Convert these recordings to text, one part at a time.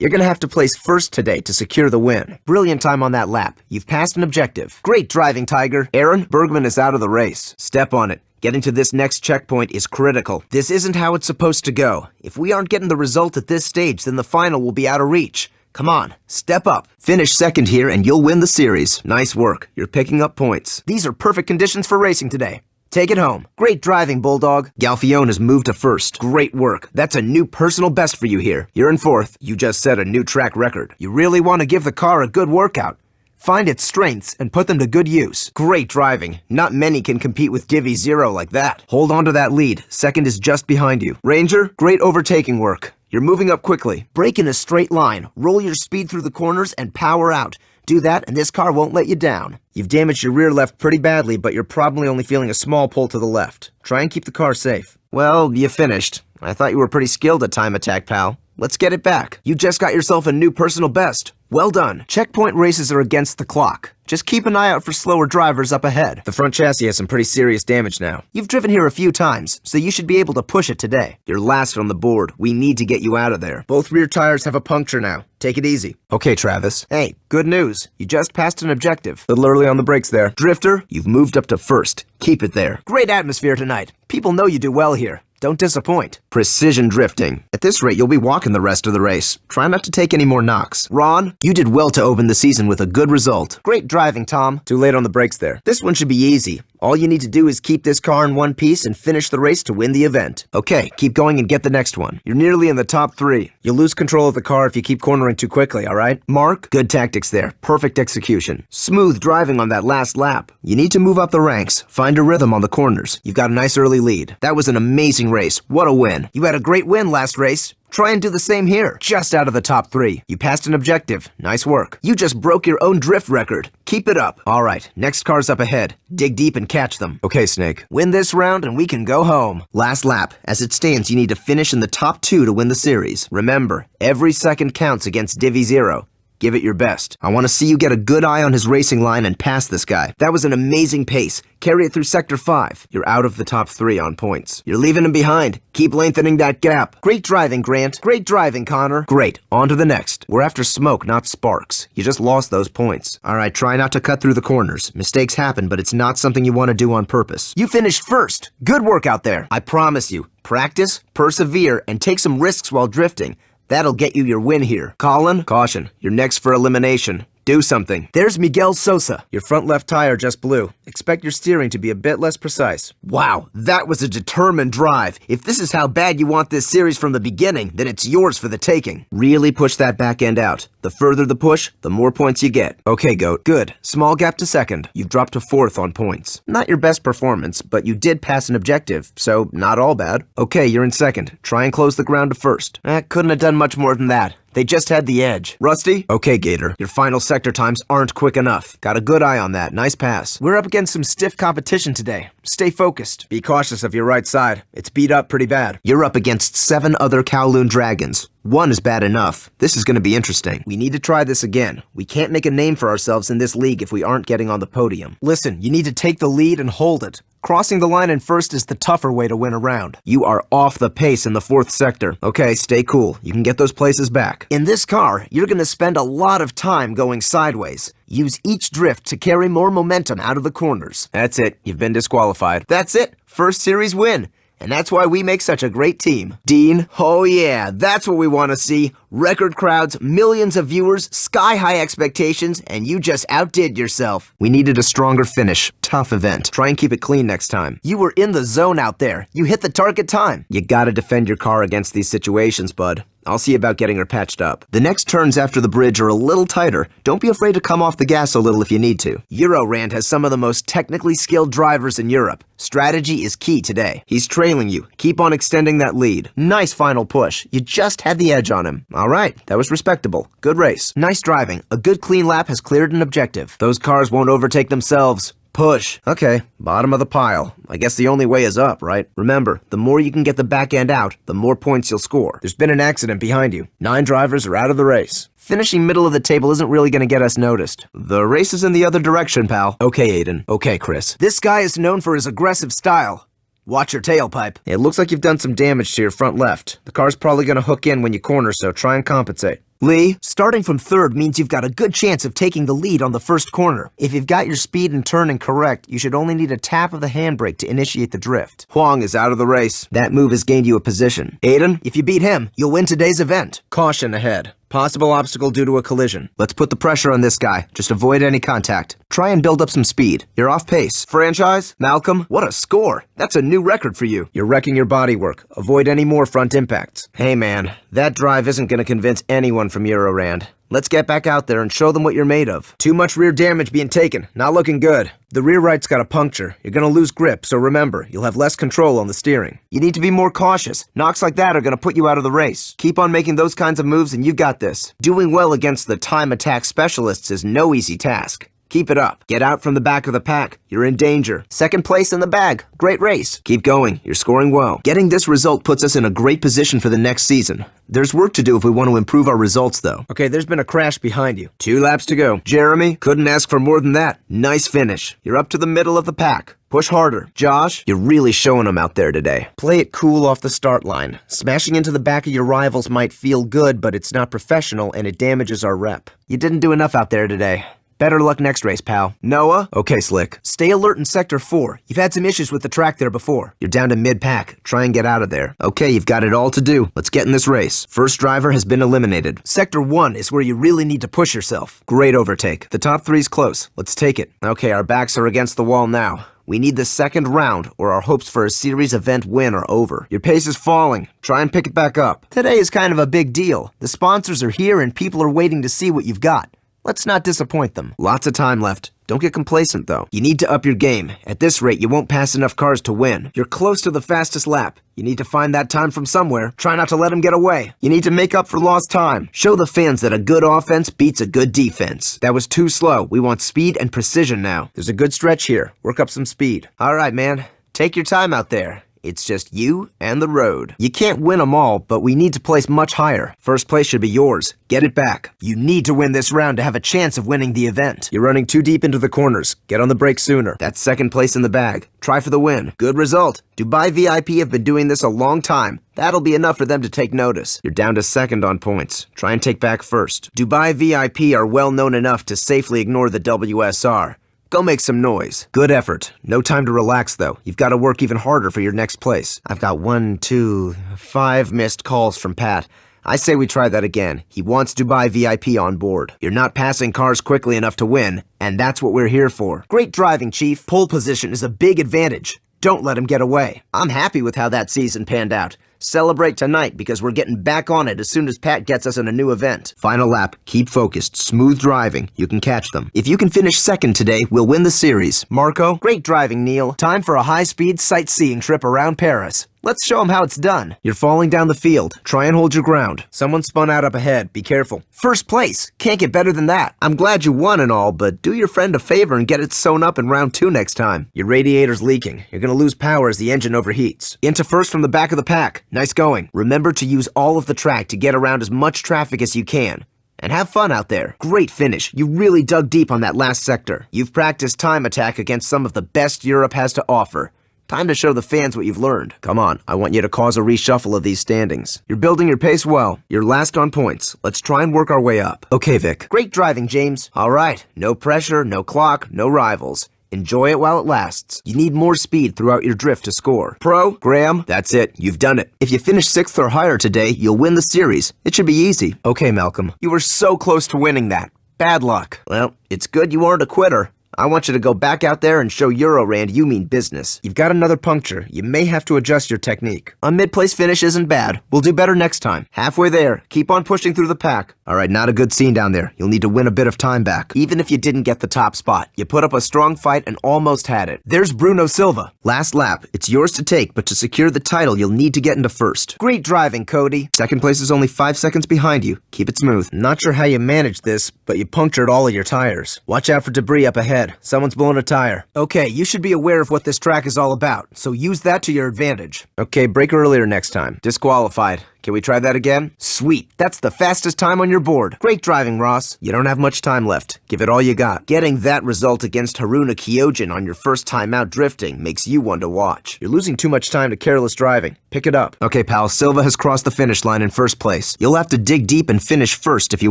You're gonna have to place first today to secure the win. Brilliant time on that lap. You've passed an objective. Great driving, Tiger. Aaron, Bergman is out of the race. Step on it. Getting to this next checkpoint is critical. This isn't how it's supposed to go. If we aren't getting the result at this stage, then the final will be out of reach. Come on, step up. Finish second here and you'll win the series. Nice work. You're picking up points. These are perfect conditions for racing today. Take it home. Great driving, Bulldog. Galfione has moved to first. Great work. That's a new personal best for you here. You're in fourth. You just set a new track record. You really want to give the car a good workout. Find its strengths and put them to good use. Great driving. Not many can compete with Divi Zero like that. Hold on to that lead. Second is just behind you. Ranger, great overtaking work. You're moving up quickly. Brake in a straight line. Roll your speed through the corners and power out. Do that and this car won't let you down. You've damaged your rear left pretty badly, but you're probably only feeling a small pull to the left. Try and keep the car safe. Well, you finished. I thought you were pretty skilled at time attack, pal. Let's get it back. You just got yourself a new personal best. Well done. Checkpoint races are against the clock. Just keep an eye out for slower drivers up ahead. The front chassis has some pretty serious damage now. You've driven here a few times, so you should be able to push it today. You're last on the board. We need to get you out of there. Both rear tires have a puncture now. Take it easy. Okay, Travis. Hey, good news. You just passed an objective. A little early on the brakes there. Drifter, you've moved up to first. Keep it there. Great atmosphere tonight. People know you do well here. Don't disappoint. Precision drifting. At this rate, you'll be walking the rest of the race. Try not to take any more knocks. Ron, you did well to open the season with a good result. Great driving, Tom. Too late on the brakes there. This one should be easy. All you need to do is keep this car in one piece and finish the race to win the event. Okay, keep going and get the next one. You're nearly in the top 3. You'll lose control of the car if you keep cornering too quickly, alright? Mark, good tactics there. Perfect execution. Smooth driving on that last lap. You need to move up the ranks. Find a rhythm on the corners. You've got a nice early lead. That was an amazing race. What a win. You had a great win last race. Try and do the same here. Just out of the top 3. You passed an objective. Nice work. You just broke your own drift record. Keep it up. All right, next car's up ahead. Dig deep and catch them. Okay, Snake. Win this round and we can go home. Last lap. As it stands, you need to finish in the top 2 to win the series. Remember, every second counts against Divi Zero. Give it your best. I want to see you get a good eye on his racing line and pass this guy. That was an amazing pace. Carry it through Sector 5. You're out of the top 3 on points. You're leaving him behind. Keep lengthening that gap. Great driving, Grant. Great driving, Connor. Great. On to the next. We're after smoke, not sparks. You just lost those points. All right, try not to cut through the corners. Mistakes happen, but it's not something you want to do on purpose. You finished first. Good work out there. I promise you. Practice, persevere, and take some risks while drifting. That'll get you your win here. Colin, caution. You're next for elimination. Do something. There's Miguel Sosa. Your front left tire just blew. Expect your steering to be a bit less precise. Wow, that was a determined drive. If this is how bad you want this series from the beginning, then it's yours for the taking. Really push that back end out. The further the push, the more points you get. Okay, Goat. Good. Small gap to second. You've dropped to 4th on points. Not your best performance, but you did pass an objective, so not all bad. Okay, you're in second. Try and close the ground to first. Couldn't have done much more than that. They just had the edge. Rusty? Okay, Gator. Your final sector times aren't quick enough. Got a good eye on that. Nice pass. We're up against some stiff competition today. Stay focused. Be cautious of your right side. It's beat up pretty bad. You're up against 7 other Kowloon Dragons. 1 is bad enough. This is going to be interesting. We need to try this again. We can't make a name for ourselves in this league if we aren't getting on the podium. Listen, you need to take the lead and hold it. Crossing the line in first is the tougher way to win a round. You are off the pace in the 4th sector. Okay, stay cool. You can get those places back. In this car, you're going to spend a lot of time going sideways. Use each drift to carry more momentum out of the corners. That's it. You've been disqualified. That's it. First series win. And that's why we make such a great team. Dean, oh yeah, that's what we want to see. Record crowds, millions of viewers, sky-high expectations, and you just outdid yourself. We needed a stronger finish. Tough event. Try and keep it clean next time. You were in the zone out there. You hit the target time. You gotta defend your car against these situations, bud. I'll see about getting her patched up. The next turns after the bridge are a little tighter. Don't be afraid to come off the gas a little if you need to. Eurorand has some of the most technically skilled drivers in Europe. Strategy is key today. He's trailing you. Keep on extending that lead. Nice final push. You just had the edge on him. Alright, that was respectable. Good race. Nice driving. A good clean lap has cleared an objective. Those cars won't overtake themselves. Push. Okay, bottom of the pile. I guess the only way is up, right? Remember, the more you can get the back end out, the more points you'll score. There's been an accident behind you. 9 drivers are out of the race. Finishing middle of the table isn't really going to get us noticed. The race is in the other direction, pal. Okay, Aiden. Okay, Chris. This guy is known for his aggressive style. Watch your tailpipe. It looks like you've done some damage to your front left. The car's probably going to hook in when you corner, so try and compensate. Lee, starting from third means you've got a good chance of taking the lead on the first corner. If you've got your speed and turning correct, you should only need a tap of the handbrake to initiate the drift. Huang is out of the race. That move has gained you a position. Aiden, if you beat him, you'll win today's event. Caution ahead. Possible obstacle due to a collision. Let's put the pressure on this guy. Just avoid any contact. Try and build up some speed. You're off pace. Franchise? Malcolm? What a score! That's a new record for you. You're wrecking your bodywork. Avoid any more front impacts. Hey man, that drive isn't gonna convince anyone from Eurorand. Let's get back out there and show them what you're made of. Too much rear damage being taken. Not looking good. The rear right's got a puncture. You're gonna lose grip, so remember, you'll have less control on the steering. You need to be more cautious. Knocks like that are gonna put you out of the race. Keep on making those kinds of moves and you got this. Doing well against the time attack specialists is no easy task. Keep it up. Get out from the back of the pack. You're in danger. Second place in the bag. Great race. Keep going. You're scoring well. Getting this result puts us in a great position for the next season. There's work to do if we want to improve our results, though. Okay, there's been a crash behind you. 2 laps to go. Jeremy, couldn't ask for more than that. Nice finish. You're up to the middle of the pack. Push harder. Josh, you're really showing them out there today. Play it cool off the start line. Smashing into the back of your rivals might feel good, but it's not professional and it damages our rep. You didn't do enough out there today. Better luck next race, pal. Noah? Okay, Slick. Stay alert in Sector 4. You've had some issues with the track there before. You're down to mid-pack. Try and get out of there. Okay, you've got it all to do. Let's get in this race. First driver has been eliminated. Sector 1 is where you really need to push yourself. Great overtake. The top 3's close. Let's take it. Okay, our backs are against the wall now. We need the second round, or our hopes for a series event win are over. Your pace is falling. Try and pick it back up. Today is kind of a big deal. The sponsors are here and people are waiting to see what you've got. Let's not disappoint them. Lots of time left. Don't get complacent, though. You need to up your game. At this rate, you won't pass enough cars to win. You're close to the fastest lap. You need to find that time from somewhere. Try not to let him get away. You need to make up for lost time. Show the fans that a good offense beats a good defense. That was too slow. We want speed and precision now. There's a good stretch here. Work up some speed. All right, man. Take your time out there. It's just you and the road. You can't win them all, but we need to place much higher. First place should be yours. Get it back. You need to win this round to have a chance of winning the event. You're running too deep into the corners. Get on the brakes sooner. That's second place in the bag. Try for the win. Good result. Dubai VIP have been doing this a long time. That'll be enough for them to take notice. You're down to second on points. Try and take back first. Dubai VIP are well known enough to safely ignore the WSR. Go make some noise. Good effort. No time to relax, though. You've got to work even harder for your next place. I've got 1, 2, 5 missed calls from Pat. I say we try that again. He wants Dubai VIP on board. You're not passing cars quickly enough to win, and that's what we're here for. Great driving, Chief. Pole position is a big advantage. Don't let him get away. I'm happy with how that season panned out. Celebrate tonight because we're getting back on it as soon as Pat gets us in a new event. Final lap. Keep focused. Smooth driving. You can catch them. If you can finish second today, we'll win the series. Marco? Great driving, Neil. Time for a high-speed sightseeing trip around Paris. Let's show them how it's done. You're falling down the field. Try and hold your ground. Someone spun out up ahead. Be careful. First place. Can't get better than that. I'm glad you won and all, but do your friend a favor and get it sewn up in round 2 next time. Your radiator's leaking. You're gonna lose power as the engine overheats. Into first from the back of the pack. Nice going. Remember to use all of the track to get around as much traffic as you can. And have fun out there. Great finish. You really dug deep on that last sector. You've practiced time attack against some of the best Europe has to offer. Time to show the fans what you've learned. Come on, I want you to cause a reshuffle of these standings. You're building your pace well. You're last on points. Let's try and work our way up. Okay, Vic. Great driving, James. All right. No pressure, no clock, no rivals. Enjoy it while it lasts. You need more speed throughout your drift to score. Pro, Graham, that's it. You've done it. If you finish 6th or higher today, you'll win the series. It should be easy. Okay, Malcolm. You were so close to winning that. Bad luck. Well, it's good you aren't a quitter. I want you to go back out there and show Eurorand you mean business. You've got another puncture. You may have to adjust your technique. A mid-place finish isn't bad. We'll do better next time. Halfway there. Keep on pushing through the pack. All right, not a good scene down there. You'll need to win a bit of time back. Even if you didn't get the top spot, you put up a strong fight and almost had it. There's Bruno Silva. Last lap. It's yours to take, but to secure the title, you'll need to get into first. Great driving, Cody. Second place is only 5 seconds behind you. Keep it smooth. Not sure how you managed this, but you punctured all of your tires. Watch out for debris up ahead. Someone's blown a tire. Okay, you should be aware of what this track is all about, so use that to your advantage. Okay, brake earlier next time. Disqualified. Can we try that again? Sweet, that's the fastest time on your board. Great driving, Ross. You don't have much time left. Give it all you got. Getting that result against Haruna Kyojin on your first time out drifting makes you one to watch. You're losing too much time to careless driving. Pick it up. Okay, pal, Silva has crossed the finish line in first place. You'll have to dig deep and finish first if you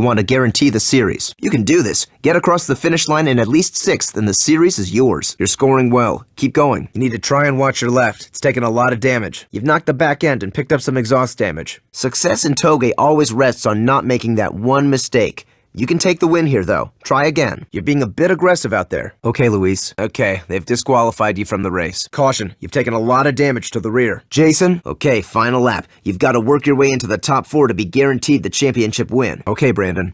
want to guarantee the series. You can do this. Get across the finish line in at least 6th and the series is yours. You're scoring well. Keep going. You need to try and watch your left. It's taken a lot of damage. You've knocked the back end and picked up some exhaust damage. Success in Toge always rests on not making that one mistake. You can take the win here, though. Try again. You're being a bit aggressive out there. Okay, Luis. Okay, they've disqualified you from the race. Caution, you've taken a lot of damage to the rear. Jason? Okay, final lap. You've got to work your way into the top 4 to be guaranteed the championship win. Okay, Brandon.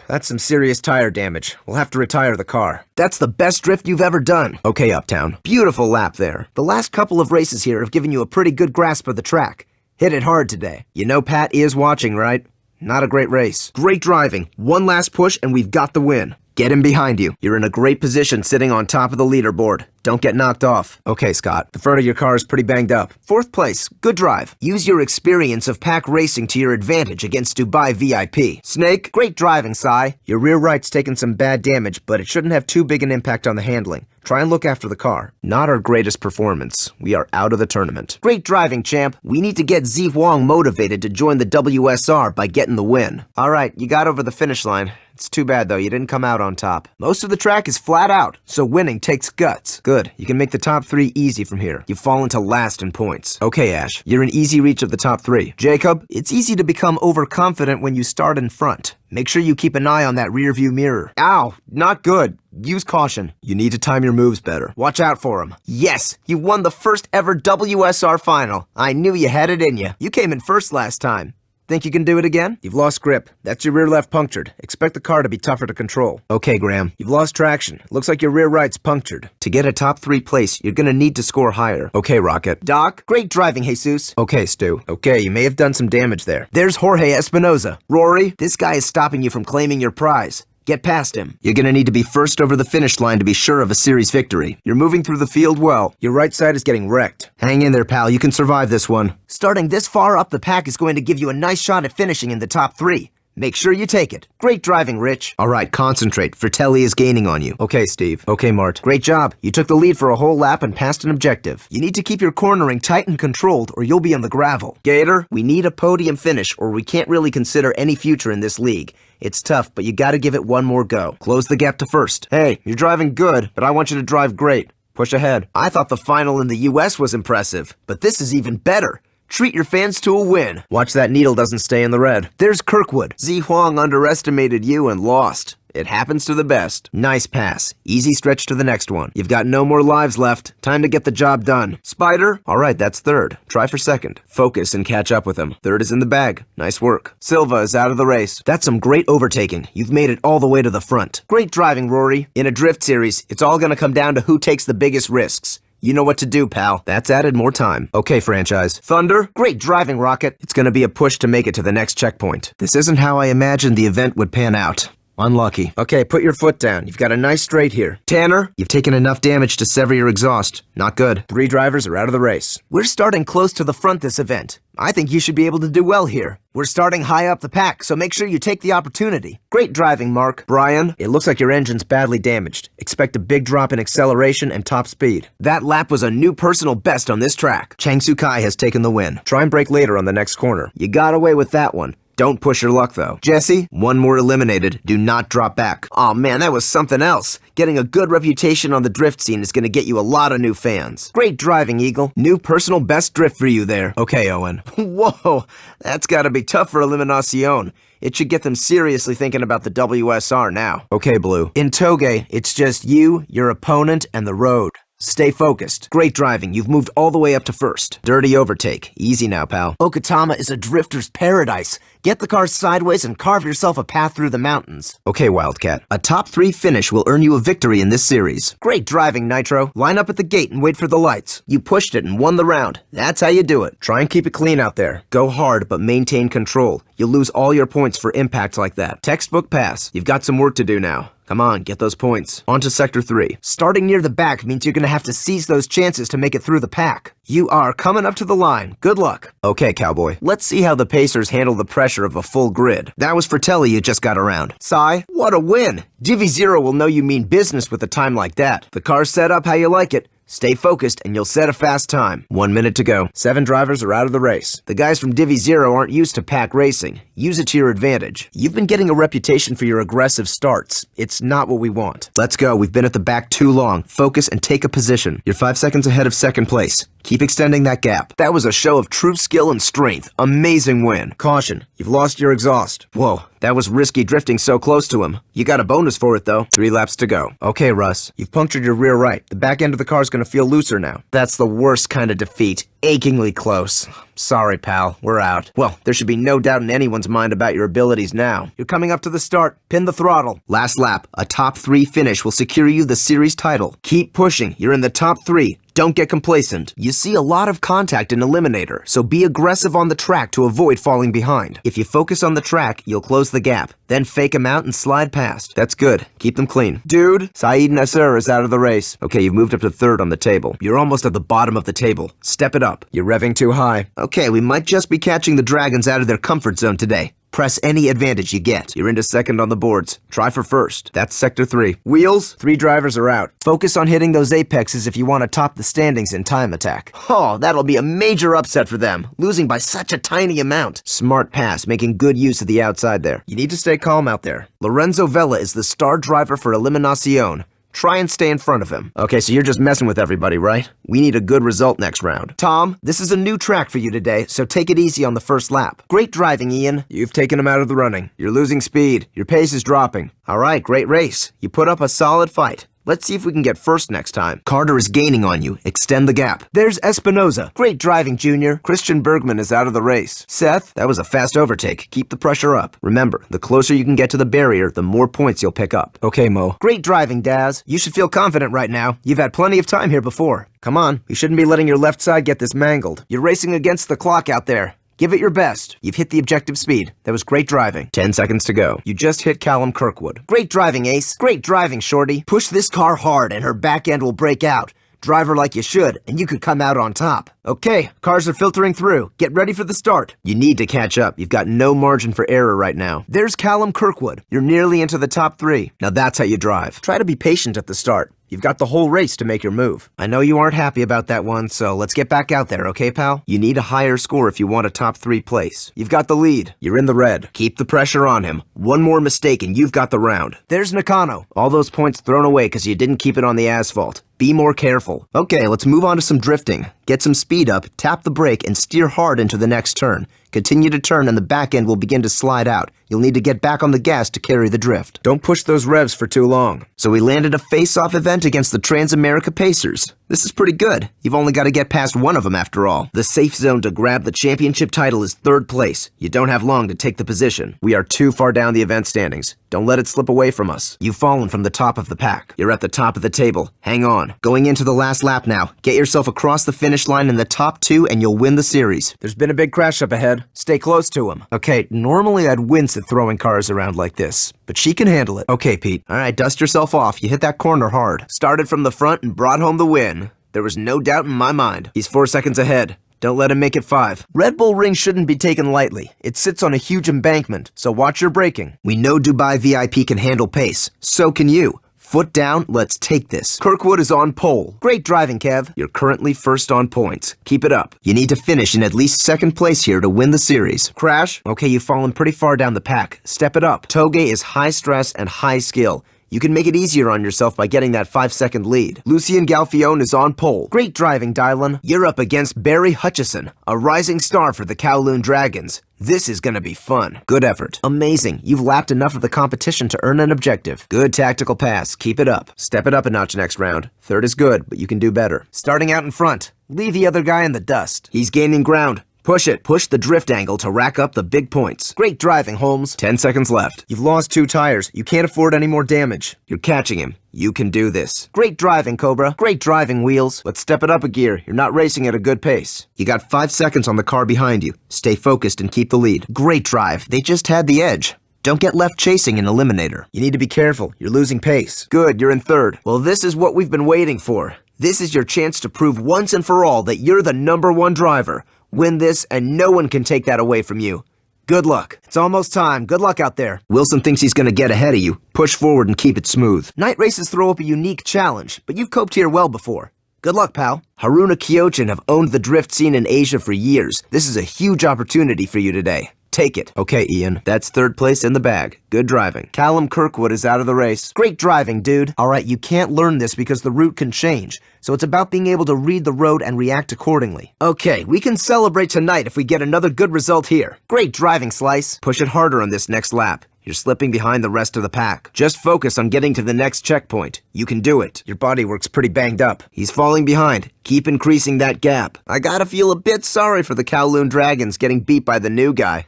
That's some serious tire damage. We'll have to retire the car. That's the best drift you've ever done. Okay, Uptown. Beautiful lap there. The last couple of races here have given you a pretty good grasp of the track. Hit it hard today. You know Pat is watching, right? Not a great race. Great driving. One last push and we've got the win. Get him behind you. You're in a great position sitting on top of the leaderboard. Don't get knocked off. Okay, Scott. The front of your car is pretty banged up. 4th place. Good drive. Use your experience of pack racing to your advantage against Dubai VIP. Snake, great driving, Sai. Your rear right's taken some bad damage, but it shouldn't have too big an impact on the handling. Try and look after the car. Not our greatest performance. We are out of the tournament. Great driving, champ. We need to get Zi Huang motivated to join the WSR by getting the win. All right, you got over the finish line. It's too bad, though, you didn't come out on top. Most of the track is flat out, so winning takes guts. Good, you can make the top 3 easy from here. You've fallen to last in points. Okay, Ash, you're in easy reach of the top 3. Jacob, it's easy to become overconfident when you start in front. Make sure you keep an eye on that rear view mirror. Ow, not good. Use caution. You need to time your moves better. Watch out for him. Yes, you won the first ever WSR final. I knew you had it in you. You came in first last time. Think you can do it again? You've lost grip. That's your rear left punctured. Expect the car to be tougher to control. Okay, Graham. You've lost traction. Looks like your rear right's punctured. To get a top 3 place, you're gonna need to score higher. Okay, Rocket. Doc, great driving, Jesus. Okay, Stu. Okay, you may have done some damage there. There's Jorge Espinoza. Rory, this guy is stopping you from claiming your prize. Get past him. You're gonna need to be first over the finish line to be sure of a series victory. You're moving through the field well. Your right side is getting wrecked. Hang in there, pal. You can survive this one. Starting this far up the pack is going to give you a nice shot at finishing in the top 3. Make sure you take it. Great driving, Rich. All right, concentrate. Fratelli is gaining on you. Okay, Steve. Okay, Mart. Great job. You took the lead for a whole lap and passed an objective. You need to keep your cornering tight and controlled or you'll be on the gravel. Gator, we need a podium finish or we can't really consider any future in this league. It's tough, but you gotta give it one more go. Close the gap to first. Hey, you're driving good, but I want you to drive great. Push ahead. I thought the final in the US was impressive, but this is even better. Treat your fans to a win. Watch that needle doesn't stay in the red. There's Kirkwood. Zi Huang underestimated you and lost. It happens to the best. Nice pass. Easy stretch to the next one. You've got no more lives left. Time to get the job done. Spider? All right, that's 3rd. Try for 2nd. Focus and catch up with him. 3rd is in the bag. Nice work. Silva is out of the race. That's some great overtaking. You've made it all the way to the front. Great driving, Rory. In a drift series, it's all gonna come down to who takes the biggest risks. You know what to do, pal. That's added more time. Okay, franchise. Thunder? Great driving, Rocket. It's gonna be a push to make it to the next checkpoint. This isn't how I imagined the event would pan out. Unlucky. Okay, put your foot down. You've got a nice straight here. Tanner, you've taken enough damage to sever your exhaust. Not good. 3 drivers are out of the race. We're starting close to the front this event. I think you should be able to do well here. We're starting high up the pack, so make sure you take the opportunity. Great driving, Mark. Brian, it looks like your engine's badly damaged. Expect a big drop in acceleration and top speed. That lap was a new personal best on this track. Changsu Kai has taken the win. Try and brake later on the next corner. You got away with that one. Don't push your luck, though. Jesse, 1 more eliminated. Do not drop back. Aw, man, that was something else. Getting a good reputation on the drift scene is gonna get you a lot of new fans. Great driving, Eagle. New personal best drift for you there. Okay, Owen. Whoa, that's gotta be tough for Eliminacion. It should get them seriously thinking about the WSR now. Okay, Blue. In Toge, it's just you, your opponent, and the road. Stay focused. Great driving. You've moved all the way up to 1st. Dirty overtake. Easy now, pal. Okatama is a drifter's paradise. Get the car sideways and carve yourself a path through the mountains. Okay, Wildcat. A top 3 finish will earn you a victory in this series. Great driving, Nitro. Line up at the gate and wait for the lights. You pushed it and won the round. That's how you do it. Try and keep it clean out there. Go hard, but maintain control. You'll lose all your points for impact like that. Textbook pass. You've got some work to do now. Come on, get those points. On to Sector 3. Starting near the back means you're gonna have to seize those chances to make it through the pack. You are coming up to the line. Good luck. Okay, Cowboy. Let's see how the Pacers handle the pressure of a full grid. That was for Telly you just got around. Sai, what a win! Divvy Zero will know you mean business with a time like that. The car's set up how you like it. Stay focused and you'll set a fast time. 1 minute to go. 7 drivers are out of the race. The guys from Divvy Zero aren't used to pack racing. Use it to your advantage. You've been getting a reputation for your aggressive starts. It's not what we want. Let's go. We've been at the back too long. Focus and take a position. You're 5 seconds ahead of second place. Keep extending that gap. That was a show of true skill and strength. Amazing win. Caution. You've lost your exhaust. Whoa, that was risky drifting so close to him. You got a bonus for it though. 3 laps to go. Okay, Russ. You've punctured your rear right. The back end of the car's gonna feel looser now. That's the worst kind of defeat. Achingly close. Sorry, pal. We're out. Well, there should be no doubt in anyone's mind about your abilities now. You're coming up to the start. Pin the throttle. Last lap. A top 3 finish will secure you the series title. Keep pushing. You're in the top 3. Don't get complacent. You see a lot of contact in Eliminator, so be aggressive on the track to avoid falling behind. If you focus on the track, you'll close the gap. Then fake them out and slide past. That's good. Keep them clean. Dude, Saeed Nasser is out of the race. Okay, you've moved up to 3rd on the table. You're almost at the bottom of the table. Step it up. You're revving too high. Okay, we might just be catching the Dragons out of their comfort zone today. Press any advantage you get. You're into 2nd on the boards. Try for 1st. That's Sector 3. Wheels, 3 drivers are out. Focus on hitting those apexes if you want to top the standings in time attack. Oh, that'll be a major upset for them, losing by such a tiny amount. Smart pass, making good use of the outside there. You need to stay calm out there. Lorenzo Vela is the star driver for Eliminacion. Try and stay in front of him. Okay, so you're just messing with everybody, right? We need a good result next round. Tom, this is a new track for you today, so take it easy on the first lap. Great driving, Ian. You've taken him out of the running. You're losing speed. Your pace is dropping. All right, great race. You put up a solid fight. Let's see if we can get 1st next time. Carter is gaining on you. Extend the gap. There's Espinoza. Great driving, Junior. Christian Bergman is out of the race. Seth, that was a fast overtake. Keep the pressure up. Remember, the closer you can get to the barrier, the more points you'll pick up. Okay, Mo. Great driving, Daz. You should feel confident right now. You've had plenty of time here before. Come on. You shouldn't be letting your left side get this mangled. You're racing against the clock out there. Give it your best. You've hit the objective speed. That was great driving. 10 seconds to go. You just hit Callum Kirkwood. Great driving, Ace. Great driving, Shorty. Push this car hard and her back end will break out. Drive her like you should, and you could come out on top. Okay, cars are filtering through. Get ready for the start. You need to catch up. You've got no margin for error right now. There's Callum Kirkwood. You're nearly into the top 3. Now that's how you drive. Try to be patient at the start. You've got the whole race to make your move. I know you aren't happy about that one, so let's get back out there, okay, pal? You need a higher score if you want a top 3 place. You've got the lead. You're in the red. Keep the pressure on him. One more mistake and you've got the round. There's Nakano. All those points thrown away because you didn't keep it on the asphalt. Be more careful. Okay, let's move on to some drifting. Get some speed up, tap the brake, and steer hard into the next turn. Continue to turn and the back end will begin to slide out. You'll need to get back on the gas to carry the drift. Don't push those revs for too long. So we landed a face-off event against the Transamerica Pacers. This is pretty good. You've only got to get past one of them after all. The safe zone to grab the championship title is 3rd place. You don't have long to take the position. We are too far down the event standings. Don't let it slip away from us. You've fallen from the top of the pack. You're at the top of the table. Hang on. Going into the last lap now. Get yourself across the finish line in the top 2 and you'll win the series. There's been a big crash up ahead. Stay close to him. Okay, normally I'd wince at throwing cars around like this, but she can handle it. Okay, Pete. All right, dust yourself off. You hit that corner hard. Started from the front and brought home the win. There was no doubt in my mind. He's 4 seconds ahead. Don't let him make it 5. Red Bull Ring shouldn't be taken lightly. It sits on a huge embankment, so watch your braking. We know Dubai VIP can handle pace. So can you. Foot down, let's take this. Kirkwood is on pole. Great driving, Kev. You're currently 1st on points. Keep it up. You need to finish in at least 2nd place here to win the series. Crash? Okay, you've fallen pretty far down the pack. Step it up. Toge is high stress and high skill. You can make it easier on yourself by getting that 5-second lead. Lucien Galfione is on pole. Great driving, Dylan. You're up against Barry Hutchison, a rising star for the Kowloon Dragons. This is gonna be fun. Good effort. Amazing. You've lapped enough of the competition to earn an objective. Good tactical pass. Keep it up. Step it up a notch next round. 3rd is good, but you can do better. Starting out in front. Leave the other guy in the dust. He's gaining ground. Push it. Push the drift angle to rack up the big points. Great driving, Holmes. 10 seconds left. You've lost 2 tires. You can't afford any more damage. You're catching him. You can do this. Great driving, Cobra. Great driving, Wheels. Let's step it up a gear. You're not racing at a good pace. You got 5 seconds on the car behind you. Stay focused and keep the lead. Great drive. They just had the edge. Don't get left chasing an eliminator. You need to be careful. You're losing pace. Good, you're in 3rd. Well, this is what we've been waiting for. This is your chance to prove once and for all that you're the #1 driver. Win this, and no one can take that away from you. Good luck. It's almost time. Good luck out there. Wilson thinks he's going to get ahead of you. Push forward and keep it smooth. Night races throw up a unique challenge, but you've coped here well before. Good luck, pal. Haruna Kyochin have owned the drift scene in Asia for years. This is a huge opportunity for you today. Take it. Okay, Ian. That's 3rd place in the bag. Good driving. Callum Kirkwood is out of the race. Great driving, dude. Alright, you can't learn this because the route can change, so it's about being able to read the road and react accordingly. Okay, we can celebrate tonight if we get another good result here. Great driving, Slice. Push it harder on this next lap. You're slipping behind the rest of the pack. Just focus on getting to the next checkpoint. You can do it. Your body work's pretty banged up. He's falling behind. Keep increasing that gap. I gotta feel a bit sorry for the Kowloon Dragons getting beat by the new guy.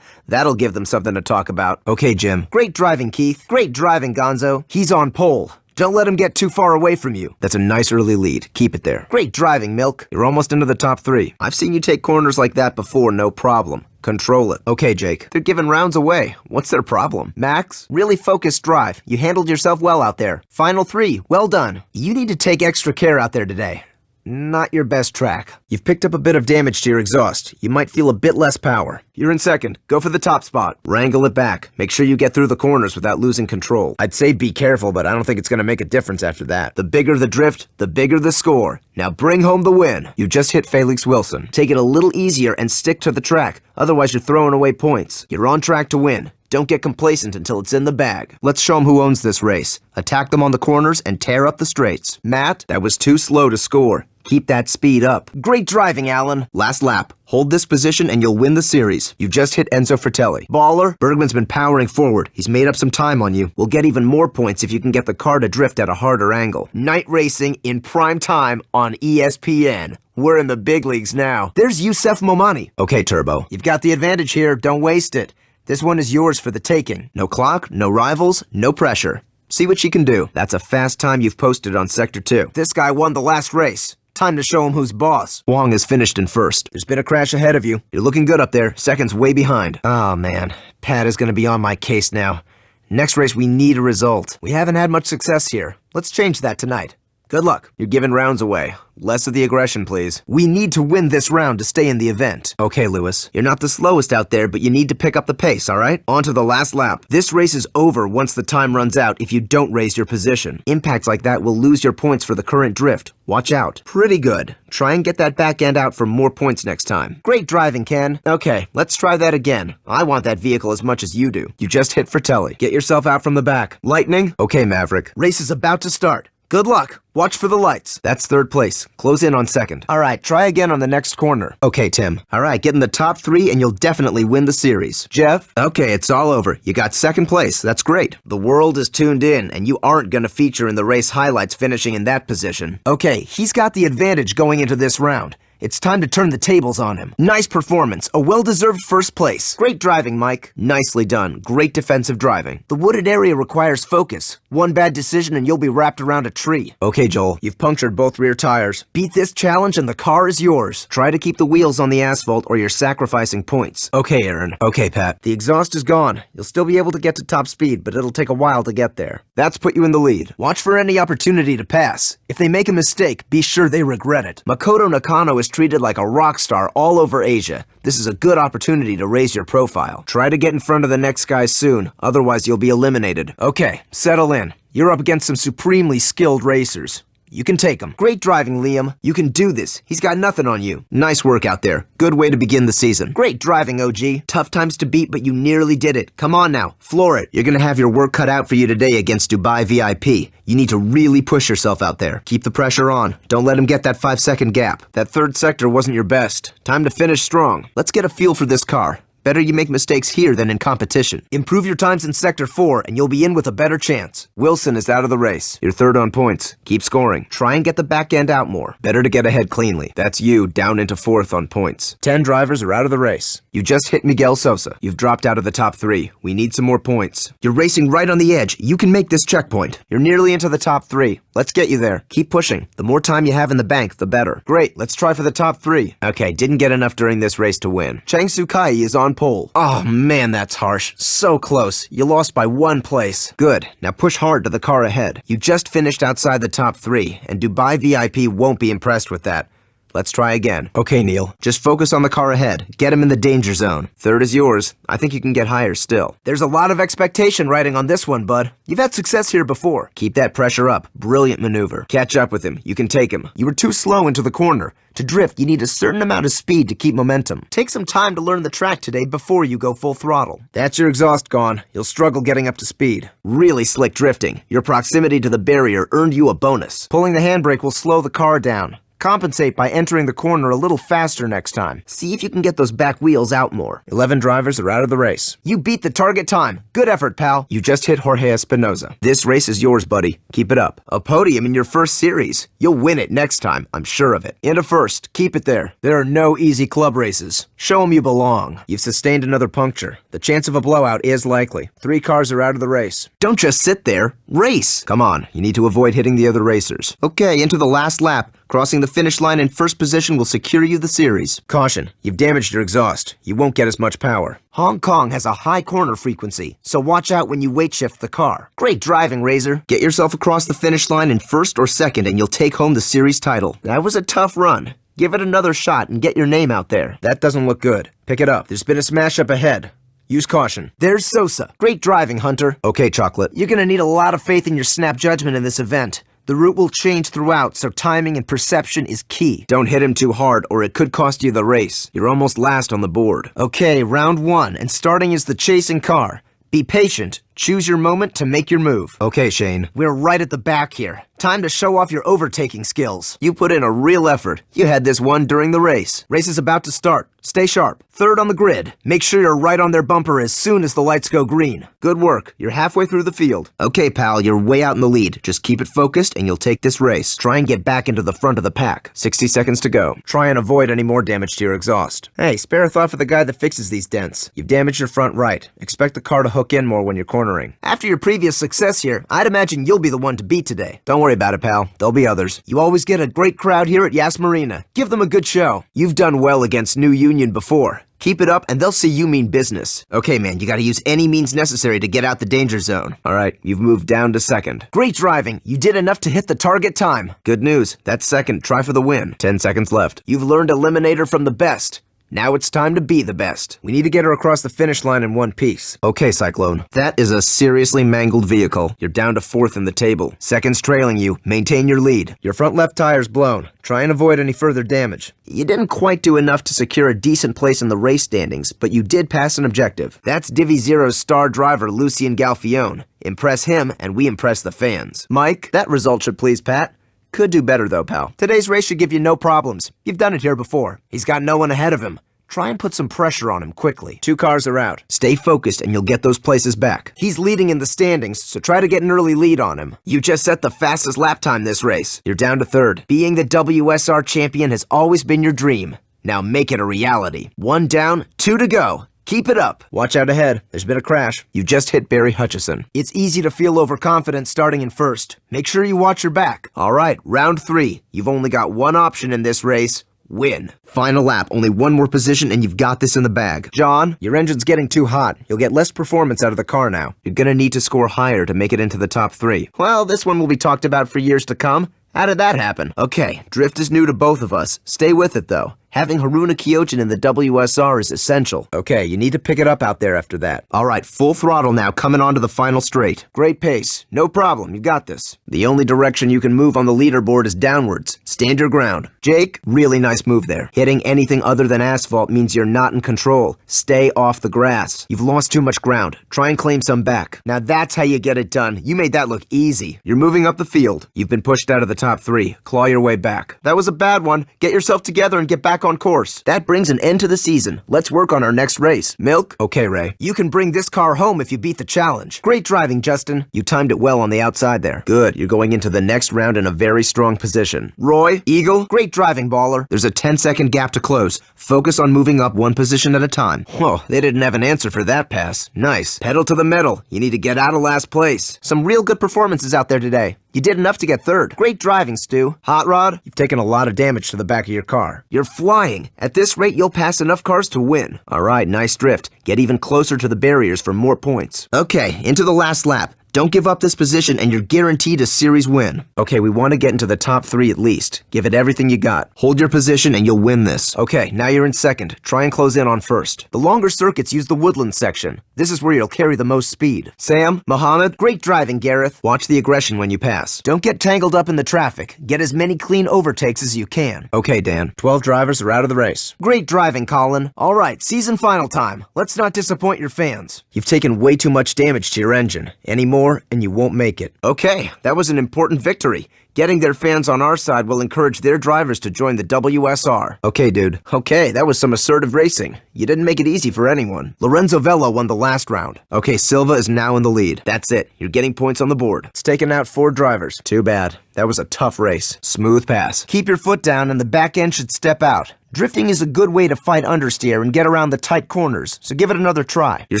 That'll give them something to talk about. Okay, Jim. Great driving, Keith. Great driving, Gonzo. He's on pole. Don't let him get too far away from you. That's a nice early lead. Keep it there. Great driving, Milk. You're almost into the top 3. I've seen you take corners like that before, no problem. Control it. Okay, Jake. They're giving rounds away. What's their problem? Max, really focused drive. You handled yourself well out there. Final 3. Well done. You need to take extra care out there today. Not your best track. You've picked up a bit of damage to your exhaust. You might feel a bit less power. You're in 2nd. Go for the top spot. Wrangle it back. Make sure you get through the corners without losing control. I'd say be careful, but I don't think it's going to make a difference after that. The bigger the drift, the bigger the score. Now bring home the win. You just hit Felix Wilson. Take it a little easier and stick to the track. Otherwise, you're throwing away points. You're on track to win. Don't get complacent until it's in the bag. Let's show them who owns this race. Attack them on the corners and tear up the straights. Matt, that was too slow to score. Keep that speed up. Great driving, Alan. Last lap. Hold this position and you'll win the series. You just hit Enzo Fratelli. Baller, Bergman's been powering forward. He's made up some time on you. We'll get even more points if you can get the car to drift at a harder angle. Night racing in prime time on ESPN. We're in the big leagues now. There's Youssef Momani. Okay, Turbo. You've got the advantage here. Don't waste it. This one is yours for the taking. No clock, no rivals, no pressure. See what you can do. That's a fast time you've posted on Sector 2. This guy won the last race. Time to show him who's boss. Wong is finished in 1st. There's been a crash ahead of you. You're looking good up there. 2nd's way behind. Oh, man. Pat is going to be on my case now. Next race, we need a result. We haven't had much success here. Let's change that tonight. Good luck. You're giving rounds away. Less of the aggression, please. We need to win this round to stay in the event. Okay, Lewis. You're not the slowest out there, but you need to pick up the pace, all right? On to the last lap. This race is over once the time runs out if you don't raise your position. Impacts like that will lose your points for the current drift. Watch out. Pretty good. Try and get that back end out for more points next time. Great driving, Ken. Okay, let's try that again. I want that vehicle as much as you do. You just hit Fratelli. Get yourself out from the back. Lightning? Okay, Maverick. Race is about to start. Good luck. Watch for the lights. That's 3rd place. Close in on 2nd. All right, try again on the next corner. Okay, Tim. All right, get in the top 3 and you'll definitely win the series. Jeff? Okay, it's all over. You got 2nd place. That's great. The world is tuned in and you aren't going to feature in the race highlights finishing in that position. Okay, he's got the advantage going into this round. It's time to turn the tables on him. Nice performance. A well-deserved 1st place. Great driving, Mike. Nicely done. Great defensive driving. The wooded area requires focus. One bad decision and you'll be wrapped around a tree. Okay, Joel. You've punctured both rear tires. Beat this challenge and the car is yours. Try to keep the wheels on the asphalt or you're sacrificing points. Okay, Aaron. Okay, Pat. The exhaust is gone. You'll still be able to get to top speed, but it'll take a while to get there. That's put you in the lead. Watch for any opportunity to pass. If they make a mistake, be sure they regret it. Makoto Nakano is treated like a rock star all over Asia. This is a good opportunity to raise your profile. Try to get in front of the next guy soon, otherwise you'll be eliminated. Okay, settle in. You're up against some supremely skilled racers. You can take him. Great driving, Liam. You can do this. He's got nothing on you. Nice work out there. Good way to begin the season. Great driving, OG. Tough times to beat, but you nearly did it. Come on now. Floor it. You're gonna have your work cut out for you today against Dubai VIP. You need to really push yourself out there. Keep the pressure on. Don't let him get that 5-second gap. That 3rd sector wasn't your best. Time to finish strong. Let's get a feel for this car. Better you make mistakes here than in competition. Improve your times in Sector 4 and you'll be in with a better chance. Wilson is out of the race. You're third on points. Keep scoring. Try and get the back end out more. Better to get ahead cleanly. That's you down into fourth on points. 10 drivers are out of the race. You just hit Miguel Sosa. You've dropped out of the top 3. We need some more points. You're racing right on the edge. You can make this checkpoint. You're nearly into the top 3. Let's get you there. Keep pushing. The more time you have in the bank, the better. Great, let's try for the top 3. Okay, didn't get enough during this race to win. Chang Sukai is on pole. Oh man, that's harsh. So close. You lost by 1 place. Good. Now push hard to the car ahead. You just finished outside the top 3, and Dubai VIP won't be impressed with that. Let's try again. Okay, Neil. Just focus on the car ahead. Get him in the danger zone. Third is yours. I think you can get higher still. There's a lot of expectation riding on this one, bud. You've had success here before. Keep that pressure up. Brilliant maneuver. Catch up with him. You can take him. You were too slow into the corner. To drift, you need a certain amount of speed to keep momentum. Take some time to learn the track today before you go full throttle. That's your exhaust gone. You'll struggle getting up to speed. Really slick drifting. Your proximity to the barrier earned you a bonus. Pulling the handbrake will slow the car down. Compensate by entering the corner a little faster next time. See if you can get those back wheels out more. 11 drivers are out of the race. You beat the target time. Good effort, pal. You just hit Jorge Espinoza. This race is yours, buddy. Keep it up. A podium in your first series. You'll win it next time, I'm sure of it. Into first. Keep it there. There are no easy club races. Show them you belong. You've sustained another puncture. The chance of a blowout is likely. 3 cars are out of the race. Don't just sit there. Race. Come on. You need to avoid hitting the other racers. Okay, into the last lap. Crossing the finish line in first position will secure you the series. Caution, you've damaged your exhaust. You won't get as much power. Hong Kong has a high corner frequency, so watch out when you weight shift the car. Great driving, Razor. Get yourself across the finish line in first or second and you'll take home the series title. That was a tough run. Give it another shot and get your name out there. That doesn't look good. Pick it up. There's been a smash up ahead. Use caution. There's Sosa. Great driving, Hunter. Okay, Chocolate. You're gonna need a lot of faith in your snap judgment in this event. The route will change throughout, so timing and perception is key. Don't hit him too hard, or it could cost you the race. You're almost last on the board. Okay, round 1, and starting is the chasing car. Be patient. Choose your moment to make your move. Okay, Shane. We're right at the back here. Time to show off your overtaking skills. You put in a real effort. You had this one during the race. Race is about to start. Stay sharp. Third on the grid. Make sure you're right on their bumper as soon as the lights go green. Good work. You're halfway through the field. Okay, pal, you're way out in the lead. Just keep it focused and you'll take this race. Try and get back into the front of the pack. 60 seconds to go. Try and avoid any more damage to your exhaust. Hey, spare a thought for the guy that fixes these dents. You've damaged your front right. Expect the car to hook in more when you're cornering. After your previous success here, I'd imagine you'll be the one to beat today. Don't worry about it, pal. There'll be others. You always get a great crowd here at Yas Marina. Give them a good show. You've done well against New Union before. Keep it up and they'll see you mean business. Okay, man, you gotta use any means necessary to get out the danger zone. Alright, you've moved down to second. Great driving. You did enough to hit the target time. Good news. That's second. Try for the win. 10 seconds left. You've learned Eliminator from the best. Now it's time to be the best. We need to get her across the finish line in one piece. Okay, Cyclone. That is a seriously mangled vehicle. You're down to fourth in the table. Seconds trailing you. Maintain your lead. Your front left tire's blown. Try and avoid any further damage. You didn't quite do enough to secure a decent place in the race standings, but you did pass an objective. That's Divi Zero's star driver, Lucien Galfione. Impress him, and we impress the fans. Mike, that result should please Pat. Could do better though, pal. Today's race should give you no problems. You've done it here before. He's got no one ahead of him. Try and put some pressure on him quickly. 2 cars are out. Stay focused and you'll get those places back. He's leading in the standings, so try to get an early lead on him. You just set the fastest lap time this race. You're down to third. Being the WSR champion has always been your dream. Now make it a reality. 1 down, 2 to go. Keep it up. Watch out ahead. There's been a crash. You just hit Barry Hutchison. It's easy to feel overconfident starting in first. Make sure you watch your back. All right, round 3. You've only got one option in this race. Win. Final lap, only 1 more position and you've got this in the bag. John, your engine's getting too hot. You'll get less performance out of the car now. You're gonna need to score higher to make it into the top 3. Well, this one will be talked about for years to come. How did that happen? Okay, drift is new to both of us. Stay with it though. Having Haruna Kyojin in the WSR is essential. Okay, you need to pick it up out there after that. All right, full throttle now, coming onto the final straight. Great pace. No problem, you got this. The only direction you can move on the leaderboard is downwards. Stand your ground. Jake, really nice move there. Hitting anything other than asphalt means you're not in control. Stay off the grass. You've lost too much ground. Try and claim some back. Now that's how you get it done. You made that look easy. You're moving up the field. You've been pushed out of the top 3. Claw your way back. That was a bad one. Get yourself together and get back back on course. That brings an end to the season. Let's work on our next race. Milk? Okay, Ray. You can bring this car home if you beat the challenge. Great driving, Justin. You timed it well on the outside there. Good. You're going into the next round in a very strong position. Roy? Eagle? Great driving, baller. There's a 10-second gap to close. Focus on moving up one position at a time. Whoa, they didn't have an answer for that pass. Nice. Pedal to the metal. You need to get out of last place. Some real good performances out there today. You did enough to get third. Great driving, Stu. Hot Rod, you've taken a lot of damage to the back of your car. You're flying. At this rate, you'll pass enough cars to win. All right, nice drift. Get even closer to the barriers for more points. Okay, into the last lap. Don't give up this position and you're guaranteed a series win. Okay, we want to get into the top 3 at least. Give it everything you got. Hold your position and you'll win this. Okay, now you're in second. Try and close in on first. The longer circuits use the woodland section. This is where you'll carry the most speed. Sam, Mohammed, great driving, Gareth. Watch the aggression when you pass. Don't get tangled up in the traffic. Get as many clean overtakes as you can. Okay, Dan. 12 drivers are out of the race. Great driving, Colin. All right, season final time. Let's not disappoint your fans. You've taken way too much damage to your engine. Any more and you won't make it. Okay, that was an important victory. Getting their fans on our side will encourage their drivers to join the WSR. Okay, dude. Okay, that was some assertive racing. You didn't make it easy for anyone. Lorenzo Velo won the last round. Okay, Silva is now in the lead. That's it. You're getting points on the board. It's taken out 4 drivers. Too bad. That was a tough race. Smooth pass. Keep your foot down and the back end should step out. Drifting is a good way to fight understeer and get around the tight corners, so give it another try. You're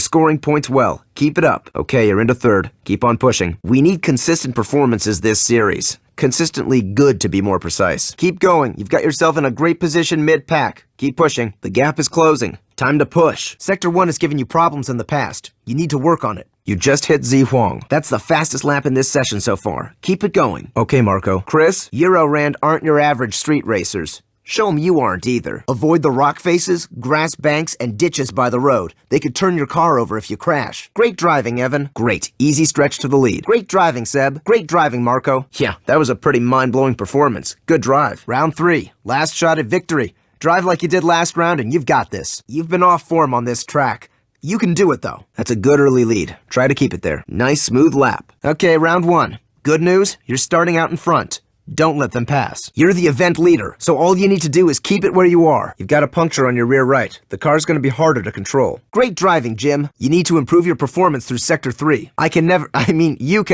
scoring points well. Keep it up. Okay, you're into third. Keep on pushing. We need consistent performances this series. Consistently good, to be more precise. Keep going. You've got yourself in a great position mid-pack. Keep pushing. The gap is closing. Time to push. Sector 1 has given you problems in the past. You need to work on it. You just hit Zi Huang. That's the fastest lap in this session so far. Keep it going. Okay, Marco. Chris, Eurorand aren't your average street racers. Show them you aren't either. Avoid the rock faces, grass banks, and ditches by the road. They could turn your car over if you crash. Great driving, Evan. Great. Easy stretch to the lead. Great driving, Seb. Great driving, Marco. Yeah, that was a pretty mind-blowing performance. Good drive. Round 3. Last shot at victory. Drive like you did last round and you've got this. You've been off form on this track. You can do it, though. That's a good early lead. Try to keep it there. Nice, smooth lap. Okay, round 1. Good news, you're starting out in front. Don't let them pass. You're the event leader, so all you need to do is keep it where you are. You've got a puncture on your rear right. The car's going to be harder to control. Great driving, Jim. You need to improve your performance through Sector 3. You can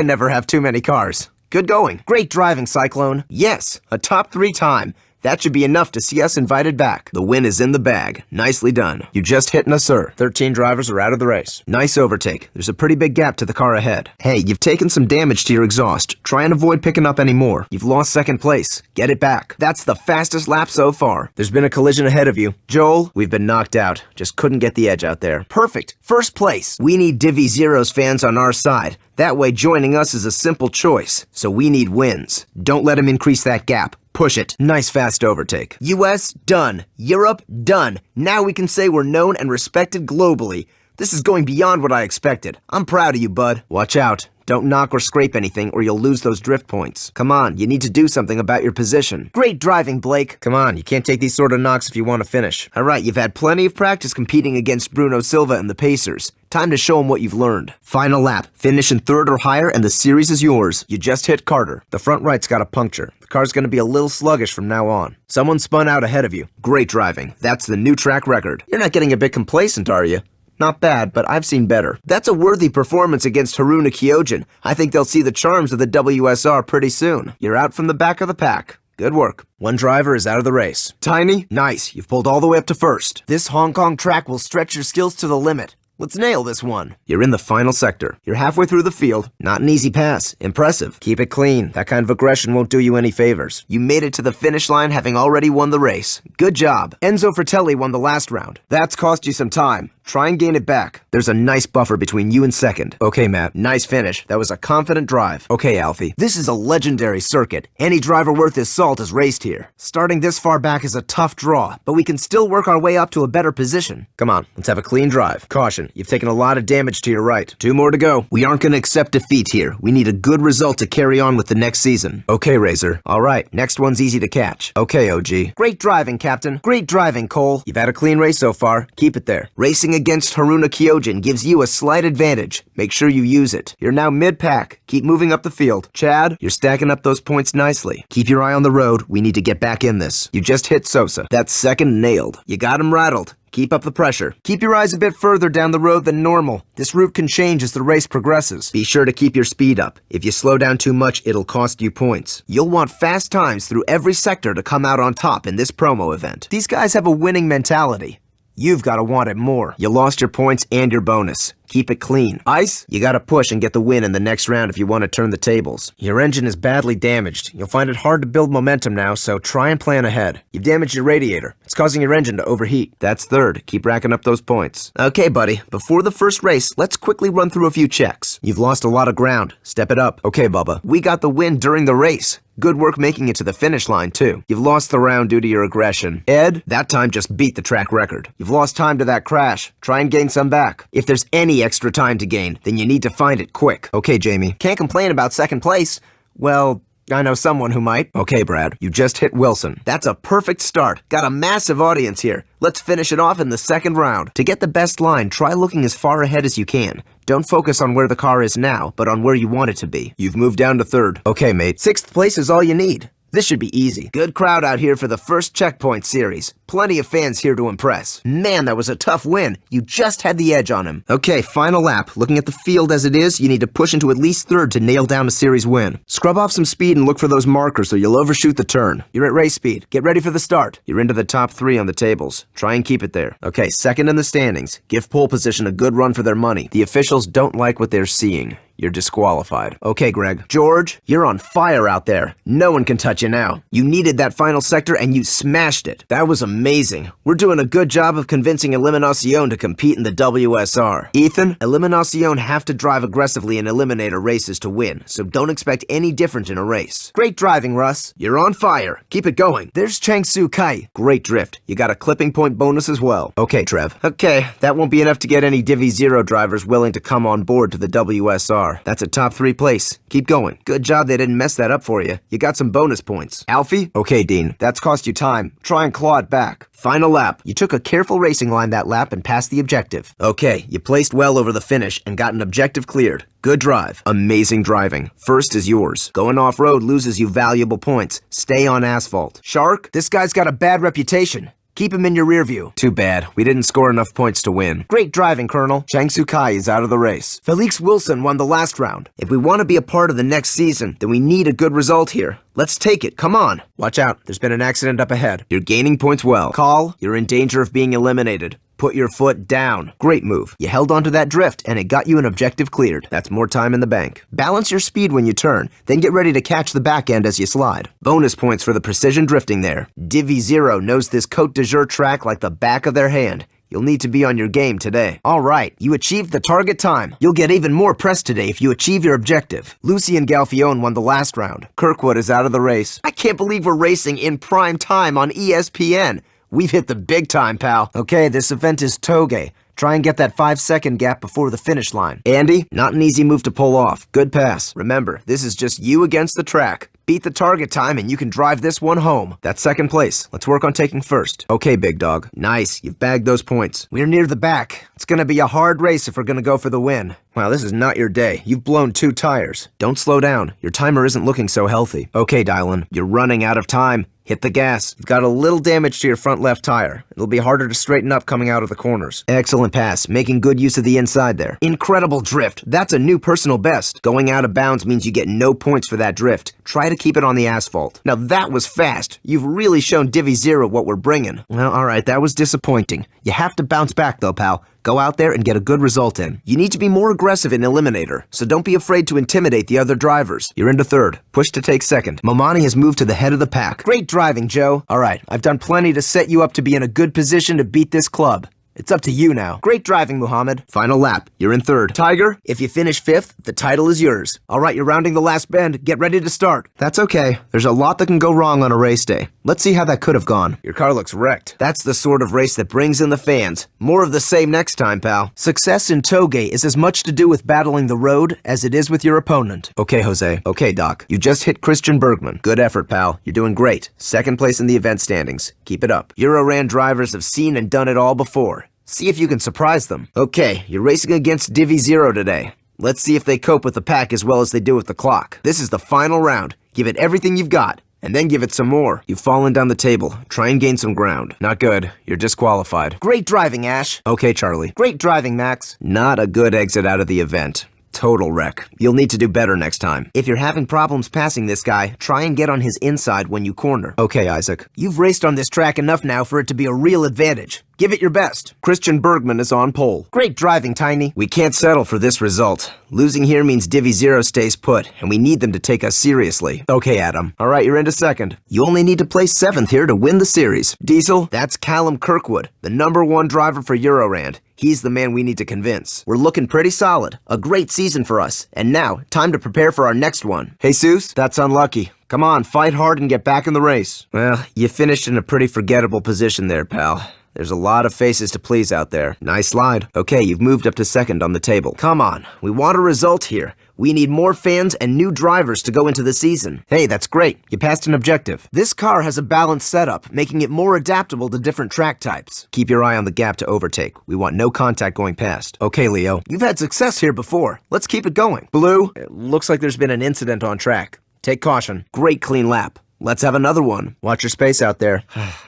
never have too many cars. Good going. Great driving, Cyclone. Yes, a top 3 time. That should be enough to see us invited back. The win is in the bag. Nicely done. You just hit us, sir. 13 drivers are out of the race. Nice overtake. There's a pretty big gap to the car ahead. Hey, you've taken some damage to your exhaust. Try and avoid picking up any more. You've lost second place. Get it back. That's the fastest lap so far. There's been a collision ahead of you. Joel, we've been knocked out. Just couldn't get the edge out there. Perfect. First place. We need Divi Zero's fans on our side. That way joining us is a simple choice. So we need wins. Don't let him increase that gap. Push it. Nice fast overtake. US, done. Europe, done. Now we can say we're known and respected globally. This is going beyond what I expected. I'm proud of you, bud. Watch out. Don't knock or scrape anything or you'll lose those drift points. Come on, you need to do something about your position. Great driving, Blake. Come on, you can't take these sort of knocks if you want to finish. All right, you've had plenty of practice competing against Bruno Silva and the Pacers. Time to show them what you've learned. Final lap. Finish in third or higher and the series is yours. You just hit Carter. The front right's got a puncture. The car's going to be a little sluggish from now on. Someone spun out ahead of you. Great driving. That's the new track record. You're not getting a bit complacent, are you? Not bad, but I've seen better. That's a worthy performance against Haruna Kyojin. I think they'll see the charms of the WSR pretty soon. You're out from the back of the pack. Good work. One driver is out of the race. Tiny, nice. You've pulled all the way up to first. This Hong Kong track will stretch your skills to the limit. Let's nail this one. You're in the final sector. You're halfway through the field. Not an easy pass. Impressive. Keep it clean. That kind of aggression won't do you any favors. You made it to the finish line having already won the race. Good job. Enzo Fratelli won the last round. That's cost you some time. Try and gain it back. There's a nice buffer between you and second. Okay, Matt. Nice finish. That was a confident drive. Okay, Alfie. This is a legendary circuit. Any driver worth his salt has raced here. Starting this far back is a tough draw, but we can still work our way up to a better position. Come on, let's have a clean drive. Caution. second. You've taken a lot of damage to your right. 2 more to go. We aren't going to accept defeat here. We need a good result to carry on with the next season. Okay, Razor. All right, next one's easy to catch. Okay, OG. Great driving, Captain. Great driving, Cole. You've had a clean race so far. Keep it there. Racing against Haruna Kyojin gives you a slight advantage. Make sure you use it. You're now mid-pack. Keep moving up the field. Chad, you're stacking up those points nicely. Keep your eye on the road. We need to get back in this. You just hit Sosa. That's second nailed. You got him rattled. Keep up the pressure. Keep your eyes a bit further down the road than normal. This route can change as the race progresses. Be sure to keep your speed up. If you slow down too much, it'll cost you points. You'll want fast times through every sector to come out on top in this promo event. These guys have a winning mentality. You've got to want it more. You lost your points and your bonus. Keep it clean. Ice, you gotta push and get the win in the next round if you want to turn the tables. Your engine is badly damaged. You'll find it hard to build momentum now, so try and plan ahead. You've damaged your radiator. It's causing your engine to overheat. That's third. Keep racking up those points. Okay, buddy. Before the first race, let's quickly run through a few checks. You've lost a lot of ground. Step it up. Okay, Bubba. We got the win during the race. Good work making it to the finish line, too. You've lost the round due to your aggression. Ed, that time just beat the track record. You've lost time to that crash. Try and gain some back. If there's any extra time to gain, then you need to find it quick. Okay, Jamie. Can't complain about second place. Well, I know someone who might. Okay, Brad. You just hit Wilson. That's a perfect start. Got a massive audience here. Let's finish it off in the second round. To get the best line, try looking as far ahead as you can. Don't focus on where the car is now, but on where you want it to be. You've moved down to third. Okay, mate. 6th place is all you need. This should be easy. Good crowd out here for the first checkpoint series. Plenty of fans here to impress. Man, that was a tough win. You just had the edge on him. Okay, final lap. Looking at the field as it is, you need to push into at least third to nail down a series win. Scrub off some speed and look for those markers so you'll overshoot the turn. You're at race speed. Get ready for the start. You're into the top 3 on the tables. Try and keep it there. Okay, second in the standings. Give pole position a good run for their money. The officials don't like what they're seeing. You're disqualified. Okay, Greg. George, you're on fire out there. No one can touch you now. You needed that final sector and you smashed it. That was amazing. We're doing a good job of convincing Eliminacion to compete in the WSR. Ethan, Eliminacion have to drive aggressively in Eliminator races to win, so don't expect any different in a race. Great driving, Russ. You're on fire. Keep it going. There's Changsu Kai. Great drift. You got a clipping point bonus as well. Okay, Trev. Okay, that won't be enough to get any Divi 0 drivers willing to come on board to the WSR. That's a top 3 place. Keep going. Good job they didn't mess that up for you. You got some bonus points. Alfie? Okay, Dean. That's cost you time. Try and claw it back. Final lap. You took a careful racing line that lap and passed the objective. Okay, you placed well over the finish and got an objective cleared. Good drive. Amazing driving. First is yours. Going off-road loses you valuable points. Stay on asphalt. Shark? This guy's got a bad reputation. Keep him in your rear view. Too bad. We didn't score enough points to win. Great driving, Colonel. Changsu Kai is out of the race. Felix Wilson won the last round. If we want to be a part of the next season, then we need a good result here. Let's take it. Come on. Watch out. There's been an accident up ahead. You're gaining points well. Call, you're in danger of being eliminated. Put your foot down. Great move. You held onto that drift, and it got you an objective cleared. That's more time in the bank. Balance your speed when you turn, then get ready to catch the back end as you slide. Bonus points for the precision drifting there. Divi 0 knows this Côte d'Azur track like the back of their hand. You'll need to be on your game today. All right, you achieved the target time. You'll get even more press today if you achieve your objective. Lucien Galfione won the last round. Kirkwood is out of the race. I can't believe we're racing in prime time on ESPN. We've hit the big time, pal. Okay, this event is Toge. Try and get that 5-second gap before the finish line. Andy, not an easy move to pull off. Good pass. Remember, this is just you against the track. Beat the target time and you can drive this one home. That's second place. Let's work on taking first. Okay, big dog. Nice. You've bagged those points. We're near the back. It's gonna be a hard race if we're gonna go for the win. Wow, this is not your day. You've blown 2 tires. Don't slow down. Your timer isn't looking so healthy. Okay, Dylan. You're running out of time. Hit the gas. You've got a little damage to your front left tire. It'll be harder to straighten up coming out of the corners. Excellent pass. Making good use of the inside there. Incredible drift. That's a new personal best. Going out of bounds means you get no points for that drift. Try to keep it on the asphalt. Now that was fast. You've really shown Divi 0 what we're bringing. Well, alright, that was disappointing. You have to bounce back though, pal. Go out there and get a good result in. You need to be more aggressive in Eliminator, so don't be afraid to intimidate the other drivers. You're into third. Push to take second. Momani has moved to the head of the pack. Great driving, Joe. Alright, I've done plenty to set you up to be in a good position to beat this club. It's up to you now. Great driving, Muhammad. Final lap. You're in third. Tiger, if you finish fifth, the title is yours. All right, you're rounding the last bend. Get ready to start. That's okay. There's a lot that can go wrong on a race day. Let's see how that could have gone. Your car looks wrecked. That's the sort of race that brings in the fans. More of the same next time, pal. Success in Toge is as much to do with battling the road as it is with your opponent. Okay, Jose. Okay, Doc. You just hit Christian Bergman. Good effort, pal. You're doing great. Second place in the event standings. Keep it up. Euroran drivers have seen and done it all before. See if you can surprise them. Okay, you're racing against Divi Zero today. Let's see if they cope with the pack as well as they do with the clock. This is the final round. Give it everything you've got, and then give it some more. You've fallen down the table. Try and gain some ground. Not good. You're disqualified. Great driving, Ash. Okay, Charlie. Great driving, Max. Not a good exit out of the event. Total wreck. You'll need to do better next time. If you're having problems passing this guy, try and get on his inside when you corner. Okay, Isaac. You've raced on this track enough now for it to be a real advantage. Give it your best. Christian Bergman is on pole. Great driving, Tiny. We can't settle for this result. Losing here means Divi Zero stays put, and we need them to take us seriously. Okay, Adam. All right, you're into second. You only need to place 7th here to win the series. Diesel, that's Callum Kirkwood, the #1 driver for Eurorand. He's the man we need to convince. We're looking pretty solid. A great season for us. And now, time to prepare for our next one. Jesus, that's unlucky. Come on, fight hard and get back in the race. Well, you finished in a pretty forgettable position there, pal. There's a lot of faces to please out there. Nice slide. Okay, you've moved up to second on the table. Come on, we want a result here. We need more fans and new drivers to go into the season. Hey, that's great. You passed an objective. This car has a balanced setup, making it more adaptable to different track types. Keep your eye on the gap to overtake. We want no contact going past. Okay, Leo. You've had success here before. Let's keep it going. Blue, it looks like there's been an incident on track. Take caution. Great clean lap. Let's have another one. Watch your space out there.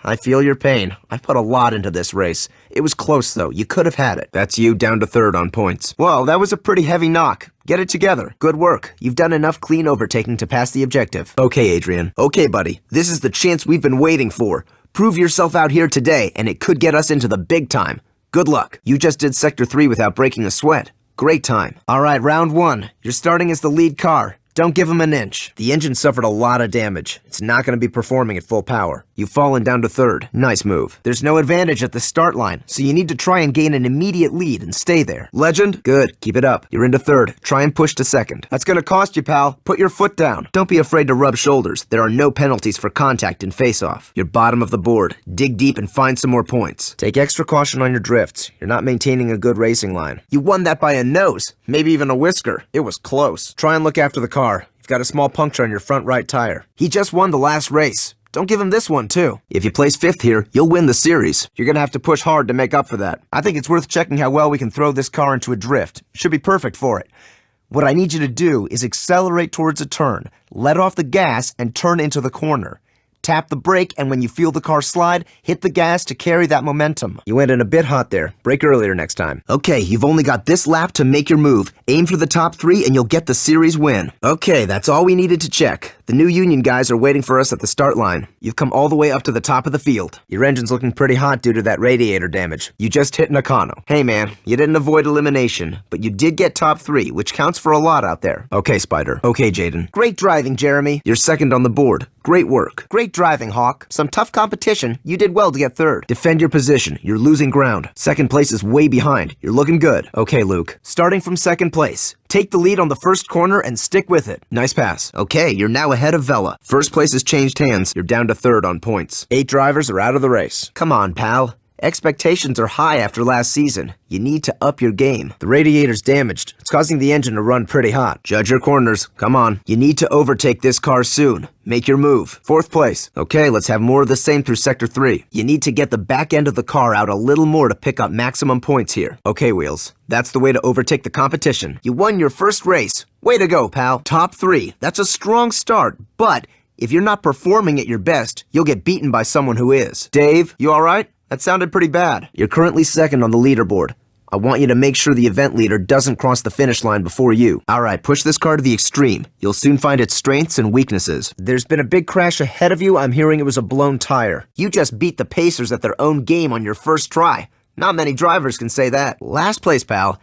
I feel your pain. I put a lot into this race. It was close, though. You could have had it. That's you down to third on points. Well, that was a pretty heavy knock. Get it together. Good work. You've done enough clean overtaking to pass the objective. Okay, Adrian. Okay, buddy. This is the chance we've been waiting for. Prove yourself out here today, and it could get us into the big time. Good luck. You just did Sector 3 without breaking a sweat. Great time. All right, round 1. You're starting as the lead car. Don't give him an inch. The engine suffered a lot of damage. It's not going to be performing at full power. You've fallen down to third. Nice move. There's no advantage at the start line, so you need to try and gain an immediate lead and stay there. Legend? Good. Keep it up. You're into third. Try and push to second. That's going to cost you, pal. Put your foot down. Don't be afraid to rub shoulders. There are no penalties for contact in face-off. You're bottom of the board. Dig deep and find some more points. Take extra caution on your drifts. You're not maintaining a good racing line. You won that by a nose, maybe even a whisker. It was close. Try and look after the car. You've got a small puncture on your front right tire. He just won the last race. Don't give him this one, too. If you place 5th here, you'll win the series. You're gonna have to push hard to make up for that. I think it's worth checking how well we can throw this car into a drift. Should be perfect for it. What I need you to do is accelerate towards a turn, let off the gas, and turn into the corner. Tap the brake, and when you feel the car slide, hit the gas to carry that momentum. You went in a bit hot there. Brake earlier next time. Okay, you've only got this lap to make your move. Aim for the top 3 and you'll get the series win. Okay, that's all we needed to check. The new Union guys are waiting for us at the start line. You've come all the way up to the top of the field. Your engine's looking pretty hot due to that radiator damage. You just hit Nakano. Hey man, you didn't avoid elimination, but you did get top 3, which counts for a lot out there. Okay, Spider. Okay, Jaden. Great driving, Jeremy. You're second on the board. Great work. Great driving, Hawk. Some tough competition. You did well to get third. Defend your position. You're losing ground. Second place is way behind. You're looking good. Okay, Luke. Starting from second place. Take the lead on the first corner and stick with it. Nice pass. Okay, you're now ahead of Vela. First place has changed hands. You're down to third on points. 8 drivers are out of the race. Come on, pal. Expectations are high after last season. You need to up your game. The radiator's damaged. It's causing the engine to run pretty hot. Judge your corners. Come on. You need to overtake this car soon. Make your move. 4th place. Okay, let's have more of the same through Sector 3. You need to get the back end of the car out a little more to pick up maximum points here. Okay, Wheels. That's the way to overtake the competition. You won your first race. Way to go, pal. Top 3. That's a strong start, but if you're not performing at your best, you'll get beaten by someone who is. Dave, you all right? That sounded pretty bad. You're currently second on the leaderboard. I want you to make sure the event leader doesn't cross the finish line before you. Alright, push this car to the extreme. You'll soon find its strengths and weaknesses. There's been a big crash ahead of you. I'm hearing it was a blown tire. You just beat the Pacers at their own game on your first try. Not many drivers can say that. Last place, pal.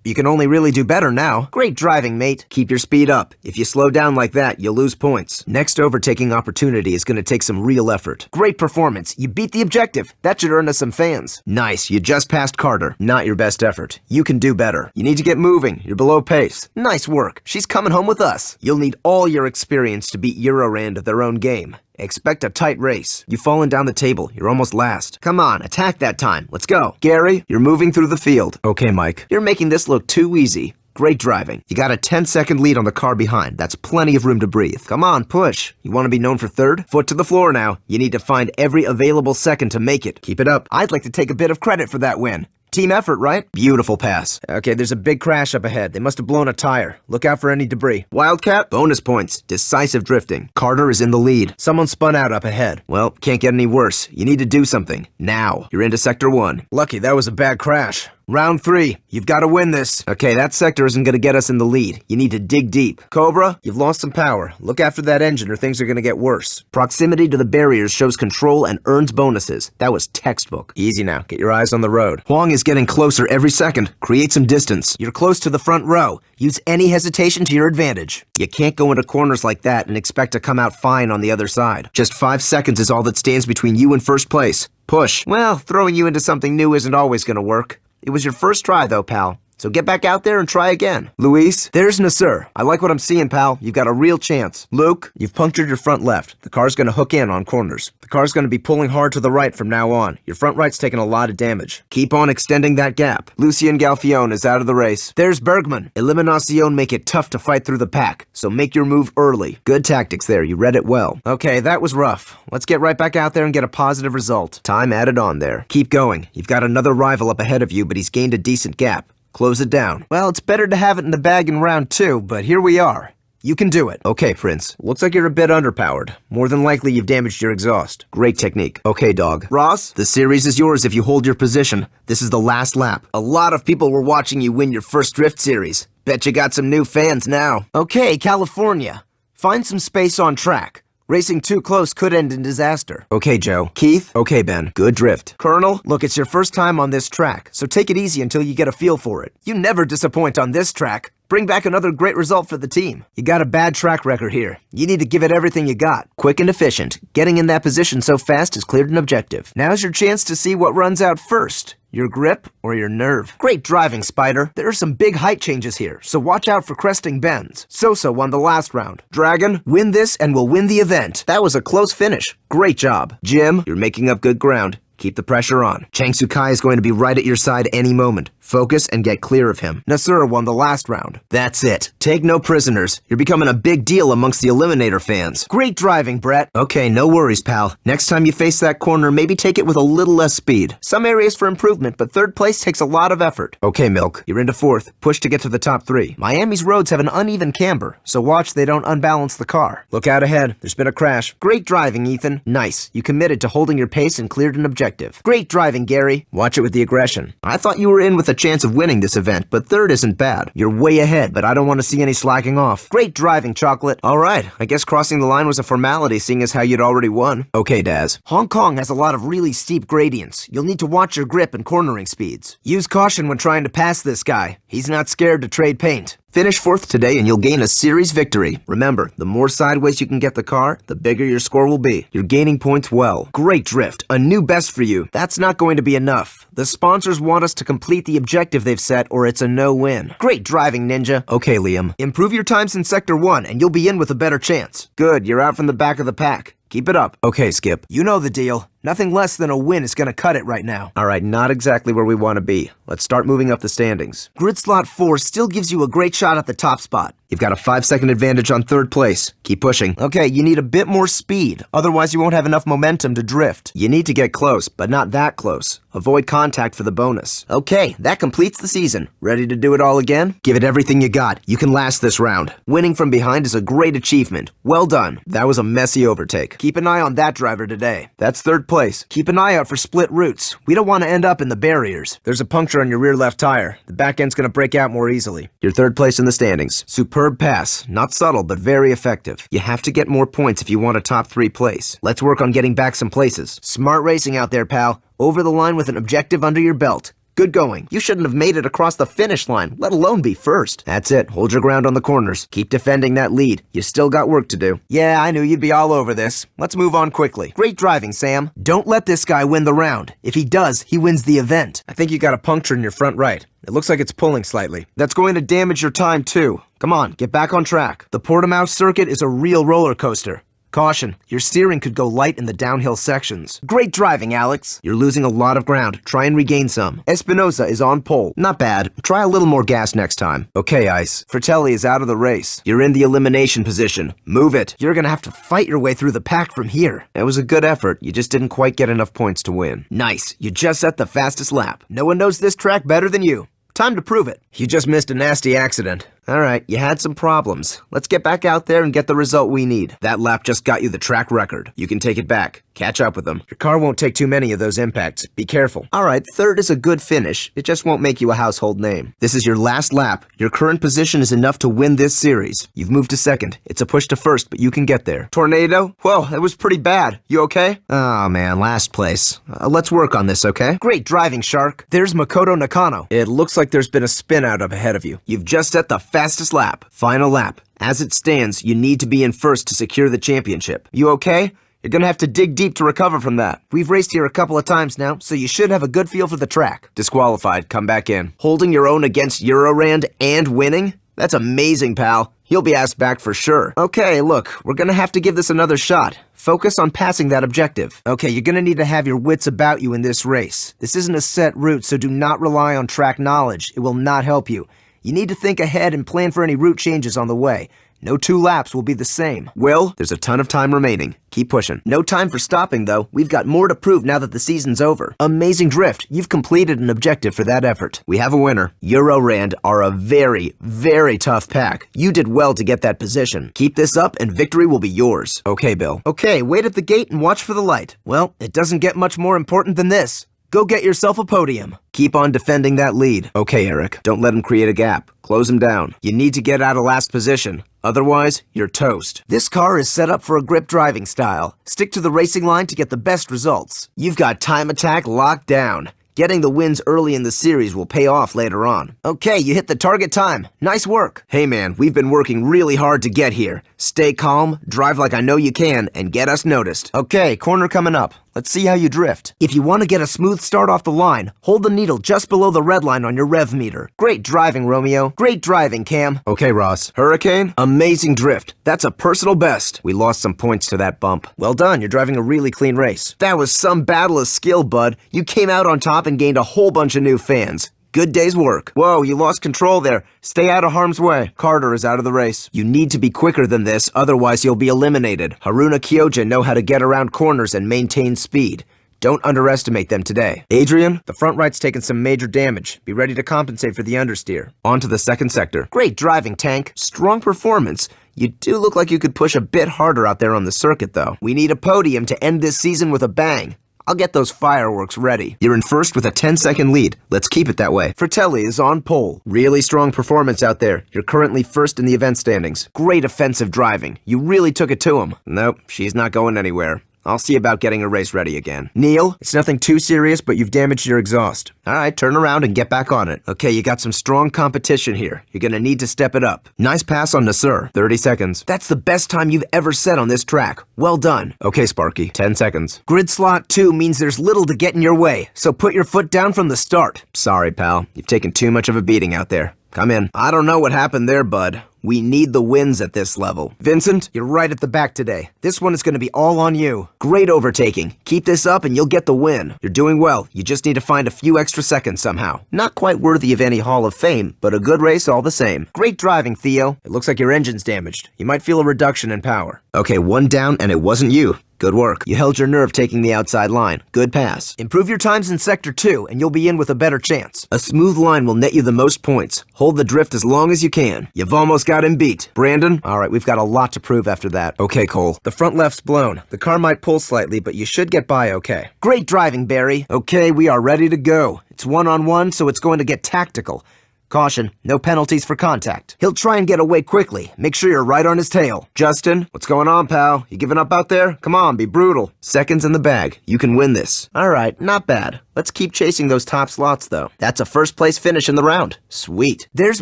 You can only really do better now. Great driving, mate. Keep your speed up. If you slow down like that, you'll lose points. Next overtaking opportunity is going to take some real effort. Great performance. You beat the objective. That should earn us some fans. Nice. You just passed Carter. Not your best effort. You can do better. You need to get moving. You're below pace. Nice work. She's coming home with us. You'll need all your experience to beat Eurorand at their own game. Expect a tight race. You've fallen down the table. You're almost last. Come on, attack that time. Let's go. Gary, you're moving through the field. Okay, Mike. You're making this look too easy. Great driving. You got a 10-second lead on the car behind. That's plenty of room to breathe. Come on, push. You want to be known for third? Foot to the floor now. You need to find every available second to make it. Keep it up. I'd like to take a bit of credit for that win. Team effort, right? Beautiful pass. Okay, there's a big crash up ahead. They must have blown a tire. Look out for any debris. Wildcat, bonus points. Decisive drifting. Carter is in the lead. Someone spun out up ahead. Well, can't get any worse. You need to do something. Now. You're into Sector 1. Lucky, that was a bad crash. Round 3. You've got to win this. Okay, that sector isn't going to get us in the lead. You need to dig deep. Cobra, you've lost some power. Look after that engine or things are going to get worse. Proximity to the barriers shows control and earns bonuses. That was textbook. Easy now. Get your eyes on the road. Huang is getting closer every second. Create some distance. You're close to the front row. Use any hesitation to your advantage. You can't go into corners like that and expect to come out fine on the other side. Just 5 seconds is all that stands between you and first place. Push. Well, throwing you into something new isn't always going to work. It was your first try, though, pal. So get back out there and try again. Luis, there's Nasser. I like what I'm seeing, pal. You've got a real chance. Luke, you've punctured your front left. The car's gonna hook in on corners. The car's gonna be pulling hard to the right from now on. Your front right's taking a lot of damage. Keep on extending that gap. Lucien Galfione is out of the race. There's Bergman. Eliminacion make it tough to fight through the pack, so make your move early. Good tactics there. You read it well. Okay, that was rough. Let's get right back out there and get a positive result. Time added on there. Keep going. You've got another rival up ahead of you, but he's gained a decent gap. Close it down. Well, it's better to have it in the bag in round 2, but here we are. You can do it. Okay, Prince. Looks like you're a bit underpowered. More than likely, you've damaged your exhaust. Great technique. Okay, dog. Ross, the series is yours if you hold your position. This is the last lap. A lot of people were watching you win your first drift series. Bet you got some new fans now. Okay, California. Find some space on track. Racing too close could end in disaster. Okay, Joe. Keith? Okay, Ben. Good drift. Colonel? Look, it's your first time on this track, so take it easy until you get a feel for it. You never disappoint on this track. Bring back another great result for the team. You got a bad track record here. You need to give it everything you got. Quick and efficient. Getting in that position so fast has cleared an objective. Now's your chance to see what runs out first. Your grip or your nerve. Great driving, Spider. There are some big height changes here, so watch out for cresting bends. Sosa won the last round. Dragon, win this and we'll win the event. That was a close finish. Great job. Jim, you're making up good ground. Keep the pressure on. Chang Sukai is going to be right at your side any moment. Focus and get clear of him. Nasur won the last round. That's it. Take no prisoners. You're becoming a big deal amongst the Eliminator fans. Great driving, Brett. Okay, no worries, pal. Next time you face that corner, maybe take it with a little less speed. Some areas for improvement, but third place takes a lot of effort. Okay, Milk. You're into fourth. Push to get to the top 3. Miami's roads have an uneven camber, so watch they don't unbalance the car. Look out ahead. There's been a crash. Great driving, Ethan. Nice. You committed to holding your pace and cleared an objective. Great driving, Gary. Watch it with the aggression. I thought you were in with a chance of winning this event, but third isn't bad. You're way ahead, but I don't want to see any slacking off. Great driving, Chocolate. All right, I guess crossing the line was a formality, seeing as how you'd already won. Okay, Daz. Hong Kong has a lot of really steep gradients. You'll need to watch your grip and cornering speeds. Use caution when trying to pass this guy. He's not scared to trade paint. Finish fourth today and you'll gain a series victory. Remember, the more sideways you can get the car, the bigger your score will be. You're gaining points well. Great drift. A new best for you. That's not going to be enough. The sponsors want us to complete the objective they've set or it's a no-win. Great driving, Ninja. Okay, Liam. Improve your times in Sector 1 and you'll be in with a better chance. Good, you're out from the back of the pack. Keep it up. Okay, Skip. You know the deal. Nothing less than a win is going to cut it right now. All right, not exactly where we want to be. Let's start moving up the standings. Grid slot 4 still gives you a great shot at the top spot. You've got a 5-second advantage on third place. Keep pushing. Okay, you need a bit more speed. Otherwise, you won't have enough momentum to drift. You need to get close, but not that close. Avoid contact for the bonus. Okay, that completes the season. Ready to do it all again? Give it everything you got. You can last this round. Winning from behind is a great achievement. Well done. That was a messy overtake. Keep an eye on that driver today. That's third place. Keep an eye out for split routes. We don't want to end up in the barriers. There's a puncture on your rear left tire. The back end's going to break out more easily. You're third place in the standings. Superb pass. Not subtle, but very effective. You have to get more points if you want a top 3 place. Let's work on getting back some places. Smart racing out there, pal. Over the line with an objective under your belt. Good going. You shouldn't have made it across the finish line, let alone be first. That's it. Hold your ground on the corners. Keep defending that lead. You still got work to do. Yeah, I knew you'd be all over this. Let's move on quickly. Great driving, Sam. Don't let this guy win the round. If he does, he wins the event. I think you got a puncture in your front right. It looks like it's pulling slightly. That's going to damage your time, too. Come on, get back on track. The Portimao circuit is a real roller coaster. Caution, your steering could go light in the downhill sections. Great driving, Alex. You're losing a lot of ground. Try and regain some. Espinosa is on pole. Not bad. Try a little more gas next time. Okay, Ice. Fratelli is out of the race. You're in the elimination position. Move it. You're gonna have to fight your way through the pack from here. It was a good effort. You just didn't quite get enough points to win. Nice. You just set the fastest lap. No one knows this track better than you. Time to prove it. You just missed a nasty accident. All right, you had some problems. Let's get back out there and get the result we need. That lap just got you the track record. You can take it back. Catch up with them. Your car won't take too many of those impacts. Be careful. All right, third is a good finish. It just won't make you a household name. This is your last lap. Your current position is enough to win this series. You've moved to second. It's a push to first, but you can get there. Tornado? Whoa, that was pretty bad. You okay? Oh man, last place. Let's work on this, okay? Great driving, Shark. There's Makoto Nakano. It looks like there's been a spin out up ahead of you. You've just set the fastest lap. Final lap. As it stands, you need to be in first to secure the championship. You okay? You're gonna have to dig deep to recover from that. We've raced here a couple of times now, so you should have a good feel for the track. Disqualified. Come back in. Holding your own against Eurorand and winning? That's amazing, pal. You'll be asked back for sure. Okay, look, we're gonna have to give this another shot. Focus on passing that objective. Okay, you're gonna need to have your wits about you in this race. This isn't a set route, so do not rely on track knowledge. It will not help you. You need to think ahead and plan for any route changes on the way. No 2 laps will be the same. Will, there's a ton of time remaining. Keep pushing. No time for stopping, though. We've got more to prove now that the season's over. Amazing drift. You've completed an objective for that effort. We have a winner. Eurorand are a very, very tough pack. You did well to get that position. Keep this up and victory will be yours. Okay, Bill. Okay, wait at the gate and watch for the light. Well, it doesn't get much more important than this. Go get yourself a podium. Keep on defending that lead. Okay, Eric. Don't let him create a gap. Close him down. You need to get out of last position. Otherwise, you're toast. This car is set up for a grip driving style. Stick to the racing line to get the best results. You've got time attack locked down. Getting the wins early in the series will pay off later on. Okay, you hit the target time. Nice work. Hey man, we've been working really hard to get here. Stay calm, drive like I know you can, and get us noticed. Okay, corner coming up. Let's see how you drift. If you want to get a smooth start off the line, hold the needle just below the red line on your rev meter. Great driving, Romeo. Great driving, Cam. Okay, Ross. Hurricane? Amazing drift. That's a personal best. We lost some points to that bump. Well done, you're driving a really clean race. That was some battle of skill, bud. You came out on top and gained a whole bunch of new fans. Good day's work. Whoa, you lost control there. Stay out of harm's way. Carter is out of the race. You need to be quicker than this, otherwise you'll be eliminated. Haruna Kyoja know how to get around corners and maintain speed. Don't underestimate them today. Adrian, the front right's taken some major damage. Be ready to compensate for the understeer. On to the second sector. Great driving, Tank. Strong performance. You do look like you could push a bit harder out there on the circuit, though. We need a podium to end this season with a bang. I'll get those fireworks ready. You're in first with a 10-second lead. Let's keep it that way. Fratelli is on pole. Really strong performance out there. You're currently first in the event standings. Great offensive driving. You really took it to him. Nope, she's not going anywhere. I'll see about getting a race ready again. Neil, it's nothing too serious, but you've damaged your exhaust. All right, turn around and get back on it. Okay, you got some strong competition here. You're gonna need to step it up. Nice pass on Nasser. 30 seconds. That's the best time you've ever set on this track. Well done. Okay, Sparky, 10 seconds. Grid slot 2 means there's little to get in your way, so put your foot down from the start. Sorry, pal. You've taken too much of a beating out there. Come in. I don't know what happened there, bud. We need the wins at this level. Vincent, you're right at the back today. This one is going to be all on you. Great overtaking. Keep this up and you'll get the win. You're doing well. You just need to find a few extra seconds somehow. Not quite worthy of any Hall of Fame, but a good race all the same. Great driving, Theo. It looks like your engine's damaged. You might feel a reduction in power. Okay, one down and it wasn't you. Good work. You held your nerve taking the outside line. Good pass. Improve your times in Sector 2, and you'll be in with a better chance. A smooth line will net you the most points. Hold the drift as long as you can. You've almost got him beat. Brandon? Alright, we've got a lot to prove after that. Okay, Cole. The front left's blown. The car might pull slightly, but you should get by okay. Great driving, Barry. Okay, we are ready to go. It's one-on-one, so it's going to get tactical. Caution, no penalties for contact. He'll try and get away quickly. Make sure you're right on his tail. Justin, what's going on, pal? You giving up out there? Come on, be brutal. Seconds in the bag. You can win this. Alright, not bad. Let's keep chasing those top slots, though. That's a first-place finish in the round. Sweet. There's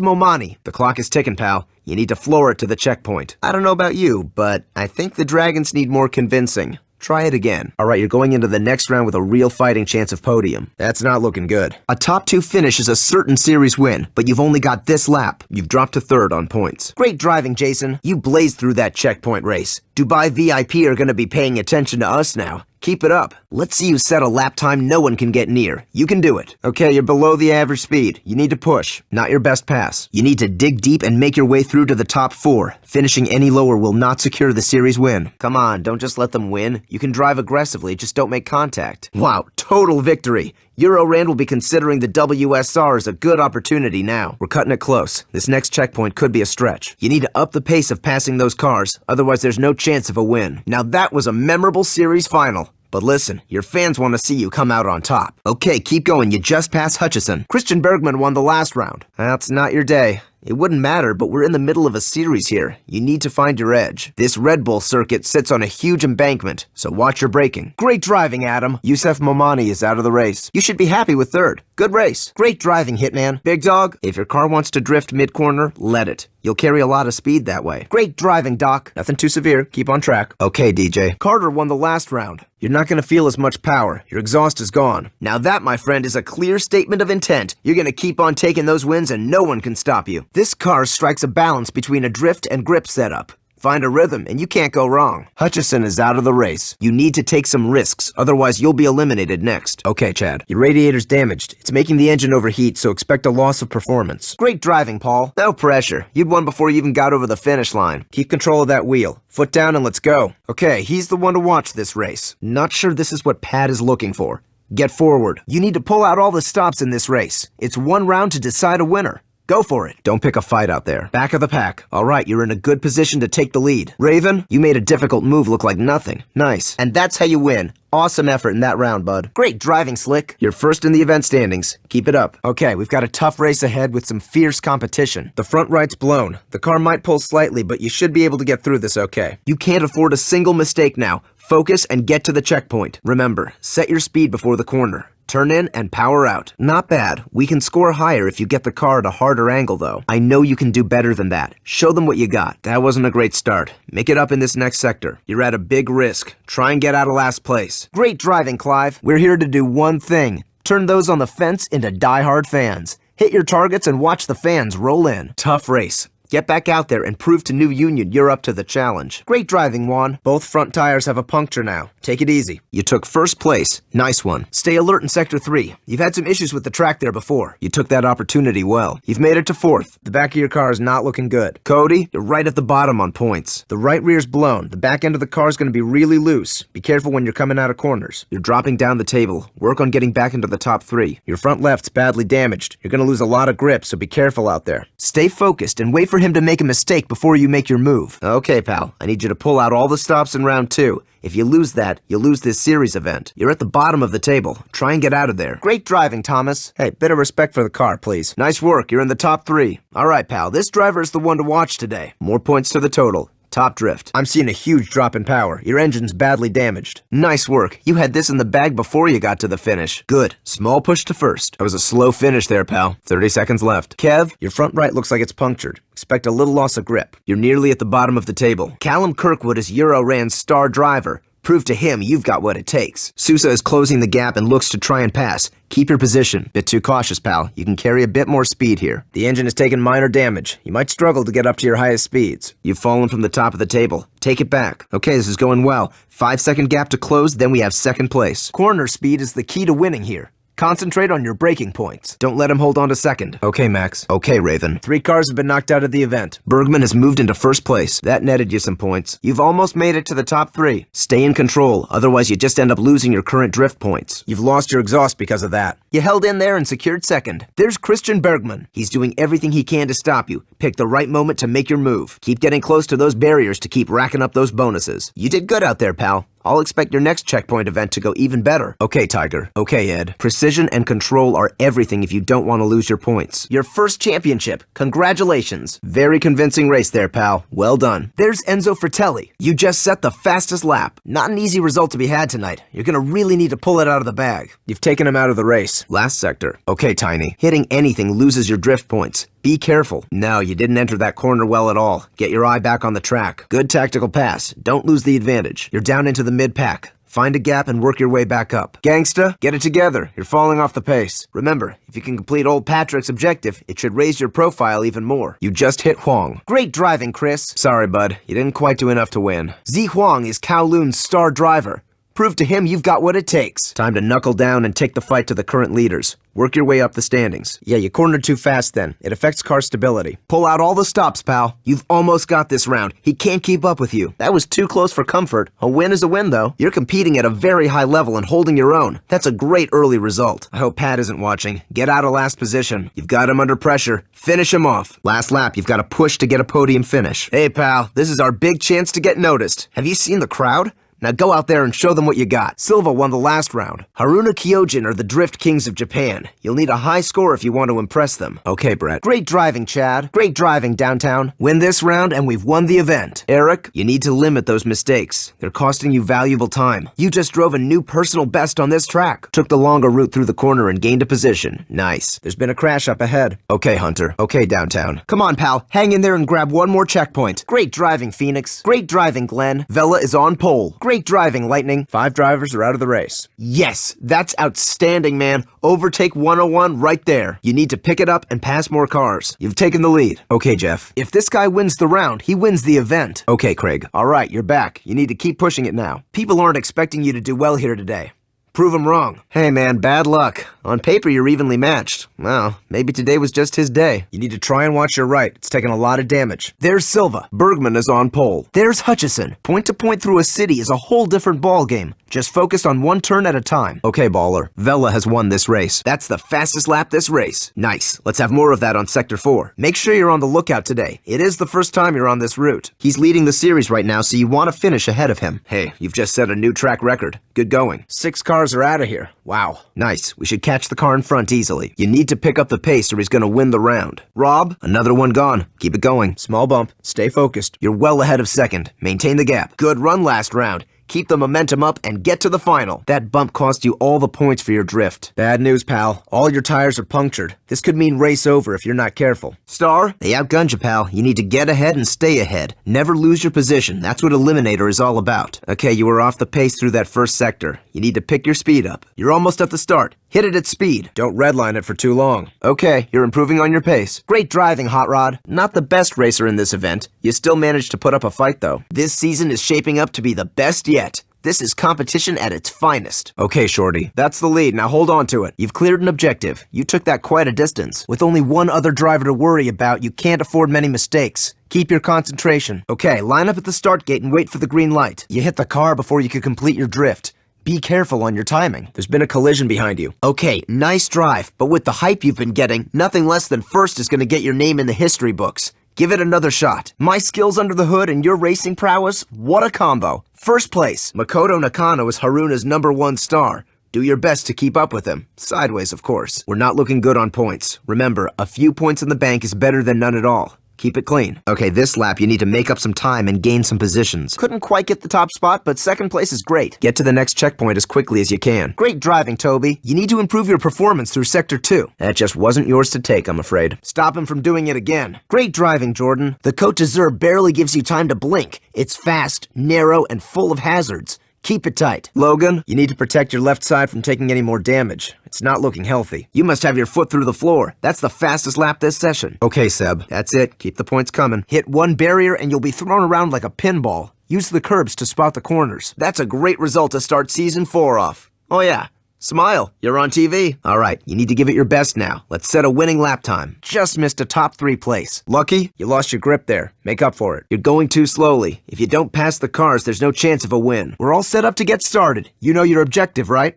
Momani. The clock is ticking, pal. You need to floor it to the checkpoint. I don't know about you, but I think the dragons need more convincing. Try it again. Alright, you're going into the next round with a real fighting chance of podium. That's not looking good. A top 2 finish is a certain series win, but you've only got this lap. You've dropped to 3rd on points. Great driving, Jason. You blazed through that checkpoint race. Dubai VIP are going to be paying attention to us now. Keep it up. Let's see you set a lap time no one can get near. You can do it. Okay, you're below the average speed. You need to push. Not your best pass. You need to dig deep and make your way through to the top 4. Finishing any lower will not secure the series win. Come on, don't just let them win. You can drive aggressively, just don't make contact. Wow, total victory. Eurorand will be considering the WSR as a good opportunity now. We're cutting it close. This next checkpoint could be a stretch. You need to up the pace of passing those cars, otherwise there's no chance of a win. Now that was a memorable series final. But listen, your fans want to see you come out on top. Okay, keep going. You just passed Hutchison. Christian Bergman won the last round. That's not your day. It wouldn't matter, but we're in the middle of a series here. You need to find your edge. This Red Bull circuit sits on a huge embankment, so watch your braking. Great driving, Adam. Yusef Momani is out of the race. You should be happy with 3rd. Good race. Great driving, Hitman. Big dog, if your car wants to drift mid-corner, let it. You'll carry a lot of speed that way. Great driving, Doc. Nothing too severe. Keep on track. Okay, DJ. Carter won the last round. You're not going to feel as much power. Your exhaust is gone. Now that, my friend, is a clear statement of intent. You're going to keep on taking those wins and no one can stop you. This car strikes a balance between a drift and grip setup. Find a rhythm and you can't go wrong. Hutchison is out of the race. You need to take some risks, otherwise you'll be eliminated next. Okay, Chad. Your radiator's damaged. It's making the engine overheat, so expect a loss of performance. Great driving, Paul. No pressure. You'd won before you even got over the finish line. Keep control of that wheel. Foot down and let's go. Okay, he's the one to watch this race. Not sure this is what Pat is looking for. Get forward. You need to pull out all the stops in this race. It's one round to decide a winner. Go for it. Don't pick a fight out there. Back of the pack. All right, you're in a good position to take the lead. Raven, you made a difficult move look like nothing. Nice. And that's how you win. Awesome effort in that round, bud. Great driving, Slick. You're first in the event standings. Keep it up. Okay, we've got a tough race ahead with some fierce competition. The front right's blown. The car might pull slightly, but you should be able to get through this okay. You can't afford a single mistake now. Focus and get to the checkpoint. Remember, set your speed before the corner. Turn in and power out. Not bad. We can score higher if you get the car at a harder angle, though. I know you can do better than that. Show them what you got. That wasn't a great start. Make it up in this next sector. You're at a big risk. Try and get out of last place. Great driving, Clive. We're here to do one thing. Turn those on the fence into die-hard fans. Hit your targets and watch the fans roll in. Tough race. Get back out there and prove to New Union you're up to the challenge. Great driving, Juan. Both front tires have a puncture now. Take it easy. You took first place. Nice one. Stay alert in Sector 3. You've had some issues with the track there before. You took that opportunity well. You've made it to 4th. The back of your car is not looking good. Cody, you're right at the bottom on points. The right rear's blown. The back end of the car is going to be really loose. Be careful when you're coming out of corners. You're dropping down the table. Work on getting back into the top 3. Your front left's badly damaged. You're going to lose a lot of grip, so be careful out there. Stay focused and wait for him to make a mistake before you make your move. Okay, pal. I need you to pull out all the stops in round 2. If you lose that, you'll lose this series event. You're at the bottom of the table. Try and get out of there. Great driving, Thomas. Hey, bit of respect for the car, please. Nice work. You're in the top 3. All right, pal. This driver is the one to watch today. More points to the total. Top drift. I'm seeing a huge drop in power. Your engine's badly damaged. Nice work. You had this in the bag before you got to the finish. Good. Small push to first. That was a slow finish there, pal. 30 seconds left. Kev, your front right looks like it's punctured. Expect a little loss of grip. You're nearly at the bottom of the table. Callum Kirkwood is Eurorand's star driver. Prove to him you've got what it takes. Sousa is closing the gap and looks to try and pass. Keep your position. Bit too cautious, pal. You can carry a bit more speed here. The engine has taken minor damage. You might struggle to get up to your highest speeds. You've fallen from the top of the table. Take it back. Okay, this is going well. 5-second gap to close, then we have second place. Corner speed is the key to winning here. Concentrate on your braking points. Don't let him hold on to second. Okay, Max. Okay, Raven. 3 cars have been knocked out of the event. Bergman has moved into first place. That netted you some points. You've almost made it to the top 3. Stay in control, otherwise you just end up losing your current drift points. You've lost your exhaust because of that. You held in there and secured second. There's Christian Bergman. He's doing everything he can to stop you. Pick the right moment to make your move. Keep getting close to those barriers to keep racking up those bonuses. You did good out there, pal. I'll expect your next checkpoint event to go even better. Okay, Tiger. Okay, Ed. Precision and control are everything if you don't want to lose your points. Your first championship. Congratulations. Very convincing race there, pal. Well done. There's Enzo Fratelli. You just set the fastest lap. Not an easy result to be had tonight. You're gonna really need to pull it out of the bag. You've taken him out of the race. Last sector. Okay, Tiny. Hitting anything loses your drift points. Be careful. No, you didn't enter that corner well at all. Get your eye back on the track. Good tactical pass. Don't lose the advantage. You're down into the mid-pack. Find a gap and work your way back up. Gangsta, get it together. You're falling off the pace. Remember, if you can complete old Patrick's objective, it should raise your profile even more. You just hit Huang. Great driving, Chris. Sorry, bud. You didn't quite do enough to win. Zi Huang is Kowloon's star driver. Prove to him you've got what it takes. Time to knuckle down and take the fight to the current leaders. Work your way up the standings. Yeah, you cornered too fast then. It affects car stability. Pull out all the stops, pal. You've almost got this round. He can't keep up with you. That was too close for comfort. A win is a win, though. You're competing at a very high level and holding your own. That's a great early result. I hope Pat isn't watching. Get out of last position. You've got him under pressure. Finish him off. Last lap, you've got to push to get a podium finish. Hey, pal, this is our big chance to get noticed. Have you seen the crowd? Now go out there and show them what you got. Silva won the last round. Haruna Kyojin are the Drift Kings of Japan. You'll need a high score if you want to impress them. Okay, Brett. Great driving, Chad. Great driving, Downtown. Win this round and we've won the event. Eric, you need to limit those mistakes. They're costing you valuable time. You just drove a new personal best on this track. Took the longer route through the corner and gained a position. Nice. There's been a crash up ahead. Okay, Hunter. Okay, Downtown. Come on, pal. Hang in there and grab one more checkpoint. Great driving, Phoenix. Great driving, Glenn. Vela is on pole. Great driving, Lightning. 5 drivers are out of the race. Yes, that's outstanding, man. Overtake 101 right there. You need to pick it up and pass more cars. You've taken the lead. Okay, Jeff. If this guy wins the round, he wins the event. Okay, Craig. All right, you're back. You need to keep pushing it now. People aren't expecting you to do well here today. Prove him wrong. Hey man, bad luck. On paper, you're evenly matched. Well, maybe today was just his day. You need to try and watch your right. It's taken a lot of damage. There's Silva. Bergman is on pole. There's Hutchison. Point to point through a city is a whole different ball game. Just focus on one turn at a time. Okay, baller. Vela has won this race. That's the fastest lap this race. Nice. Let's have more of that on Sector 4. Make sure you're on the lookout today. It is the first time you're on this route. He's leading the series right now, so you want to finish ahead of him. Hey, you've just set a new track record. Good going. 6 cars are out of here. Wow. Nice. We should catch the car in front easily. You need to pick up the pace or he's going to win the round. Rob, another one gone. Keep it going. Small bump. Stay focused. You're well ahead of second. Maintain the gap. Good run last round. Keep the momentum up and get to the final. That bump cost you all the points for your drift. Bad news, pal. All your tires are punctured. This could mean race over if you're not careful. Star, they outgunned you, pal. You need to get ahead and stay ahead. Never lose your position. That's what Eliminator is all about. Okay, you were off the pace through that first sector. You need to pick your speed up. You're almost at the start. Hit it at speed. Don't redline it for too long. Okay, you're improving on your pace. Great driving, Hot Rod. Not the best racer in this event. You still managed to put up a fight, though. This season is shaping up to be the best yet. This is competition at its finest. Okay, Shorty. That's the lead. Now hold on to it. You've cleared an objective. You took that quite a distance. With only one other driver to worry about, you can't afford many mistakes. Keep your concentration. Okay, line up at the start gate and wait for the green light. You hit the car before you could complete your drift. Be careful on your timing. There's been a collision behind you. Okay, nice drive, but with the hype you've been getting, nothing less than first is going to get your name in the history books. Give it another shot. My skills under the hood and your racing prowess, what a combo. First place, Makoto Nakano is Haruna's #1 star. Do your best to keep up with him. Sideways, of course. We're not looking good on points. Remember, a few points in the bank is better than none at all. Keep it clean. Okay, this lap you need to make up some time and gain some positions. Couldn't quite get the top spot, but second place is great. Get to the next checkpoint as quickly as you can. Great driving, Toby. You need to improve your performance through Sector 2. That just wasn't yours to take, I'm afraid. Stop him from doing it again. Great driving, Jordan. The Côte d'Azur barely gives you time to blink. It's fast, narrow, and full of hazards. Keep it tight. Logan, you need to protect your left side from taking any more damage. It's not looking healthy. You must have your foot through the floor. That's the fastest lap this session. Okay, Seb. That's it. Keep the points coming. Hit one barrier and you'll be thrown around like a pinball. Use the curbs to spot the corners. That's a great result to start Season 4 off. Oh yeah. Smile. You're on TV. All right, you need to give it your best now. Let's set a winning lap time. Just missed a top 3 place. Lucky, you lost your grip there. Make up for it. You're going too slowly. If you don't pass the cars, there's no chance of a win. We're all set up to get started. You know your objective, right?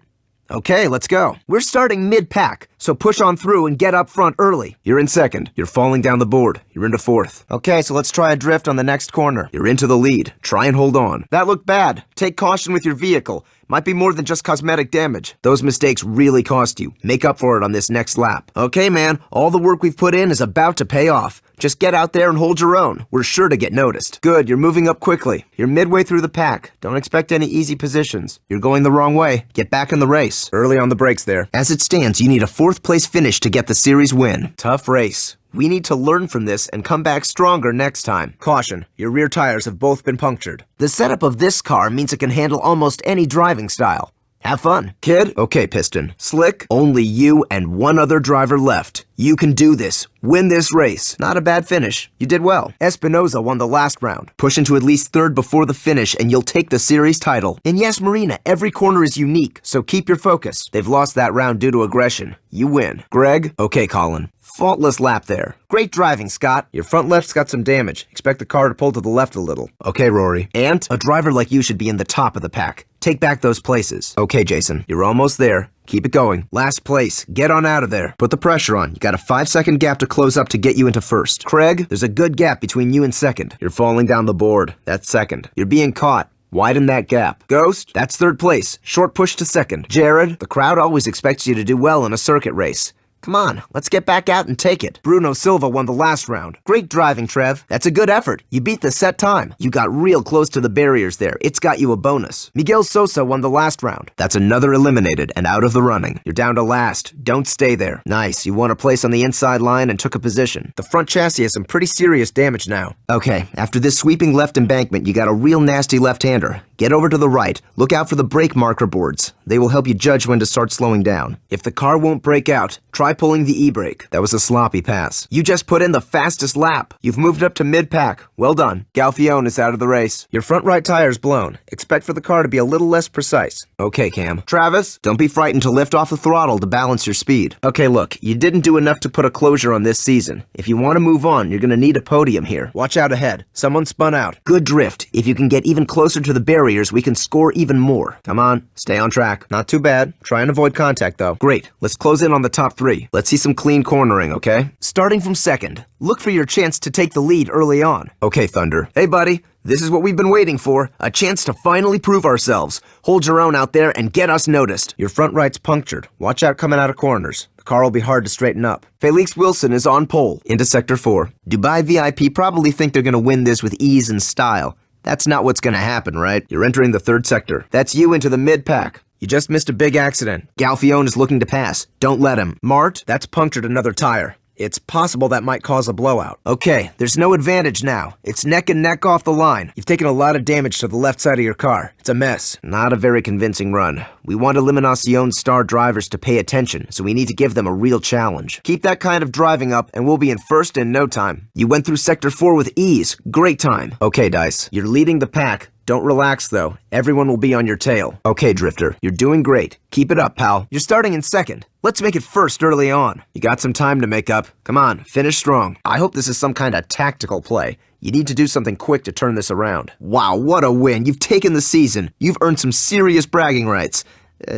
Okay, let's go. We're starting mid-pack, so push on through and get up front early. You're in second. You're falling down the board. You're into fourth. Okay, so let's try a drift on the next corner. You're into the lead. Try and hold on. That looked bad. Take caution with your vehicle. Might be more than just cosmetic damage. Those mistakes really cost you. Make up for it on this next lap. Okay, man, all the work we've put in is about to pay off. Just get out there and hold your own. We're sure to get noticed. Good, you're moving up quickly. You're midway through the pack. Don't expect any easy positions. You're going the wrong way. Get back in the race. Early on the brakes there. As it stands, you need a 4th place finish to get the series win. Tough race. We need to learn from this and come back stronger next time. Caution, your rear tires have both been punctured. The setup of this car means it can handle almost any driving style. Have fun, kid. Okay, Piston. Slick, only you and one other driver left. You can do this. Win this race. Not a bad finish. You did well. Espinoza won the last round. Push into at least 3rd before the finish and you'll take the series title. In Yes Marina, every corner is unique, so keep your focus. They've lost that round due to aggression. You win. Greg? Okay, Colin. Faultless lap there. Great driving, Scott. Your front left's got some damage. Expect the car to pull to the left a little. Okay, Rory. And a driver like you should be in the top of the pack. Take back those places. Okay, Jason. You're almost there. Keep it going. Last place. Get on out of there. Put the pressure on. You got a 5-second gap to close up to get you into first. Craig, there's a good gap between you and second. You're falling down the board. That's second. You're being caught. Widen that gap. Ghost, that's 3rd place. Short push to second. Jared, the crowd always expects you to do well in a circuit race. Come on, let's get back out and take it. Bruno Silva won the last round. Great driving, Trev. That's a good effort. You beat the set time. You got real close to the barriers there. It's got you a bonus. Miguel Sosa won the last round. That's another eliminated and out of the running. You're down to last. Don't stay there. Nice, you won a place on the inside line and took a position. The front chassis has some pretty serious damage now. Okay, after this sweeping left embankment, you got a real nasty left-hander. Get over to the right. Look out for the brake marker boards. They will help you judge when to start slowing down. If the car won't brake out, try pulling the e-brake. That was a sloppy pass. You just put in the fastest lap. You've moved up to mid-pack. Well done. Galfione is out of the race. Your front right tire's blown. Expect for the car to be a little less precise. Okay, Cam. Travis, don't be frightened to lift off the throttle to balance your speed. Okay, look, you didn't do enough to put a closure on this season. If you want to move on, you're going to need a podium here. Watch out ahead. Someone spun out. Good drift. If you can get even closer to the barriers, we can score even more. Come on, stay on track. Not too bad. Try and avoid contact, though. Great. Let's close in on the top 3. Let's see some clean cornering, okay? Starting from second, look for your chance to take the lead early on. Okay, Thunder. Hey, buddy. This is what we've been waiting for. A chance to finally prove ourselves. Hold your own out there and get us noticed. Your front right's punctured. Watch out coming out of corners. The car will be hard to straighten up. Felix Wilson is on pole into Sector 4. Dubai VIP probably think they're going to win this with ease and style. That's not what's going to happen, right? You're entering the 3rd sector. That's you into the mid-pack. You just missed a big accident. Galfione is looking to pass. Don't let him. Mart, that's punctured another tire. It's possible that might cause a blowout. Okay, there's no advantage now. It's neck and neck off the line. You've taken a lot of damage to the left side of your car. It's a mess. Not a very convincing run. We want Eliminacion's star drivers to pay attention, so we need to give them a real challenge. Keep that kind of driving up, and we'll be in first in no time. You went through Sector 4 with ease. Great time. Okay, Dice. You're leading the pack. Don't relax, though. Everyone will be on your tail. Okay, Drifter. You're doing great. Keep it up, pal. You're starting in second. Let's make it first early on. You got some time to make up. Come on, finish strong. I hope this is some kind of tactical play. You need to do something quick to turn this around. Wow, what a win. You've taken the season. You've earned some serious bragging rights.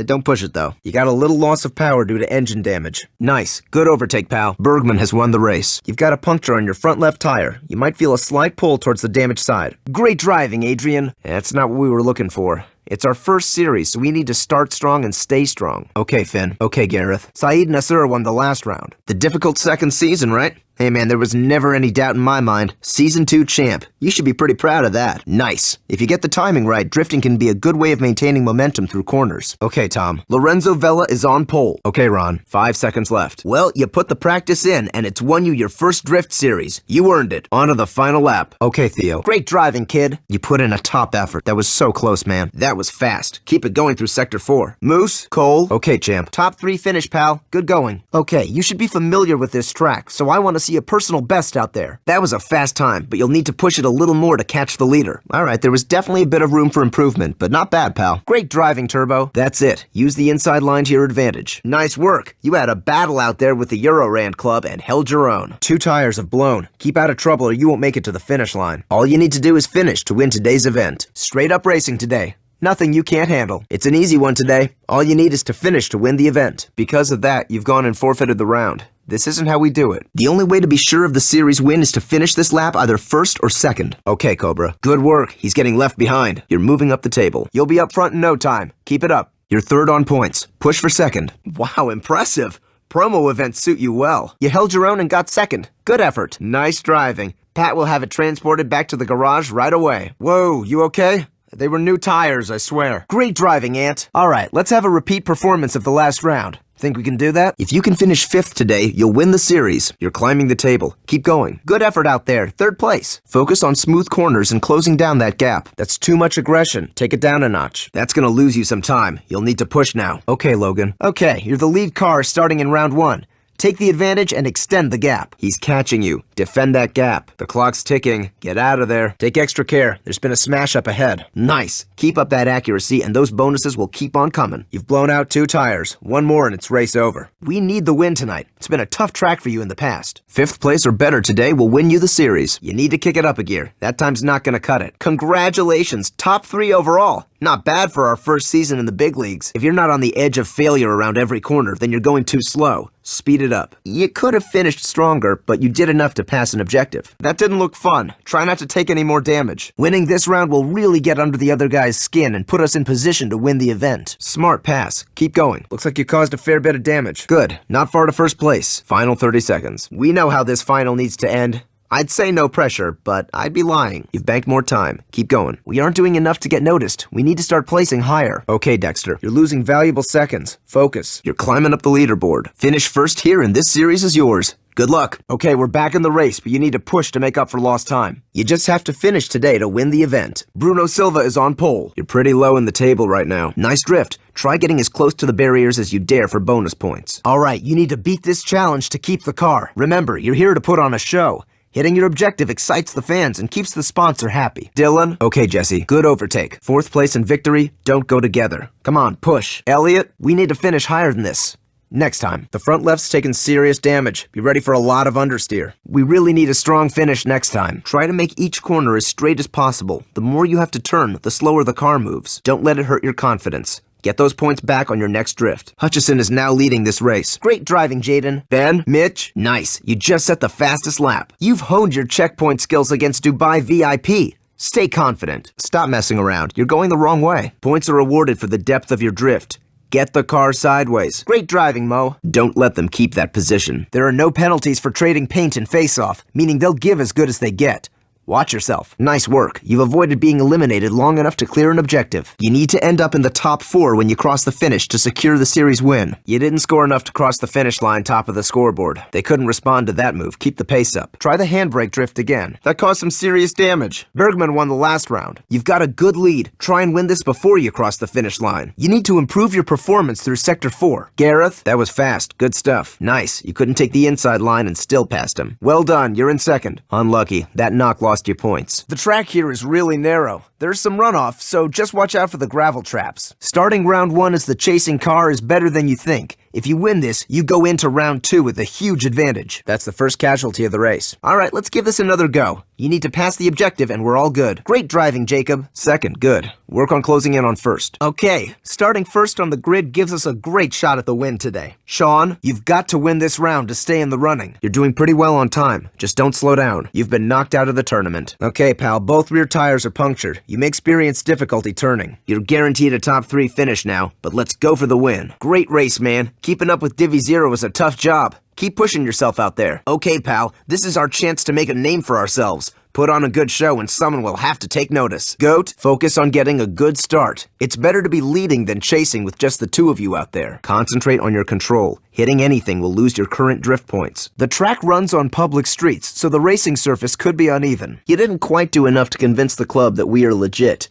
Don't push it, though. You got a little loss of power due to engine damage. Nice. Good overtake, pal. Bergman has won the race. You've got a puncture on your front left tire. You might feel a slight pull towards the damaged side. Great driving, Adrian. That's not what we were looking for. It's our first series, so we need to start strong and stay strong. Okay, Finn. Okay, Gareth. Saeed Nasser won the last round. The difficult second season, right? Hey man, there was never any doubt in my mind. Season 2 champ. You should be pretty proud of that. Nice. If you get the timing right, drifting can be a good way of maintaining momentum through corners. Okay, Tom. Lorenzo Vella is on pole. Okay, Ron. 5 seconds left. Well, you put the practice in, and it's won you your first drift series. You earned it. On to the final lap. Okay, Theo. Great driving, kid. You put in a top effort. That was so close, man. That was fast. Keep it going through Sector 4. Moose, Cole. Okay, champ. Top 3 finish, pal. Good going. Okay, you should be familiar with this track, so I want to see a personal best out there. That was a fast time, but you'll need to push it a little more to catch the leader. Alright, there was definitely a bit of room for improvement, but not bad, pal. Great driving, Turbo. That's it. Use the inside line to your advantage. Nice work. You had a battle out there with the Eurorand Club and held your own. 2 tires have blown. Keep out of trouble or you won't make it to the finish line. All you need to do is finish to win today's event. Straight up racing today. Nothing you can't handle. It's an easy one today. All you need is to finish to win the event. Because of that, you've gone and forfeited the round. This isn't how we do it. The only way to be sure of the series win is to finish this lap either first or second. Okay, Cobra. Good work. He's getting left behind. You're moving up the table. You'll be up front in no time. Keep it up. You're third on points. Push for second. Wow, impressive. Promo events suit you well. You held your own and got second. Good effort. Nice driving. Pat will have it transported back to the garage right away. Whoa, you okay? They were new tires, I swear. Great driving, Ant. All right, let's have a repeat performance of the last round. Think we can do that? If you can finish 5th today, you'll win the series. You're climbing the table. Keep going. Good effort out there. 3rd place. Focus on smooth corners and closing down that gap. That's too much aggression. Take it down a notch. That's gonna lose you some time. You'll need to push now. Okay, Logan. Okay, you're the lead car starting in round 1. Take the advantage and extend the gap. He's catching you. Defend that gap. The clock's ticking. Get out of there. Take extra care. There's been a smash up ahead. Nice. Keep up that accuracy and those bonuses will keep on coming. You've blown out 2 tires. 1 more and it's race over. We need the win tonight. It's been a tough track for you in the past. 5th place or better today will win you the series. You need to kick it up a gear. That time's not gonna cut it. Congratulations. Top 3 overall. Not bad for our first season in the big leagues. If you're not on the edge of failure around every corner, then you're going too slow. Speed it up. You could have finished stronger, but you did enough to pass an objective. That didn't look fun. Try not to take any more damage. Winning this round will really get under the other guy's skin and put us in position to win the event. Smart pass. Keep going. Looks like you caused a fair bit of damage. Good. Not far to first place. Final 30 seconds. We know how this final needs to end. I'd say no pressure, but I'd be lying. You've banked more time. Keep going. We aren't doing enough to get noticed. We need to start placing higher. Okay, Dexter. You're losing valuable seconds. Focus. You're climbing up the leaderboard. Finish first here and this series is yours. Good luck. Okay, we're back in the race, but you need to push to make up for lost time. You just have to finish today to win the event. Bruno Silva is on pole. You're pretty low in the table right now. Nice drift. Try getting as close to the barriers as you dare for bonus points. All right, you need to beat this challenge to keep the car. Remember, you're here to put on a show. Hitting your objective excites the fans and keeps the sponsor happy. Dylan? Okay, Jesse. Good overtake. 4th place and victory don't go together. Come on, push. Elliot? We need to finish higher than this. Next time. The front left's taken serious damage. Be ready for a lot of understeer. We really need a strong finish next time. Try to make each corner as straight as possible. The more you have to turn, the slower the car moves. Don't let it hurt your confidence. Get those points back on your next drift. Hutchison is now leading this race. Great driving, Jaden. Ben? Mitch? Nice. You just set the fastest lap. You've honed your checkpoint skills against Dubai VIP. Stay confident. Stop messing around. You're going the wrong way. Points are awarded for the depth of your drift. Get the car sideways. Great driving, Mo. Don't let them keep that position. There are no penalties for trading paint and face-off, meaning they'll give as good as they get. Watch yourself. Nice work. You've avoided being eliminated long enough to clear an objective. You need to end up in the top 4 when you cross the finish to secure the series win. You didn't score enough to cross the finish line top of the scoreboard. They couldn't respond to that move. Keep the pace up. Try the handbrake drift again. That caused some serious damage. Bergman won the last round. You've got a good lead. Try and win this before you cross the finish line. You need to improve your performance through Sector 4. Gareth? That was fast. Good stuff. Nice. You couldn't take the inside line and still passed him. Well done. You're in second. Unlucky. That knock lost you points. The track here is really narrow. There's some runoff, so just watch out for the gravel traps. Starting round 1 as the chasing car is better than you think. If you win this, you go into round 2 with a huge advantage. That's the first casualty of the race. All right, let's give this another go. You need to pass the objective and we're all good. Great driving, Jacob. Second, good. Work on closing in on first. Okay, starting first on the grid gives us a great shot at the win today. Sean, you've got to win this round to stay in the running. You're doing pretty well on time. Just don't slow down. You've been knocked out of the tournament. Okay, pal, both rear tires are punctured. You may experience difficulty turning. You're guaranteed a top 3 finish now, but let's go for the win. Great race, man. Keeping up with Divi Zero is a tough job. Keep pushing yourself out there. Okay, pal, this is our chance to make a name for ourselves. Put on a good show and someone will have to take notice. Goat, focus on getting a good start. It's better to be leading than chasing with just the 2 of you out there. Concentrate on your control. Hitting anything will lose your current drift points. The track runs on public streets, so the racing surface could be uneven. You didn't quite do enough to convince the club that we are legit.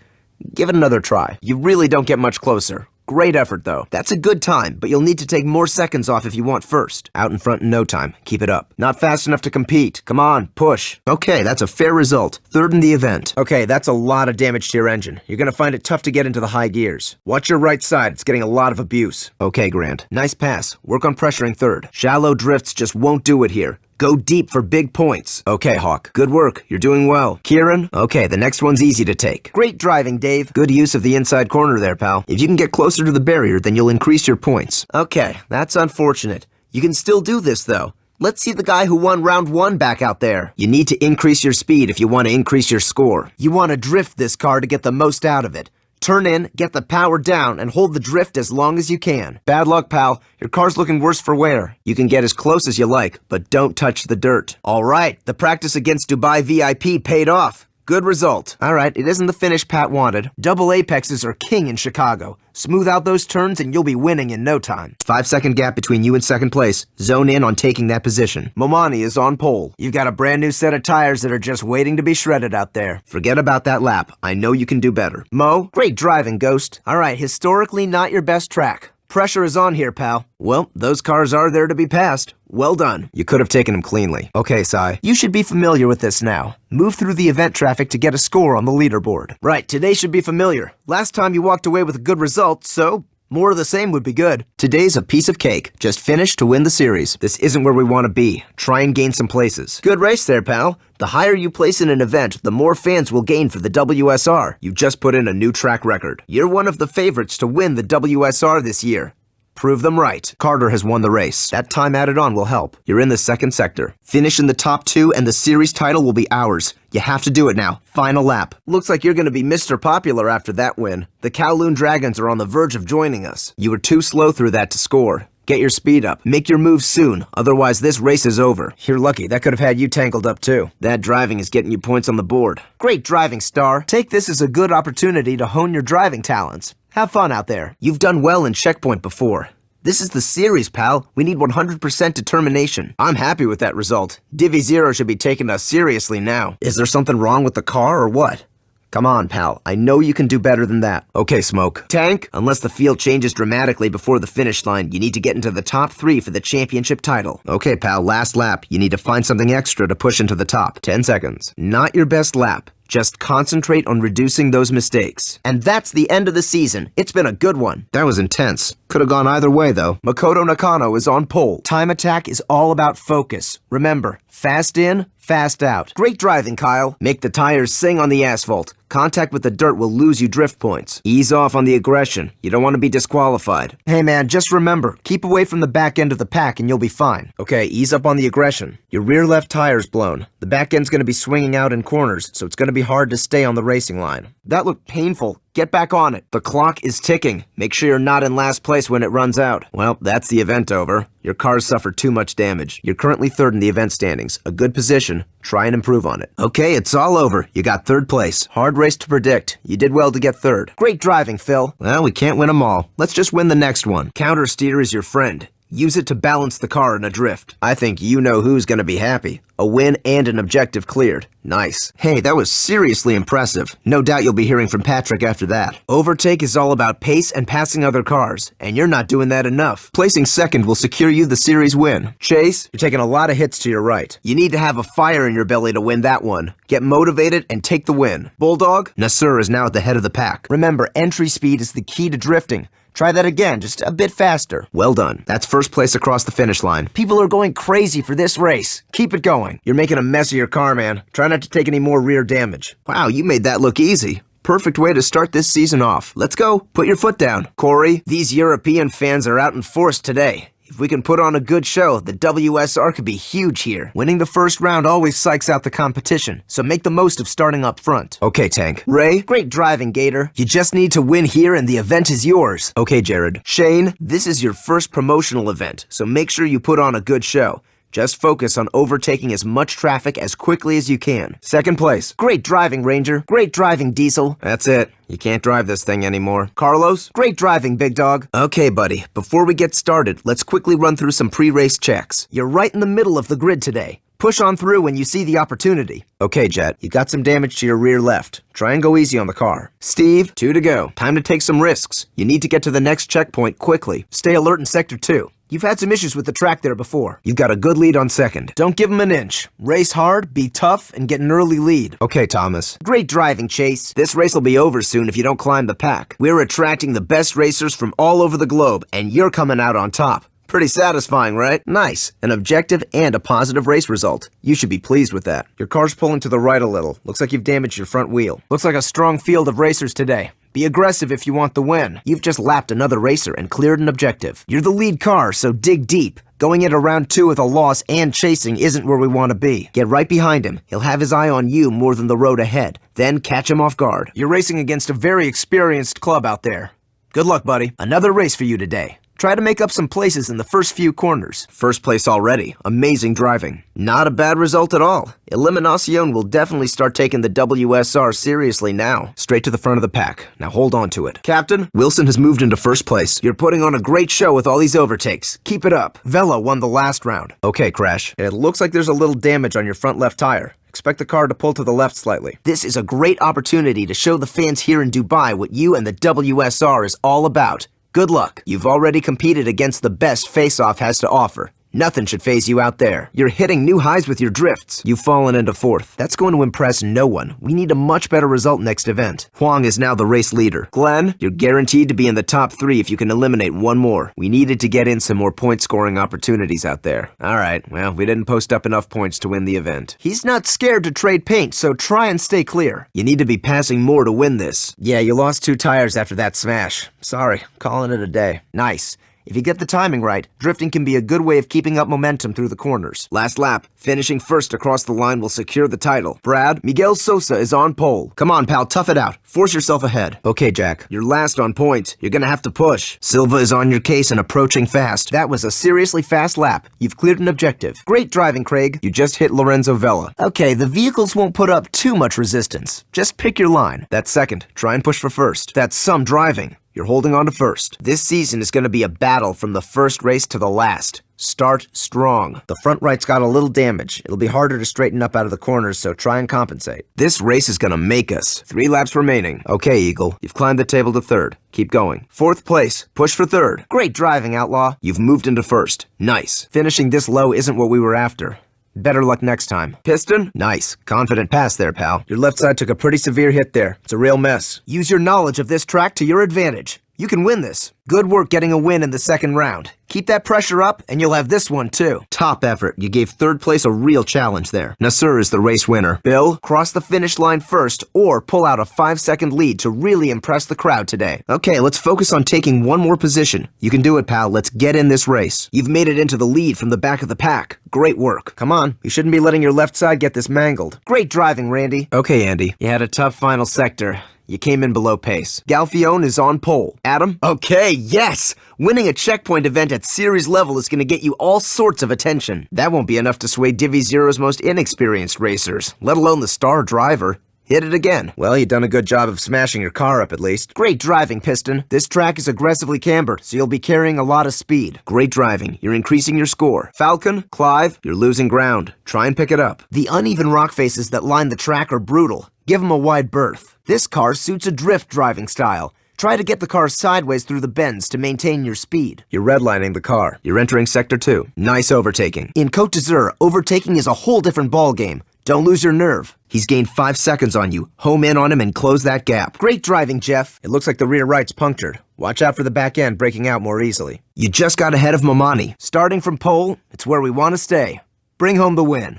Give it another try. You really don't get much closer. Great effort, though. That's a good time, but you'll need to take more seconds off if you want first. Out in front in no time. Keep it up. Not fast enough to compete. Come on, push. Okay, that's a fair result. Third in the event. Okay, that's a lot of damage to your engine. You're gonna find it tough to get into the high gears. Watch your right side. It's getting a lot of abuse. Okay, Grant. Nice pass. Work on pressuring third. Shallow drifts just won't do it here. Go deep for big points. Okay, Hawk. Good work. You're doing well. Kieran? Okay, the next one's easy to take. Great driving, Dave. Good use of the inside corner there, pal. If you can get closer to the barrier, then you'll increase your points. Okay, that's unfortunate. You can still do this, though. Let's see the guy who won round 1 back out there. You need to increase your speed if you want to increase your score. You want to drift this car to get the most out of it. Turn in, get the power down, and hold the drift as long as you can. Bad luck, pal. Your car's looking worse for wear. You can get as close as you like, but don't touch the dirt. All right, the practice against Dubai VIP paid off. Good result. All right, it isn't the finish Pat wanted. Double apexes are king in Chicago. Smooth out those turns and you'll be winning in no time. 5-second gap between you and second place. Zone in on taking that position. Momani is on pole. You've got a brand new set of tires that are just waiting to be shredded out there. Forget about that lap. I know you can do better. Mo, great driving, Ghost. All right, historically not your best track. Pressure is on here, pal. Well, those cars are there to be passed. Well done. You could have taken them cleanly. Okay, Sai. You should be familiar with this now. Move through the event traffic to get a score on the leaderboard. Right, today should be familiar. Last time you walked away with a good result, so more of the same would be good. Today's a piece of cake. Just finish to win the series. This isn't where we want to be. Try and gain some places. Good race there, pal. The higher you place in an event, the more fans will gain for the WSR. You just put in a new track record. You're one of the favorites to win the WSR this year. Prove them right. Carter has won the race. That time added on will help. You're in the second sector. Finish in the top 2 and the series title will be ours. You have to do it now. Final lap. Looks like you're going to be Mr. Popular after that win. The Kowloon Dragons are on the verge of joining us. You were too slow through that to score. Get your speed up. Make your move soon. Otherwise, this race is over. You're lucky. That could have had you tangled up too. That driving is getting you points on the board. Great driving, Star. Take this as a good opportunity to hone your driving talents. Have fun out there. You've done well in checkpoint before. This is the series, pal. We need 100% determination. I'm happy with that result. Divi Zero should be taking us seriously now. Is there something wrong with the car or what? Come on, pal. I know you can do better than that. Okay, Smoke. Tank, unless the field changes dramatically before the finish line, you need to get into the top 3 for the championship title. Okay, pal, last lap. You need to find something extra to push into the top. 10 seconds. Not your best lap. Just concentrate on reducing those mistakes. And that's the end of the season. It's been a good one. That was intense. Could have gone either way, though. Makoto Nakano is on pole. Time attack is all about focus. Remember, fast in, fast out. Great driving, Kyle. Make the tires sing on the asphalt. Contact with the dirt will lose you drift points. Ease off on the aggression. You don't want to be disqualified. Hey man, just remember, keep away from the back end of the pack and you'll be fine. Okay, ease up on the aggression. Your rear left tire's blown. The back end's going to be swinging out in corners, so it's going to be hard to stay on the racing line. That looked painful. Get back on it. The clock is ticking. Make sure you're not in last place when it runs out. Well, that's the event over. Your car's suffered too much damage. You're currently 3rd in the event standings. A good position. Try and improve on it. Okay, it's all over. You got 3rd place. Hard race to predict. You did well to get 3rd. Great driving, Phil. Well, we can't win them all. Let's just win the next one. Counter steer is your friend. Use it to balance the car in a drift. I think you know who's going to be happy. A win and an objective cleared. Nice. Hey, that was seriously impressive. No doubt you'll be hearing from Patrick after that. Overtake is all about pace and passing other cars, and you're not doing that enough. Placing 2nd will secure you the series win. Chase, you're taking a lot of hits to your right. You need to have a fire in your belly to win that one. Get motivated and take the win. Bulldog, Nasur is now at the head of the pack. Remember, entry speed is the key to drifting. Try that again, just a bit faster. Well done. That's 1st place across the finish line. People are going crazy for this race. Keep it going. You're making a mess of your car, man. Try not to take any more rear damage. Wow, you made that look easy. Perfect way to start this season off. Let's go. Put your foot down. Corey, these European fans are out in force today. If we can put on a good show, the WSR could be huge here. Winning the first round always psychs out the competition, so make the most of starting up front. Okay, Tank. Ray, great driving, Gator. You just need to win here and the event is yours. Okay, Jared. Shane, this is your first promotional event, so make sure you put on a good show. Just focus on overtaking as much traffic as quickly as you can. 2nd place. Great driving, Ranger. Great driving, Diesel. That's it. You can't drive this thing anymore. Carlos, great driving, Big Dog. Okay, buddy. Before we get started, let's quickly run through some pre-race checks. You're right in the middle of the grid today. Push on through when you see the opportunity. Okay, Jet, you got some damage to your rear left. Try and go easy on the car. Steve, 2 to go. Time to take some risks. You need to get to the next checkpoint quickly. Stay alert in Sector 2. You've had some issues with the track there before. You've got a good lead on 2nd. Don't give them an inch. Race hard, be tough, and get an early lead. Okay, Thomas. Great driving, Chase. This race will be over soon if you don't climb the pack. We're attracting the best racers from all over the globe, and you're coming out on top. Pretty satisfying, right? Nice. An objective and a positive race result. You should be pleased with that. Your car's pulling to the right a little. Looks like you've damaged your front wheel. Looks like a strong field of racers today. Be aggressive if you want the win. You've just lapped another racer and cleared an objective. You're the lead car, so dig deep. Going into round 2 with a loss and chasing isn't where we want to be. Get right behind him. He'll have his eye on you more than the road ahead. Then catch him off guard. You're racing against a very experienced club out there. Good luck, buddy. Another race for you today. Try to make up some places in the first few corners. First place already. Amazing driving. Not a bad result at all. Eliminacion will definitely start taking the WSR seriously now. Straight to the front of the pack. Now hold on to it. Captain, Wilson has moved into first place. You're putting on a great show with all these overtakes. Keep it up. Vela won the last round. Okay, Crash. It looks like there's a little damage on your front left tire. Expect the car to pull to the left slightly. This is a great opportunity to show the fans here in Dubai what you and the WSR is all about. Good luck. You've already competed against the best Face-Off has to offer. Nothing should phase you out there. You're hitting new highs with your drifts. You've fallen into 4th. That's going to impress no one. We need a much better result next event. Huang is now the race leader. Glenn, you're guaranteed to be in the top 3 if you can eliminate one more. We needed to get in some more point-scoring opportunities out there. Alright, well, we didn't post up enough points to win the event. He's not scared to trade paint, so try and stay clear. You need to be passing more to win this. Yeah, you lost 2 tires after that smash. Sorry, calling it a day. Nice. If you get the timing right, drifting can be a good way of keeping up momentum through the corners. Last lap, finishing first across the line will secure the title. Brad, Miguel Sosa is on pole. Come on, pal, tough it out. Force yourself ahead. Okay, Jack, you're last on points. You're gonna have to push. Silva is on your case and approaching fast. That was a seriously fast lap. You've cleared an objective. Great driving, Craig. You just hit Lorenzo Vela. Okay, the vehicles won't put up too much resistance. Just pick your line. That's second. Try and push for first. That's some driving. You're holding on to first. This season is going to be a battle from the first race to the last. Start strong. The front right's got a little damage. It'll be harder to straighten up out of the corners, so try and compensate. This race is going to make us. 3 laps remaining. Okay, Eagle. You've climbed the table to 3rd. Keep going. 4th place. Push for 3rd. Great driving, Outlaw. You've moved into 1st. Nice. Finishing this low isn't what we were after. Better luck next time. Piston? Nice. Confident pass there, pal. Your left side took a pretty severe hit there. It's a real mess. Use your knowledge of this track to your advantage. You can win this. Good work getting a win in the 2nd round. Keep that pressure up, and you'll have this one, too. Top effort. You gave 3rd place a real challenge there. Nasser is the race winner. Bill, cross the finish line first, or pull out a 5-second lead to really impress the crowd today. Okay, let's focus on taking one more position. You can do it, pal. Let's get in this race. You've made it into the lead from the back of the pack. Great work. Come on. You shouldn't be letting your left side get this mangled. Great driving, Randy. Okay, Andy. You had a tough final sector. You came in below pace. Galfione is on pole. Adam? Okay, yes! Winning a checkpoint event at series level is going to get you all sorts of attention. That won't be enough to sway Divi Zero's most inexperienced racers, let alone the star driver. Hit it again. Well, you've done a good job of smashing your car up at least. Great driving, Piston. This track is aggressively cambered, so you'll be carrying a lot of speed. Great driving. You're increasing your score. Falcon, Clive, you're losing ground. Try and pick it up. The uneven rock faces that line the track are brutal. Give them a wide berth. This car suits a drift driving style. Try to get the car sideways through the bends to maintain your speed. You're redlining the car. You're entering Sector 2. Nice overtaking. In Côte d'Azur, overtaking is a whole different ballgame. Don't lose your nerve. He's gained 5 seconds on you. Home in on him and close that gap. Great driving, Jeff. It looks like the rear right's punctured. Watch out for the back end breaking out more easily. You just got ahead of Mamani. Starting from pole, it's where we want to stay. Bring home the win.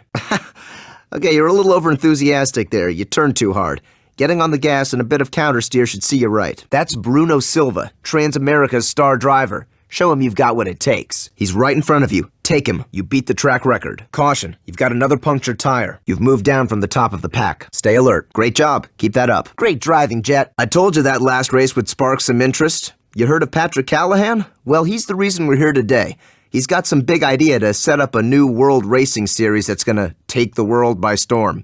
Okay, you're a little over-enthusiastic there. You turned too hard. Getting on the gas and a bit of countersteer should see you right. That's Bruno Silva, Transamerica's star driver. Show him you've got what it takes. He's right in front of you. Take him. You beat the track record. Caution, you've got another punctured tire. You've moved down from the top of the pack. Stay alert. Great job. Keep that up. Great driving, Jet. I told you that last race would spark some interest. You heard of Patrick Callahan? Well, he's the reason we're here today. He's got some big idea to set up a new world racing series that's gonna take the world by storm.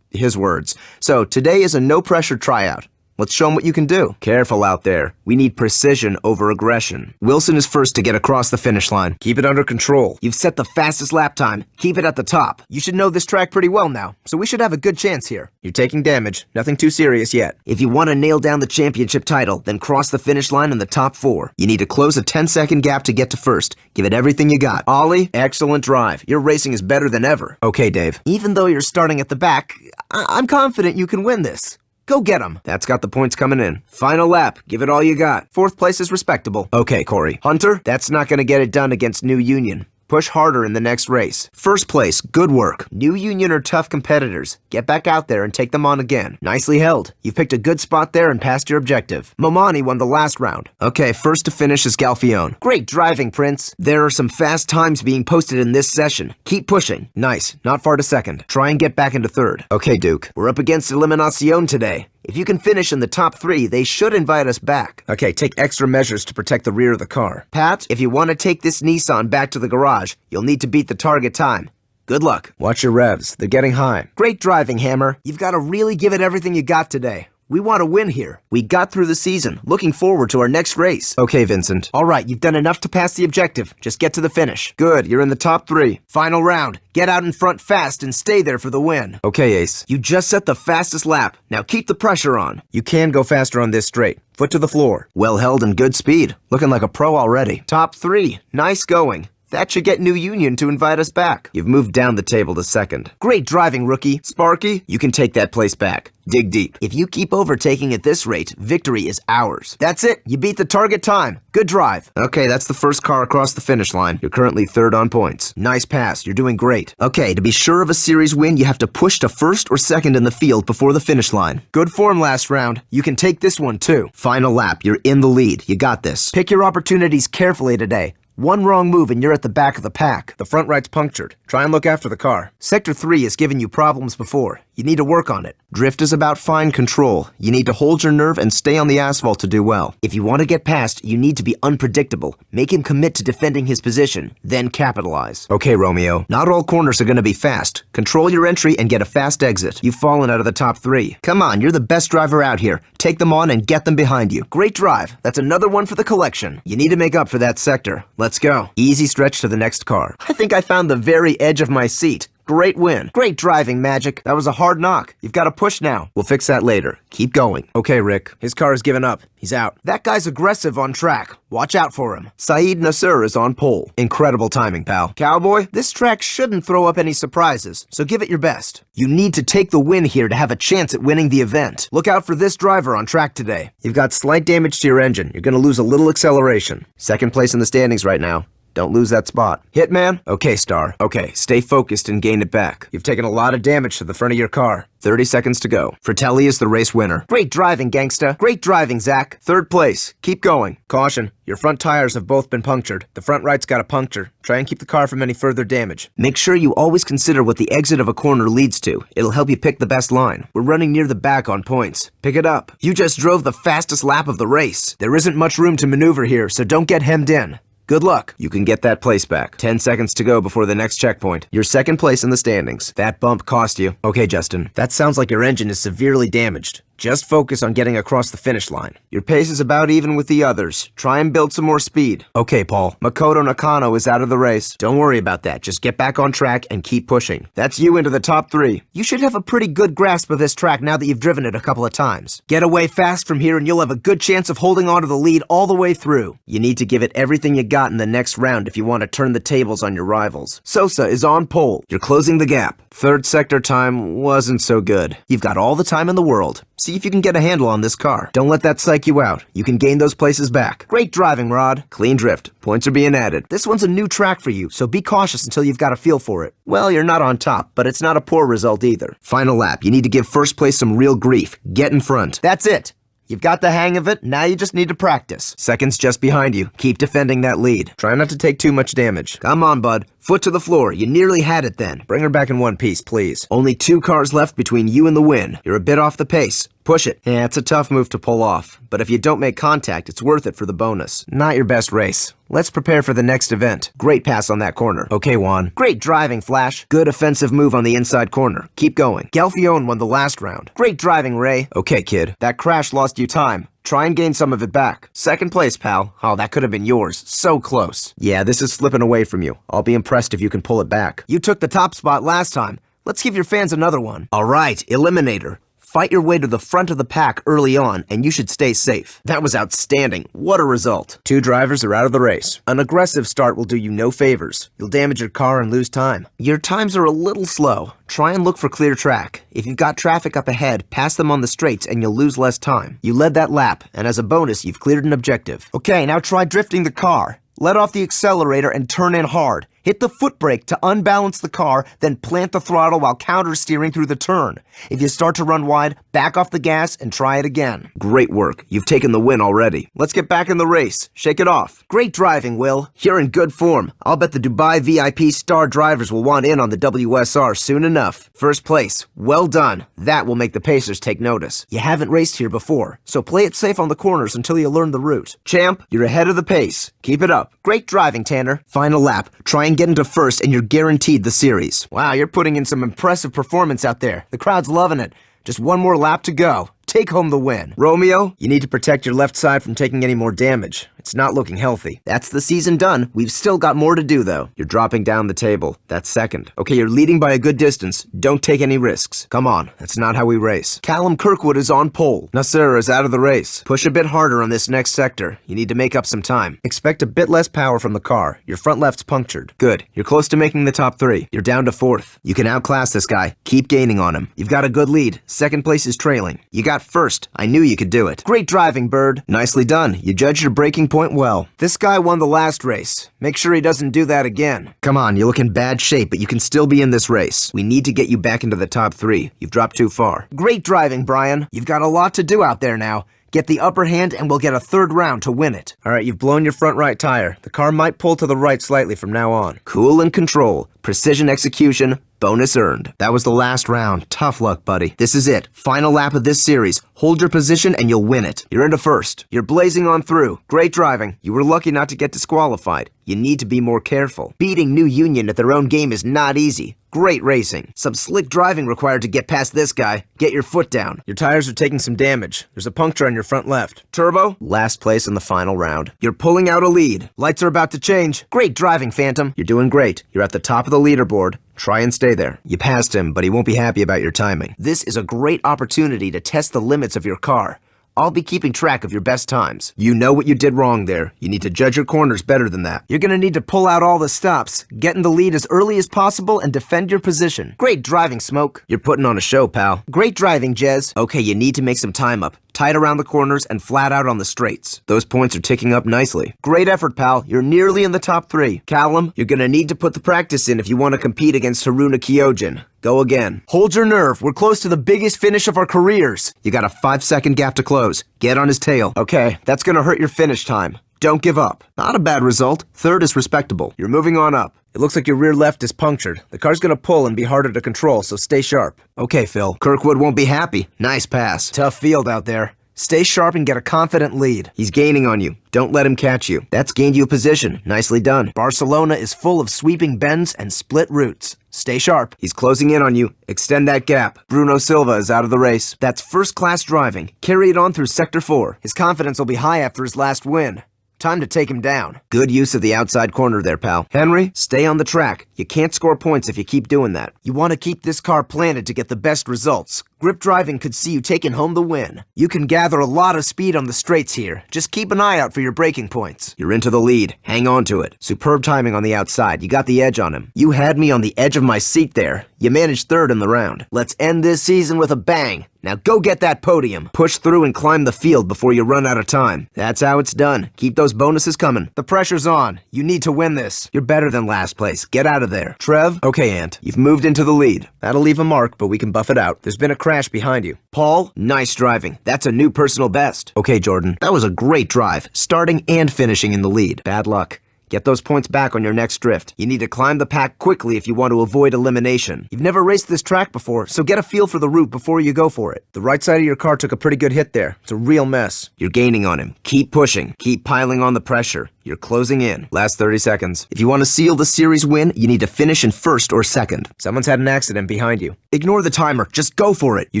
His words. So today is a no-pressure tryout. Let's show him what you can do. Careful out there. We need precision over aggression. Wilson is first to get across the finish line. Keep it under control. You've set the fastest lap time. Keep it at the top. You should know this track pretty well now, so we should have a good chance here. You're taking damage. Nothing too serious yet. If you want to nail down the championship title, then cross the finish line in the top 4. You need to close a 10-second gap to get to first. Give it everything you got. Ollie, excellent drive. Your racing is better than ever. Okay, Dave. Even though you're starting at the back, I'm confident you can win this. Go get 'em. That's got the points coming in. Final lap. Give it all you got. 4th place is respectable. Okay, Corey. Hunter, that's not gonna get it done against New Union. Push harder in the next race. 1st place, good work. New Union are tough competitors. Get back out there and take them on again. Nicely held. You've picked a good spot there and passed your objective. Momani won the last round. Okay, first to finish is Galfione. Great driving, Prince. There are some fast times being posted in this session. Keep pushing. Nice. Not far to 2nd. Try and get back into 3rd. Okay, Duke. We're up against Eliminacion today. If you can finish in the top 3, they should invite us back. Okay, take extra measures to protect the rear of the car. Pat, if you want to take this Nissan back to the garage, you'll need to beat the target time. Good luck. Watch your revs. They're getting high. Great driving, Hammer. You've got to really give it everything you got today. We want to win here. We got through the season. Looking forward to our next race. Okay, Vincent. All right, you've done enough to pass the objective. Just get to the finish. Good, you're in the top 3. Final round. Get out in front fast and stay there for the win. Okay, Ace. You just set the fastest lap. Now keep the pressure on. You can go faster on this straight. Foot to the floor. Well held and good speed. Looking like a pro already. Top 3. Nice going. That should get New Union to invite us back. You've moved down the table to 2nd. Great driving, rookie. Sparky, you can take that place back. Dig deep. If you keep overtaking at this rate, victory is ours. That's it. You beat the target time. Good drive. Okay, that's the first car across the finish line. You're currently 3rd on points. Nice pass. You're doing great. Okay, to be sure of a series win, you have to push to 1st or 2nd in the field before the finish line. Good form last round. You can take this one too. Final lap. You're in the lead. You got this. Pick your opportunities carefully today. One wrong move and you're at the back of the pack. The front right's punctured. Try and look after the car. Sector 3 has given you problems before. You need to work on it. Drift is about fine control. You need to hold your nerve and stay on the asphalt to do well. If you want to get past, you need to be unpredictable. Make him commit to defending his position, then capitalize. Okay, Romeo. Not all corners are going to be fast. Control your entry and get a fast exit. You've fallen out of the top 3. Come on, you're the best driver out here. Take them on and get them behind you. Great drive. That's another one for the collection. You need to make up for that sector. Let's go. Easy stretch to the next car. I think I found the very edge of my seat. Great win. Great driving, Magic. That was a hard knock. You've got to push now. We'll fix that later. Keep going. Okay, Rick. His car has given up. He's out. That guy's aggressive on track. Watch out for him. Saeed Nasser is on pole. Incredible timing, pal. Cowboy, this track shouldn't throw up any surprises, so give it your best. You need to take the win here to have a chance at winning the event. Look out for this driver on track today. You've got slight damage to your engine. You're going to lose a little acceleration. 2nd place in the standings right now. Don't lose that spot. Hitman? Okay, Star. Okay, stay focused and gain it back. You've taken a lot of damage to the front of your car. 30 seconds to go. Fratelli is the race winner. Great driving, gangsta. Great driving, Zach. 3rd place. Keep going. Caution. Your front tires have both been punctured. The front right's got a puncture. Try and keep the car from any further damage. Make sure you always consider what the exit of a corner leads to. It'll help you pick the best line. We're running near the back on points. Pick it up. You just drove the fastest lap of the race. There isn't much room to maneuver here, so don't get hemmed in. Good luck. You can get that place back. 10 seconds to go before the next checkpoint. You're 2nd place in the standings. That bump cost you. Okay, Justin. That sounds like your engine is severely damaged. Just focus on getting across the finish line. Your pace is about even with the others. Try and build some more speed. Okay, Paul. Makoto Nakano is out of the race. Don't worry about that. Just get back on track and keep pushing. That's you into the top 3. You should have a pretty good grasp of this track now that you've driven it a couple of times. Get away fast from here and you'll have a good chance of holding on to the lead all the way through. You need to give it everything you got in the next round if you want to turn the tables on your rivals. Sosa is on pole. You're closing the gap. 3rd sector time wasn't so good. You've got all the time in the world. See if you can get a handle on this car. Don't let that psych you out. You can gain those places back. Great driving, Rod. Clean drift. Points are being added. This one's a new track for you, so be cautious until you've got a feel for it. Well, you're not on top, but it's not a poor result either. Final lap. You need to give 1st place some real grief. Get in front. That's it. You've got the hang of it, now you just need to practice. 2nd's just behind you. Keep defending that lead. Try not to take too much damage. Come on, bud. Foot to the floor. You nearly had it then. Bring her back in one piece, please. Only 2 cars left between you and the win. You're a bit off the pace. Push it. Yeah, it's a tough move to pull off, but if you don't make contact, it's worth it for the bonus. Not your best race. Let's prepare for the next event. Great pass on that corner. Okay, Juan. Great driving, Flash. Good offensive move on the inside corner. Keep going. Galfione won the last round. Great driving, Ray. Okay, kid. That crash lost you time. Try and gain some of it back. 2nd place, pal. Oh, that could have been yours. So close. Yeah, this is slipping away from you. I'll be impressed if you can pull it back. You took the top spot last time. Let's give your fans another one. All right, Eliminator. Fight your way to the front of the pack early on, and you should stay safe. That was outstanding. What a result. 2 drivers are out of the race. An aggressive start will do you no favors. You'll damage your car and lose time. Your times are a little slow. Try and look for clear track. If you've got traffic up ahead, pass them on the straights and you'll lose less time. You led that lap, and as a bonus, you've cleared an objective. Okay, now try drifting the car. Let off the accelerator and turn in hard. Hit the foot brake to unbalance the car, then plant the throttle while counter-steering through the turn. If you start to run wide, back off the gas and try it again. Great work. You've taken the win already. Let's get back in the race. Shake it off. Great driving, Will. You're in good form. I'll bet the Dubai VIP star drivers will want in on the WSR soon enough. First place. Well done. That will make the Pacers take notice. You haven't raced here before, so play it safe on the corners until you learn the route. Champ, you're ahead of the pace. Keep it up. Great driving, Tanner. Final lap. Try and get into first and you're guaranteed the series. Wow, you're putting in some impressive performance out there. The crowd's loving it. Just one more lap to go. Take home the win. Romeo, you need to protect your left side from taking any more damage. It's not looking healthy. That's the season done. We've still got more to do, though. You're dropping down the table. That's second. Okay, you're leading by a good distance. Don't take any risks. Come on, that's not how we race. Callum Kirkwood is on pole. Nasser is out of the race. Push a bit harder on this next sector. You need to make up some time. Expect a bit less power from the car. Your front left's punctured. Good. You're close to making the top 3. You're down to 4th. You can outclass this guy. Keep gaining on him. You've got a good lead. Second place is trailing. You got first. I knew you could do it. Great driving, Bird. Nicely done. You judged your braking point well. This guy won the last race. Make sure he doesn't do that again. Come on, you look in bad shape, but you can still be in this race. We need to get you back into the top 3. You've dropped too far. Great driving, Brian. You've got a lot to do out there now. Get the upper hand and we'll get a 3rd round to win it. All right, you've blown your front right tire. The car might pull to the right slightly from now on. Cool and control. Precision execution. Bonus earned. That was the last round. Tough luck, buddy. This is it. Final lap of this series. Hold your position and you'll win it. You're into first. You're blazing on through. Great driving. You were lucky not to get disqualified. You need to be more careful. Beating New Union at their own game is not easy. Great racing. Some slick driving required to get past this guy. Get your foot down. Your tires are taking some damage. There's a puncture on your front left. Turbo, last place in the final round. You're pulling out a lead. Lights are about to change. Great driving, Phantom. You're doing great. You're at the top of the leaderboard. Try and stay there. You passed him, but he won't be happy about your timing. This is a great opportunity to test the limits of your car. I'll be keeping track of your best times. You know what you did wrong there. You need to judge your corners better than that. You're gonna need to pull out all the stops, get in the lead as early as possible, and defend your position. Great driving, Smoke. You're putting on a show, pal. Great driving, Jez. Okay, you need to make some time up. Tight around the corners and flat out on the straights. Those points are ticking up nicely. Great effort, pal. You're nearly in the top 3. Callum, you're gonna need to put the practice in if you want to compete against Haruna Kyojin. Go again. Hold your nerve. We're close to the biggest finish of our careers. You got a 5-second gap to close. Get on his tail. Okay, that's gonna hurt your finish time. Don't give up. Not a bad result. 3rd is respectable. You're moving on up. It looks like your rear left is punctured. The car's gonna pull and be harder to control, so stay sharp. Okay, Phil. Kirkwood won't be happy. Nice pass. Tough field out there. Stay sharp and get a confident lead. He's gaining on you. Don't let him catch you. That's gained you a position. Nicely done. Barcelona is full of sweeping bends and split routes. Stay sharp. He's closing in on you. Extend that gap. Bruno Silva is out of the race. That's first-class driving. Carry it on through Sector 4. His confidence will be high after his last win. Time to take him down. Good use of the outside corner there, pal. Henry, stay on the track. You can't score points if you keep doing that. You want to keep this car planted to get the best results. Grip driving could see you taking home the win. You can gather a lot of speed on the straights here. Just keep an eye out for your braking points. You're into the lead. Hang on to it. Superb timing on the outside. You got the edge on him. You had me on the edge of my seat there. You managed 3rd in the round. Let's end this season with a bang. Now go get that podium. Push through and climb the field before you run out of time. That's how it's done. Keep those bonuses coming. The pressure's on. You need to win this. You're better than last place. Get out of there. Trev? Okay, Ant. You've moved into the lead. That'll leave a mark, but we can buff it out. There's been a crash behind you. Paul? Nice driving. That's a new personal best. Okay, Jordan. That was a great drive. Starting and finishing in the lead. Bad luck. Get those points back on your next drift. You need to climb the pack quickly if you want to avoid elimination. You've never raced this track before, so get a feel for the route before you go for it. The right side of your car took a pretty good hit there. It's a real mess. You're gaining on him. Keep pushing. Keep piling on the pressure. You're closing in. Last 30 seconds. If you want to seal the series win, you need to finish in 1st or 2nd. Someone's had an accident behind you. Ignore the timer. Just go for it. You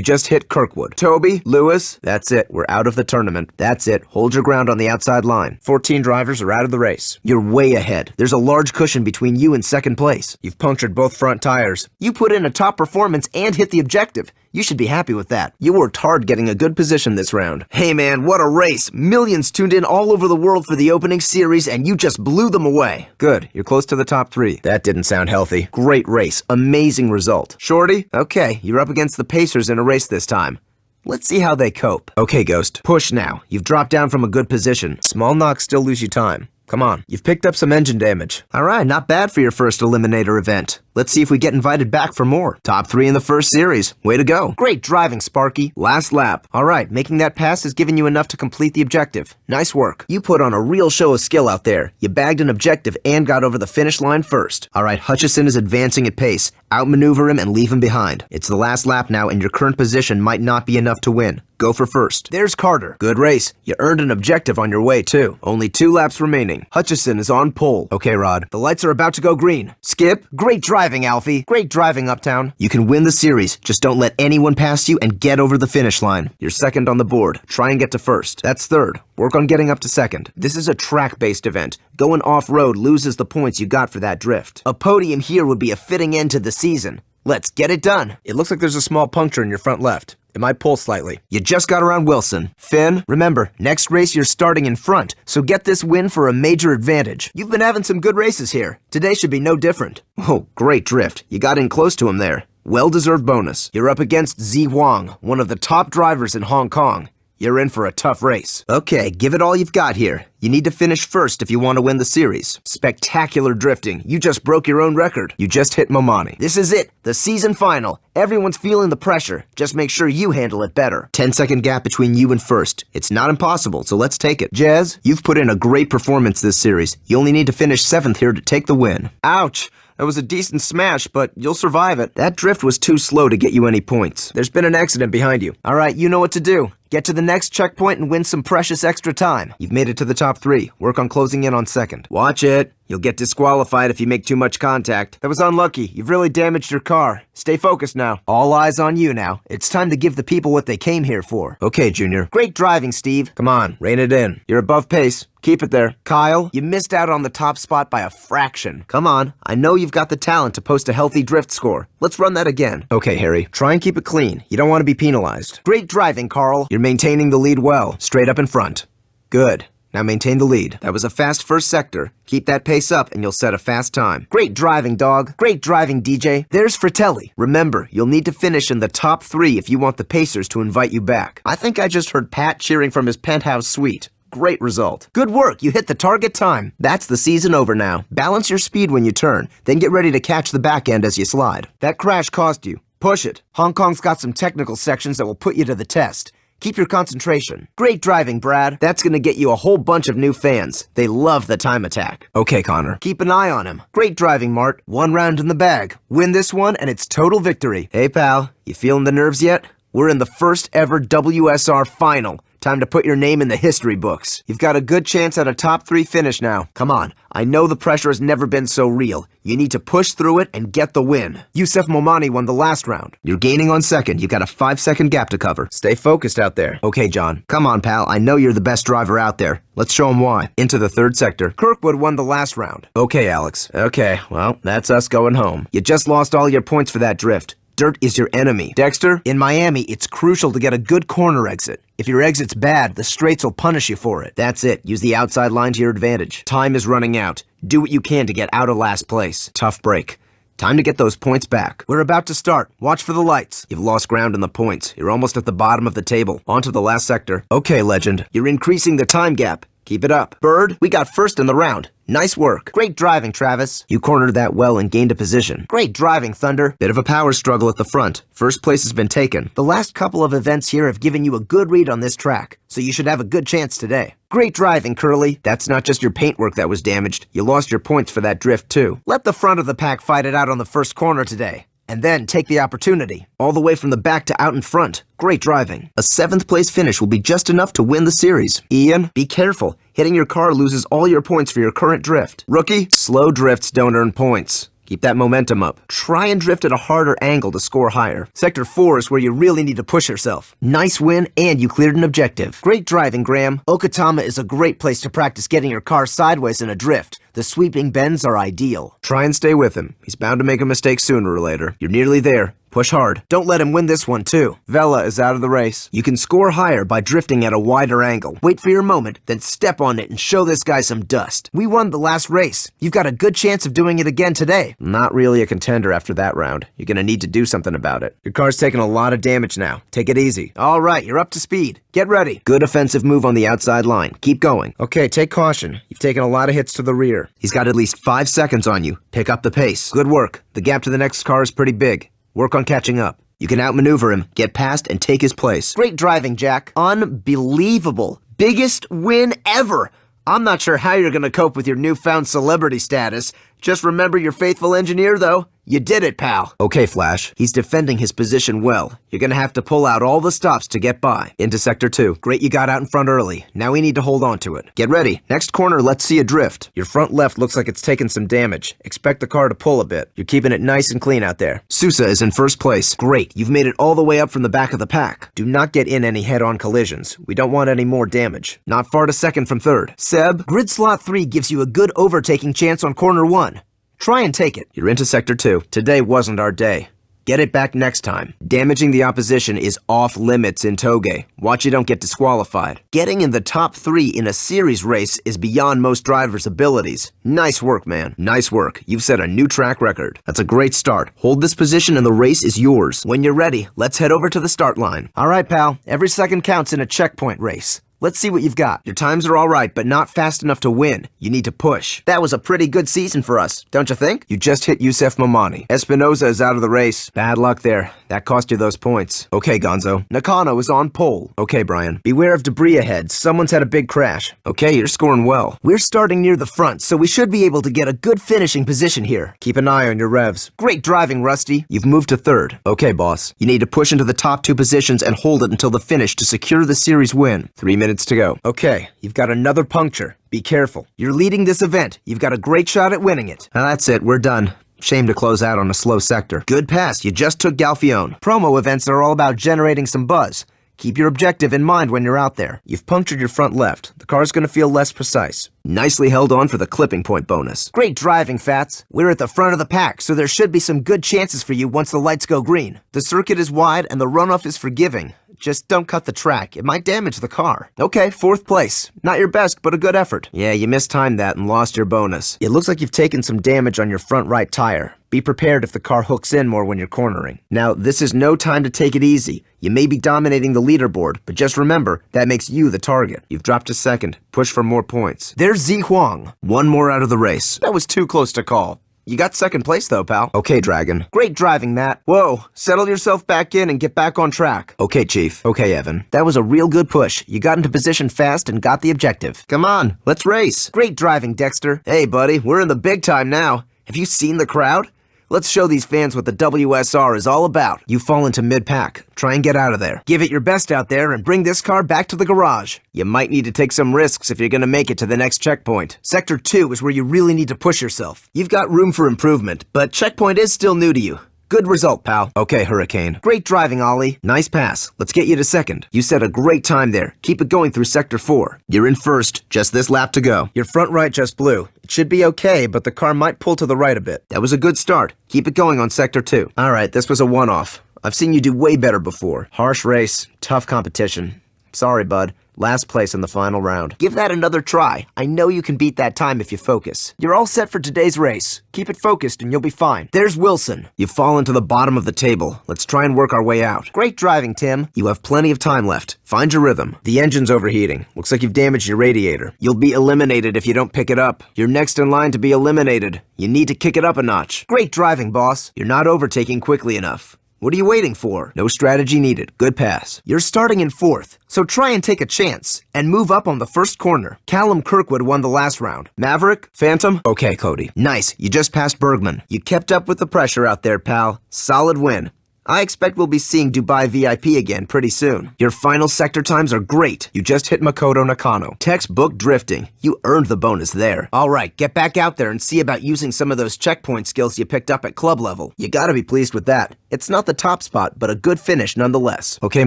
just hit Kirkwood. Toby, Lewis, that's it. We're out of the tournament. That's it. Hold your ground on the outside line. 14 drivers are out of the race. You're way ahead. There's a large cushion between you and 2nd place. You've punctured both front tires. You put in a top performance and hit the objective. You should be happy with that. You worked hard getting a good position this round. Hey man, what a race! Millions tuned in all over the world for the opening series, and you just blew them away. Good, you're close to the top 3. That didn't sound healthy. Great race, amazing result. Shorty? Okay, you're up against the Pacers in a race this time. Let's see how they cope. Okay, Ghost, push now. You've dropped down from a good position. Small knocks still lose you time. Come on, you've picked up some engine damage. Alright, not bad for your first Eliminator event. Let's see if we get invited back for more. Top 3 in the first series. Way to go. Great driving, Sparky. Last lap. Alright, making that pass has given you enough to complete the objective. Nice work. You put on a real show of skill out there. You bagged an objective and got over the finish line first. Alright, Hutchison is advancing at pace. Outmaneuver him and leave him behind. It's the last lap now and your current position might not be enough to win. Go for first. There's Carter. Good race. You earned an objective on your way, too. Only 2 laps remaining. Hutchison is on pole. Okay, Rod. The lights are about to go green. Skip. Great driving, Alfie. Great driving, Uptown. You can win the series. Just don't let anyone pass you and get over the finish line. You're second on the board. Try and get to first. That's third. Work on getting up to second. This is a track-based event. Going off-road loses the points you got for that drift. A podium here would be a fitting end to the season. Let's get it done. It looks like there's a small puncture in your front left. It might pull slightly. You just got around Wilson. Finn, remember, next race you're starting in front, so get this win for a major advantage. You've been having some good races here. Today should be no different. Oh, great drift. You got in close to him there. Well-deserved bonus. You're up against Z Wang, one of the top drivers in Hong Kong. You're in for a tough race. Okay, give it all you've got here. You need to finish first if you want to win the series. Spectacular drifting. You just broke your own record. You just hit Momani. This is it, the season final. Everyone's feeling the pressure. Just make sure you handle it better. 10-second gap between you and first. It's not impossible, so let's take it. Jazz, you've put in a great performance this series. You only need to finish 7th here to take the win. Ouch. That was a decent smash, but you'll survive it. That drift was too slow to get you any points. There's been an accident behind you. Alright, you know what to do. Get to the next checkpoint and win some precious extra time. You've made it to the top 3. Work on closing in on second. Watch it. You'll get disqualified if you make too much contact. That was unlucky. You've really damaged your car. Stay focused now. All eyes on you now. It's time to give the people what they came here for. Okay, Junior. Great driving, Steve. Come on, rein it in. You're above pace. Keep it there. Kyle, you missed out on the top spot by a fraction. Come on, I know you've got the talent to post a healthy drift score. Let's run that again. Okay, Harry, try and keep it clean. You don't want to be penalized. Great driving, Carl. You're maintaining the lead well. Straight up in front. Good. Now maintain the lead. That was a fast first sector. Keep that pace up and you'll set a fast time. Great driving, dog. Great driving, DJ. There's Fratelli. Remember, you'll need to finish in the top 3 if you want the Pacers to invite you back. I think I just heard Pat cheering from his penthouse suite. Great result. Good work, you hit the target time. That's the season over now. Balance your speed when you turn, then get ready to catch the back end as you slide. That crash cost you. Push it. Hong Kong's got some technical sections that will put you to the test. Keep your concentration. Great driving, Brad. That's gonna get you a whole bunch of new fans. They love the time attack. Okay, Connor. Keep an eye on him. Great driving, Mart. 1 round in the bag. Win this one and it's total victory. Hey, pal. You feeling the nerves yet? We're in the first ever WSR final. Time to put your name in the history books. You've got a good chance at a top 3 finish now. Come on, I know the pressure has never been so real. You need to push through it and get the win. Yusuf Momani won the last round. You're gaining on second. You've got a 5-second gap to cover. Stay focused out there. Okay, John. Come on, pal. I know you're the best driver out there. Let's show him why. Into the 3rd sector. Kirkwood won the last round. Okay, Alex. Okay, well, that's us going home. You just lost all your points for that drift. Dirt is your enemy. Dexter, in Miami, it's crucial to get a good corner exit. If your exit's bad, the straights will punish you for it. That's it. Use the outside line to your advantage. Time is running out. Do what you can to get out of last place. Tough break. Time to get those points back. We're about to start. Watch for the lights. You've lost ground in the points. You're almost at the bottom of the table. On to the last sector. Okay, Legend. You're increasing the time gap. Keep it up. Bird, we got first in the round. Nice work. Great driving, Travis. You cornered that well and gained a position. Great driving, Thunder. Bit of a power struggle at the front. First place has been taken. The last couple of events here have given you a good read on this track, so you should have a good chance today. Great driving, Curly. That's not just your paintwork that was damaged. You lost your points for that drift, too. Let the front of the pack fight it out on the first corner today. And then take the opportunity. All the way from the back to out in front. Great driving. A 7th place finish will be just enough to win the series. Ian, be careful. Hitting your car loses all your points for your current drift. Rookie, slow drifts don't earn points. Keep that momentum up. Try and drift at a harder angle to score higher. Sector 4 is where you really need to push yourself. Nice win, and you cleared an objective. Great driving, Graham. Okatama is a great place to practice getting your car sideways in a drift. The sweeping bends are ideal. Try and stay with him. He's bound to make a mistake sooner or later. You're nearly there. Push Push hard. Don't let him win this one, too. Vela is out of the race. You can score higher by drifting at a wider angle. Wait for your moment, then step on it and show this guy some dust. We won the last race. You've got a good chance of doing it again today. Not really a contender after that round. You're gonna need to do something about it. Your car's taking a lot of damage now. Take it easy. All right, you're up to speed. Get ready. Good offensive move on the outside line. Keep going. Okay, take caution. You've taken a lot of hits to the rear. He's got at least 5 seconds on you. Pick up the pace. Good work. The gap to the next car is pretty big. Work on catching up. You can outmaneuver him, get past, and take his place. Great driving, Jack. Unbelievable. Biggest win ever. I'm not sure how you're gonna cope with your newfound celebrity status. Just remember your faithful engineer, though. You did it, pal. Okay, Flash. He's defending his position well. You're gonna have to pull out all the stops to get by. Into Sector 2. Great you got out in front early. Now we need to hold on to it. Get ready. Next corner, let's see a drift. Your front left looks like it's taken some damage. Expect the car to pull a bit. You're keeping it nice and clean out there. Sousa is in first place. Great. You've made it all the way up from the back of the pack. Do not get in any head-on collisions. We don't want any more damage. Not far to second from third. Seb, grid slot 3 gives you a good overtaking chance on corner 1. Try and take it. You're into Sector 2. Today wasn't our day. Get it back next time. Damaging the opposition is off limits in Toge. Watch you don't get disqualified. Getting in the top 3 in a series race is beyond most drivers' abilities. Nice work, man. Nice work. You've set a new track record. That's a great start. Hold this position and the race is yours. When you're ready, let's head over to the start line. All right, pal. Every second counts in a checkpoint race. Let's see what you've got. Your times are all right, but not fast enough to win. You need to push. That was a pretty good season for us, don't you think? You just hit Yusef Mamani. Espinoza is out of the race. Bad luck there. That cost you those points. Okay, Gonzo. Nakano is on pole. Okay, Brian. Beware of debris ahead. Someone's had a big crash. Okay, you're scoring well. We're starting near the front, so we should be able to get a good finishing position here. Keep an eye on your revs. Great driving, Rusty. You've moved to third. Okay, boss. You need to push into the top 2 positions and hold it until the finish to secure the series win. 3 minutes to go. Okay, you've got another puncture. Be careful. You're leading this event. You've got a great shot at winning it. Now that's it. We're done. Shame to close out on a slow sector. Good pass. You just took Galfione. Promo events are all about generating some buzz. Keep your objective in mind when you're out there. You've punctured your front left. The car's gonna feel less precise. Nicely held on for the clipping point bonus. Great driving, Fats. We're at the front of the pack, so there should be some good chances for you once the lights go green. The circuit is wide and the runoff is forgiving. Just don't cut the track. It might damage the car. Okay, 4th place. Not your best, but a good effort. Yeah, you mistimed that and lost your bonus. It looks like you've taken some damage on your front right tire. Be prepared if the car hooks in more when you're cornering. Now, this is no time to take it easy. You may be dominating the leaderboard, but just remember, that makes you the target. You've dropped to second. Push for more points. There's Zi Huang. One more out of the race. That was too close to call. You got second place though, pal. Okay, Dragon. Great driving, Matt. Whoa, settle yourself back in and get back on track. Okay, Chief. Okay, Evan. That was a real good push. You got into position fast and got the objective. Come on, let's race. Great driving, Dexter. Hey, buddy, we're in the big time now. Have you seen the crowd? Let's show these fans what the WSR is all about. You fall into mid-pack. Try and get out of there. Give it your best out there and bring this car back to the garage. You might need to take some risks if you're gonna make it to the next checkpoint. Sector 2 is where you really need to push yourself. You've got room for improvement, but checkpoint is still new to you. Good result, pal. Okay, Hurricane. Great driving, Ollie. Nice pass. Let's get you to second. You set a great time there. Keep it going through Sector 4. You're in first. Just this lap to go. Your front right just blew. It should be okay, but the car might pull to the right a bit. That was a good start. Keep it going on Sector 2. All right, this was a one-off. I've seen you do way better before. Harsh race. Tough competition. Sorry, bud. Last place in the final round. Give that another try. I know you can beat that time if you focus. You're all set for today's race. Keep it focused and you'll be fine. There's Wilson. You've fallen to the bottom of the table. Let's try and work our way out. Great driving, Tim. You have plenty of time left. Find your rhythm. The engine's overheating. Looks like you've damaged your radiator. You'll be eliminated if you don't pick it up. You're next in line to be eliminated. You need to kick it up a notch. Great driving, boss. You're not overtaking quickly enough. What are you waiting for? No strategy needed. Good pass. You're starting in 4th, so try and take a chance and move up on the first corner. Callum Kirkwood won the last round. Maverick? Phantom? Okay, Cody. Nice. You just passed Bergman. You kept up with the pressure out there, pal. Solid win. I expect we'll be seeing Dubai VIP again pretty soon. Your final sector times are great. You just hit Makoto Nakano. Textbook drifting. You earned the bonus there. All right, get back out there and see about using some of those checkpoint skills you picked up at club level. You gotta be pleased with that. It's not the top spot, but a good finish nonetheless. Okay,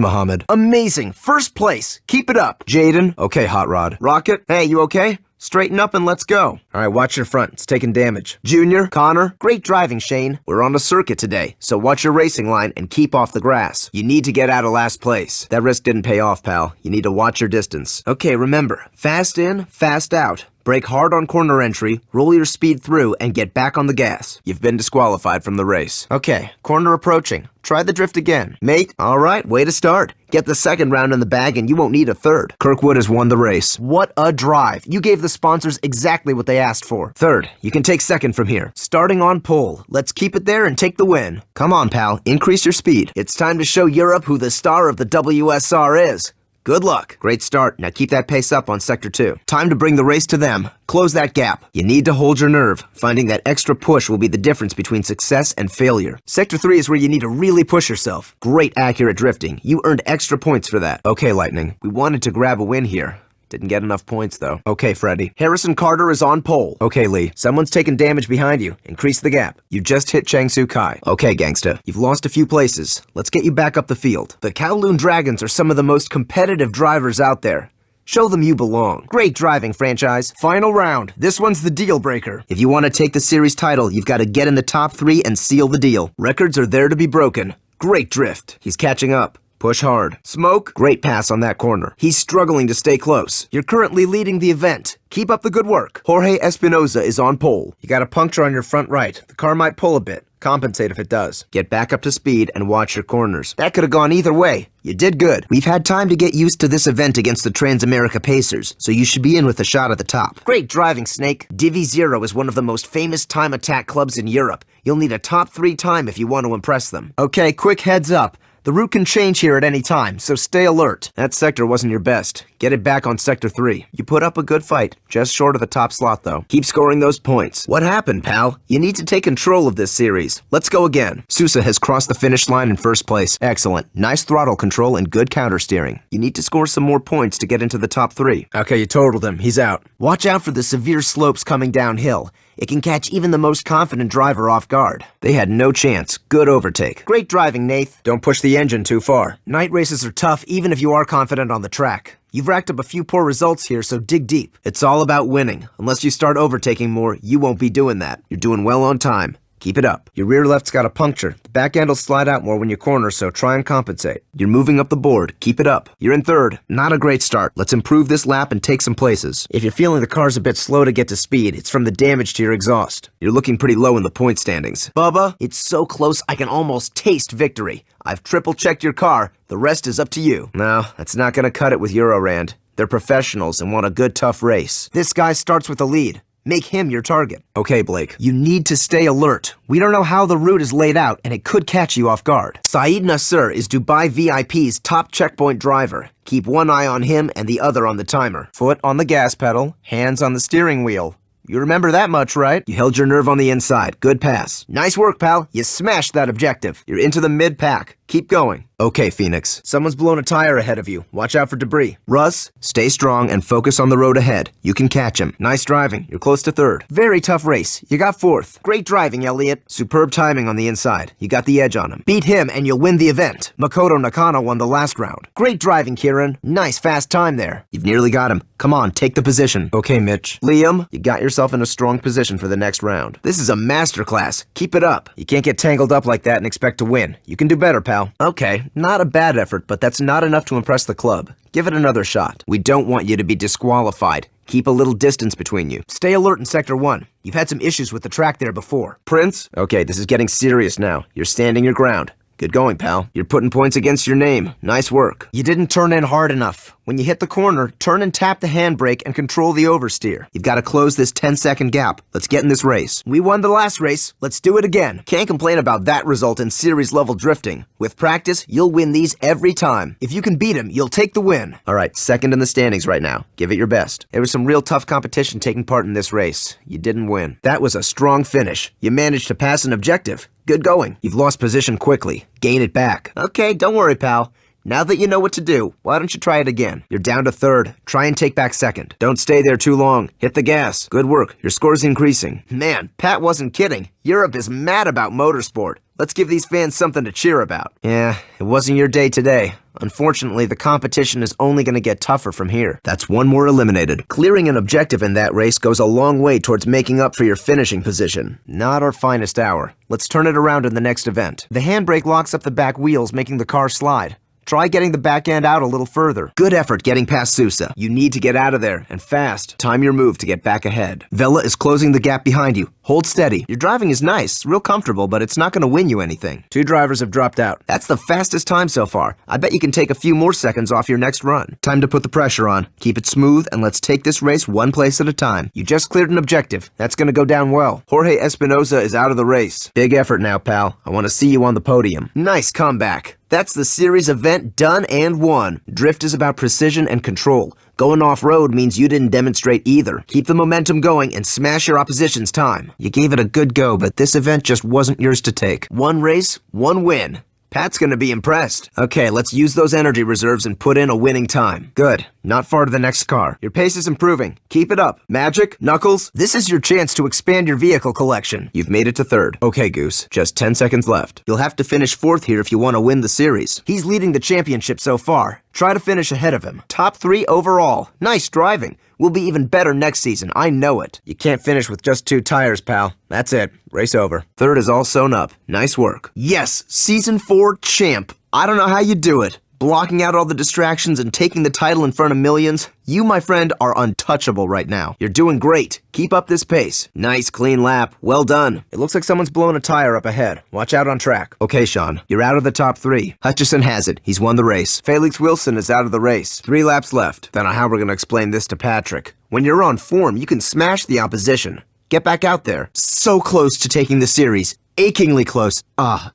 Muhammad. Amazing. First place. Keep it up. Jaden. Okay, Hot Rod. Rocket. Hey, you okay? Straighten up and let's go. All right, watch your front. It's taking damage. Junior, Connor, great driving, Shane. We're on a circuit today, so watch your racing line and keep off the grass. You need to get out of last place. That risk didn't pay off, pal. You need to watch your distance. Okay, remember, fast in, fast out. Brake hard on corner entry, roll your speed through, and get back on the gas. You've been disqualified from the race. Okay, corner approaching. Try the drift again. Mate, all right, way to start. Get the second round in the bag and you won't need a third. Kirkwood has won the race. What a drive. You gave the sponsors exactly what they asked for. Third, you can take second from here. Starting on pole. Let's keep it there and take the win. Come on, pal, increase your speed. It's time to show Europe who the star of the WSR is. Good luck. Great start. Now keep that pace up on Sector 2. Time to bring the race to them. Close that gap. You need to hold your nerve. Finding that extra push will be the difference between success and failure. Sector 3 is where you need to really push yourself. Great accurate drifting. You earned extra points for that. Okay, Lightning. We wanted to grab a win here. Didn't get enough points, though. Okay, Freddy. Harrison Carter is on pole. Okay, Lee. Someone's taking damage behind you. Increase the gap. You just hit Changsu Kai. Okay, gangsta. You've lost a few places. Let's get you back up the field. The Kowloon Dragons are some of the most competitive drivers out there. Show them you belong. Great driving, franchise. Final round. This one's the deal breaker. If you want to take the series title, you've got to get in the top 3 and seal the deal. Records are there to be broken. Great drift. He's catching up. Push hard. Smoke, great pass on that corner. He's struggling to stay close. You're currently leading the event. Keep up the good work. Jorge Espinoza is on pole. You got a puncture on your front right. The car might pull a bit. Compensate if it does. Get back up to speed and watch your corners. That could have gone either way. You did good. We've had time to get used to this event against the Transamerica Pacers, so you should be in with a shot at the top. Great driving, Snake. Divi Zero is one of the most famous time attack clubs in Europe. You'll need a top 3 time if you want to impress them. Okay, quick heads up. The route can change here at any time, so stay alert. That sector wasn't your best. Get it back on Sector 3. You put up a good fight, just short of the top slot though. Keep scoring those points. What happened, pal? You need to take control of this series. Let's go again. Sousa has crossed the finish line in first place. Excellent. Nice throttle control and good counter steering. You need to score some more points to get into the top 3. Okay, you totaled him. He's out. Watch out for the severe slopes coming downhill. It can catch even the most confident driver off guard. They had no chance. Good overtake. Great driving, Nath. Don't push the engine too far. Night races are tough even if you are confident on the track. You've racked up a few poor results here, so dig deep. It's all about winning. Unless you start overtaking more, you won't be doing that. You're doing well on time. Keep it up. Your rear left's got a puncture. The back end will slide out more when you corner, so try and compensate. You're moving up the board. Keep it up. You're in third. Not a great start. Let's improve this lap and take some places. If you're feeling the car's a bit slow to get to speed, it's from the damage to your exhaust. You're looking pretty low in the point standings. Bubba, it's so close I can almost taste victory. I've triple-checked your car. The rest is up to you. No, that's not gonna cut it with Eurorand. They're professionals and want a good, tough race. This guy starts with a lead. Make him your target. Okay, Blake. You need to stay alert. We don't know how the route is laid out, and it could catch you off guard. Saeed Nasser is Dubai VIP's top checkpoint driver. Keep one eye on him and the other on the timer. Foot on the gas pedal, hands on the steering wheel. You remember that much, right? You held your nerve on the inside. Good pass. Nice work, pal. You smashed that objective. You're into the mid-pack. Keep going. Okay, Phoenix. Someone's blown a tire ahead of you. Watch out for debris. Russ, stay strong and focus on the road ahead. You can catch him. Nice driving. You're close to third. Very tough race. You got fourth. Great driving, Elliot. Superb timing on the inside. You got the edge on him. Beat him and you'll win the event. Makoto Nakano won the last round. Great driving, Kieran. Nice fast time there. You've nearly got him. Come on, take the position. Okay, Mitch. Liam, you got yourself in a strong position for the next round. This is a masterclass. Keep it up. You can't get tangled up like that and expect to win. You can do better, pal. Okay, not a bad effort, but that's not enough to impress the club. Give it another shot. We don't want you to be disqualified. Keep a little distance between you. Stay alert in Sector 1. You've had some issues with the track there before. Prince? Okay, this is getting serious now. You're standing your ground. Good going, pal. You're putting points against your name. Nice work. You didn't turn in hard enough. When you hit the corner, turn and tap the handbrake and control the oversteer. You've got to close this 10-second gap. Let's get in this race. We won the last race. Let's do it again. Can't complain about that result in series-level drifting. With practice, you'll win these every time. If you can beat him, you'll take the win. All right, second in the standings right now. Give it your best. There was some real tough competition taking part in this race. You didn't win. That was a strong finish. You managed to pass an objective. Good going. You've lost position quickly. Gain it back. Okay, don't worry, pal. Now that you know what to do, why don't you try it again? You're down to third. Try and take back second. Don't stay there too long. Hit the gas. Good work. Your score's increasing. Man, Pat wasn't kidding. Europe is mad about motorsport. Let's give these fans something to cheer about. Yeah, it wasn't your day today. Unfortunately, the competition is only going to get tougher from here. That's one more eliminated. Clearing an objective in that race goes a long way towards making up for your finishing position. Not our finest hour. Let's turn it around in the next event. The handbrake locks up the back wheels, making the car slide. Try getting the back end out a little further. Good effort getting past Sousa. You need to get out of there, and fast. Time your move to get back ahead. Vela is closing the gap behind you. Hold steady. Your driving is nice, real comfortable, but it's not going to win you anything. 2 drivers have dropped out. That's the fastest time so far. I bet you can take a few more seconds off your next run. Time to put the pressure on. Keep it smooth, and let's take this race one place at a time. You just cleared an objective. That's going to go down well. Jorge Espinosa is out of the race. Big effort now, pal. I want to see you on the podium. Nice comeback. That's the series event done and won. Drift is about precision and control. Going off-road means you didn't demonstrate either. Keep the momentum going and smash your opposition's time. You gave it a good go, but this event just wasn't yours to take. 1 race, 1 win. Pat's gonna be impressed. Okay, let's use those energy reserves and put in a winning time. Good. Not far to the next car. Your pace is improving. Keep it up. Magic, Knuckles, this is your chance to expand your vehicle collection. You've made it to 3rd. Okay, Goose, just 10 seconds left. You'll have to finish 4th here if you want to win the series. He's leading the championship so far. Try to finish ahead of him. Top 3 overall. Nice driving. We'll be even better next season, I know it. You can't finish with just 2 tires, pal. That's it. Race over. 3rd is all sewn up. Nice work. Yes, Season 4 champ. I don't know how you do it. Blocking out all the distractions and taking the title in front of millions. You, my friend, are untouchable right now. You're doing great. Keep up this pace. Nice, clean lap. Well done. It looks like someone's blown a tire up ahead. Watch out on track. Okay, Sean, you're out of the top 3. Hutchison has it. He's won the race. Felix Wilson is out of the race. 3 laps left. Don't know how we're going to explain this to Patrick. When you're on form, you can smash the opposition. Get back out there. So close to taking the series. Achingly close.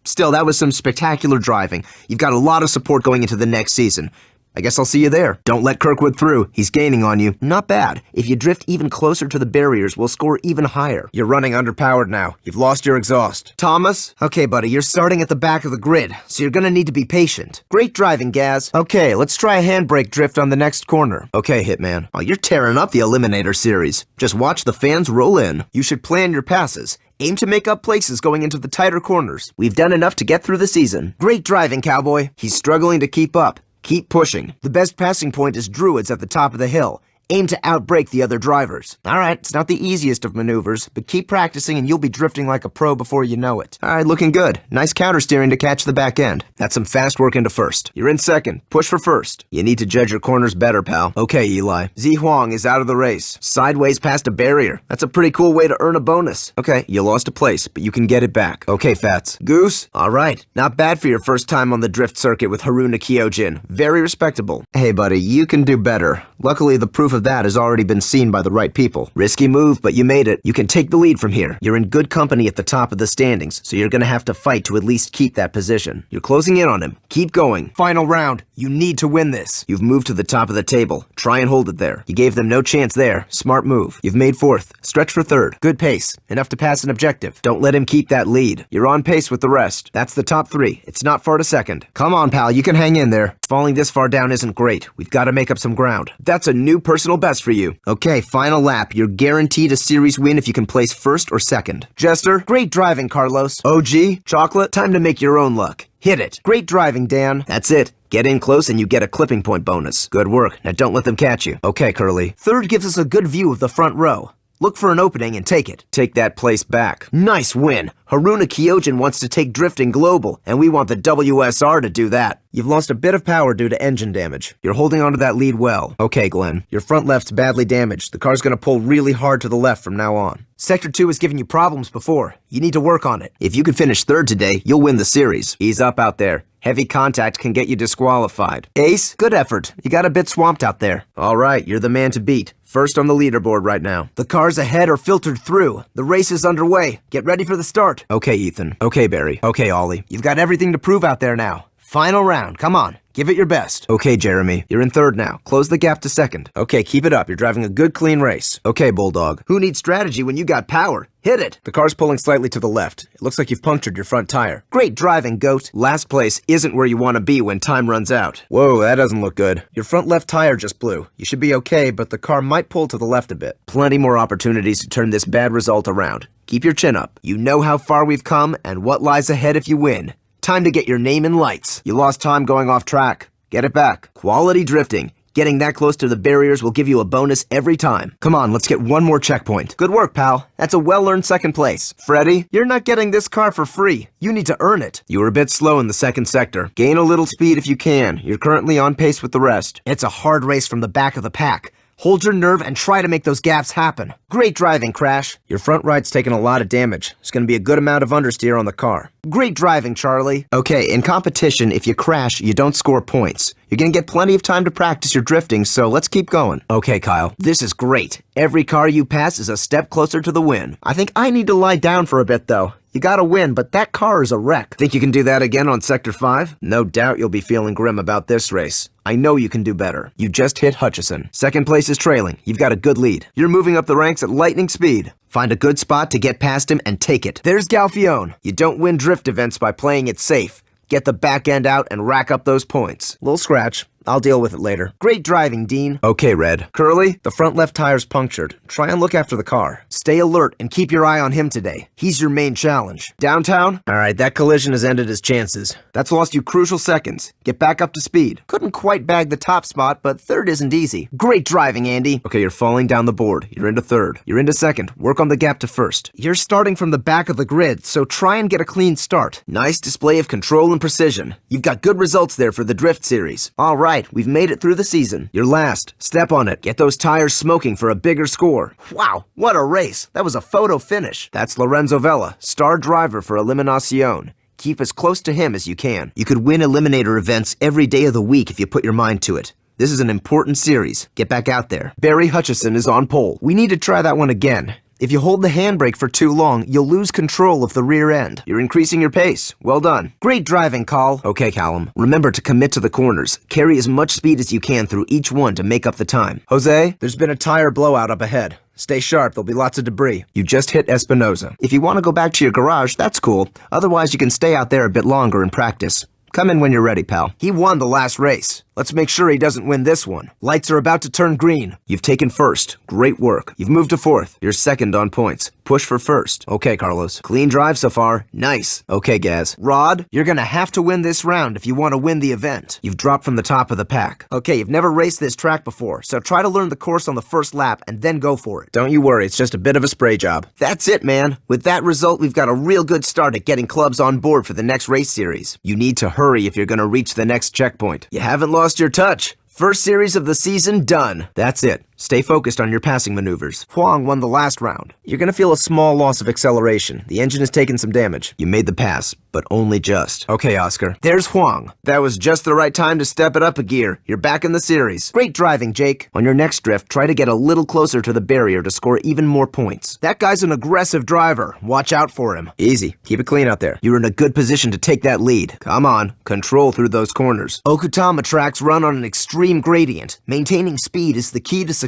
Still, that was some spectacular driving. You've got a lot of support going into the next season. I guess I'll see you there. Don't let Kirkwood through. He's gaining on you. Not bad. If you drift even closer to the barriers, we'll score even higher. You're running underpowered now. You've lost your exhaust. Thomas? Okay, buddy, you're starting at the back of the grid, so you're gonna need to be patient. Great driving, Gaz. Okay, let's try a handbrake drift on the next corner. Okay, Hitman. Oh, you're tearing up the Eliminator series. Just watch the fans roll in. You should plan your passes. Aim to make up places going into the tighter corners. We've done enough to get through the season. Great driving, Cowboy. He's struggling to keep up. Keep pushing. The best passing point is Druids at the top of the hill. Aim to outbrake the other drivers. Alright, it's not the easiest of maneuvers, but keep practicing and you'll be drifting like a pro before you know it. Alright, looking good. Nice counter steering to catch the back end. That's some fast work into 1st. You're in 2nd. Push for 1st. You need to judge your corners better, pal. Okay, Eli. Zi Huang is out of the race. Sideways past a barrier. That's a pretty cool way to earn a bonus. Okay, you lost a place, but you can get it back. Okay, Fats. Goose? Alright. Not bad for your first time on the drift circuit with Haruna Kyojin. Very respectable. Hey, buddy, you can do better. Luckily, the proof of that has already been seen by the right people. Risky move, but you made it. You can take the lead from here. You're in good company at the top of the standings, so you're gonna have to fight to at least keep that position. You're closing in on him. Keep going. Final round. You need to win this. You've moved to the top of the table. Try and hold it there. You gave them no chance there. Smart move. You've made 4th. Stretch for 3rd. Good pace. Enough to pass an objective. Don't let him keep that lead. You're on pace with the rest. That's the top 3. It's not far to 2nd. Come on, pal. You can hang in there. Falling this far down isn't great. We've got to make up some ground. That's a new personal best for you. Okay, final lap. You're guaranteed a series win if you can place 1st or 2nd. Jester, great driving, Carlos. OG, Chocolate, time to make your own luck. Hit it. Great driving, Dan. That's it. Get in close and you get a clipping point bonus. Good work. Now don't let them catch you. Okay, Curly. 3rd gives us a good view of the front row. Look for an opening and take it. Take that place back. Nice win. Haruna Kyojin wants to take drifting global, and we want the WSR to do that. You've lost a bit of power due to engine damage. You're holding onto that lead well. Okay, Glenn. Your front left's badly damaged. The car's gonna pull really hard to the left from now on. Sector 2 has given you problems before. You need to work on it. If you can finish 3rd today, you'll win the series. Ease up out there. Heavy contact can get you disqualified. Ace, good effort. You got a bit swamped out there. All right, you're the man to beat. 1st on the leaderboard right now. The cars ahead are filtered through. The race is underway. Get ready for the start. Okay, Ethan. Okay, Barry. Okay, Ollie. You've got everything to prove out there now. Final round. Come on. Give it your best. Okay, Jeremy. You're in 3rd now. Close the gap to 2nd. Okay, keep it up. You're driving a good, clean race. Okay, Bulldog. Who needs strategy when you got power? Hit it! The car's pulling slightly to the left. It looks like you've punctured your front tire. Great driving, Goat. Last place isn't where you want to be when time runs out. Whoa, that doesn't look good. Your front left tire just blew. You should be okay, but the car might pull to the left a bit. Plenty more opportunities to turn this bad result around. Keep your chin up. You know how far we've come and what lies ahead if you win. Time to get your name in lights. You lost time going off track. Get it back. Quality drifting. Getting that close to the barriers will give you a bonus every time. Come on, let's get one more checkpoint. Good work, pal. That's a well-earned second place. Freddy, you're not getting this car for free. You need to earn it. You were a bit slow in the second sector. Gain a little speed if you can. You're currently on pace with the rest. It's a hard race from the back of the pack. Hold your nerve and try to make those gaps happen. Great driving, Crash. Your front right's taken a lot of damage. There's going to be a good amount of understeer on the car. Great driving, Charlie. Okay, in competition, if you crash, you don't score points. You're going to get plenty of time to practice your drifting, so let's keep going. Okay, Kyle, this is great. Every car you pass is a step closer to the win. I think I need to lie down for a bit, though. You gotta win, but that car is a wreck. Think you can do that again on Sector 5? No doubt you'll be feeling grim about this race. I know you can do better. You just hit Hutchison. Second place is trailing. You've got a good lead. You're moving up the ranks at lightning speed. Find a good spot to get past him and take it. There's Galfione. You don't win drift events by playing it safe. Get the back end out and rack up those points. Little scratch. I'll deal with it later. Great driving, Dean. Okay, Red. Curly, the front left tire's punctured. Try and look after the car. Stay alert and keep your eye on him today. He's your main challenge. Downtown? Alright, that collision has ended his chances. That's lost you crucial seconds. Get back up to speed. Couldn't quite bag the top spot, but third isn't easy. Great driving, Andy. Okay, you're falling down the board. You're into third. You're into second. Work on the gap to first. You're starting from the back of the grid, so try and get a clean start. Nice display of control and precision. You've got good results there for the Drift Series. Alright, we've made it through the season. You're last. Step on it. Get those tires smoking for a bigger score. Wow, what a race. That was a photo finish. That's Lorenzo Vella, star driver for Eliminacion. Keep as close to him as you can. You could win Eliminator events every day of the week if you put your mind to it. This is an important series. Get back out there. Barry Hutchison is on pole. We need to try that one again. If you hold the handbrake for too long, you'll lose control of the rear end. You're increasing your pace. Well done. Great driving, Call. Okay, Callum. Remember to commit to the corners. Carry as much speed as you can through each one to make up the time. Jose, there's been a tire blowout up ahead. Stay sharp, there'll be lots of debris. You just hit Espinoza. If you want to go back to your garage, that's cool. Otherwise, you can stay out there a bit longer and practice. Come in when you're ready, pal. He won the last race. Let's make sure he doesn't win this one. Lights are about to turn green. You've taken first. Great work. You've moved to fourth. You're second on points. Push for first. Okay, Carlos. Clean drive so far. Nice. Okay, Gaz. Rod, you're gonna have to win this round if you want to win the event. You've dropped from the top of the pack. Okay, you've never raced this track before, so try to learn the course on the first lap and then go for it. Don't you worry, it's just a bit of a spray job. That's it, man. With that result, we've got a real good start at getting clubs on board for the next race series. You need to hurry if you're gonna reach the next checkpoint. You haven't lost your touch. First series of the season done. That's it. Stay focused on your passing maneuvers. Huang won the last round. You're gonna feel a small loss of acceleration. The engine has taken some damage. You made the pass, but only just. Okay, Oscar. There's Huang. That was just the right time to step it up a gear. You're back in the series. Great driving, Jake. On your next drift, try to get a little closer to the barrier to score even more points. That guy's an aggressive driver. Watch out for him. Easy. Keep it clean out there. You're in a good position to take that lead. Come on. Control through those corners. Okutama tracks run on an extreme gradient. Maintaining speed is the key to success.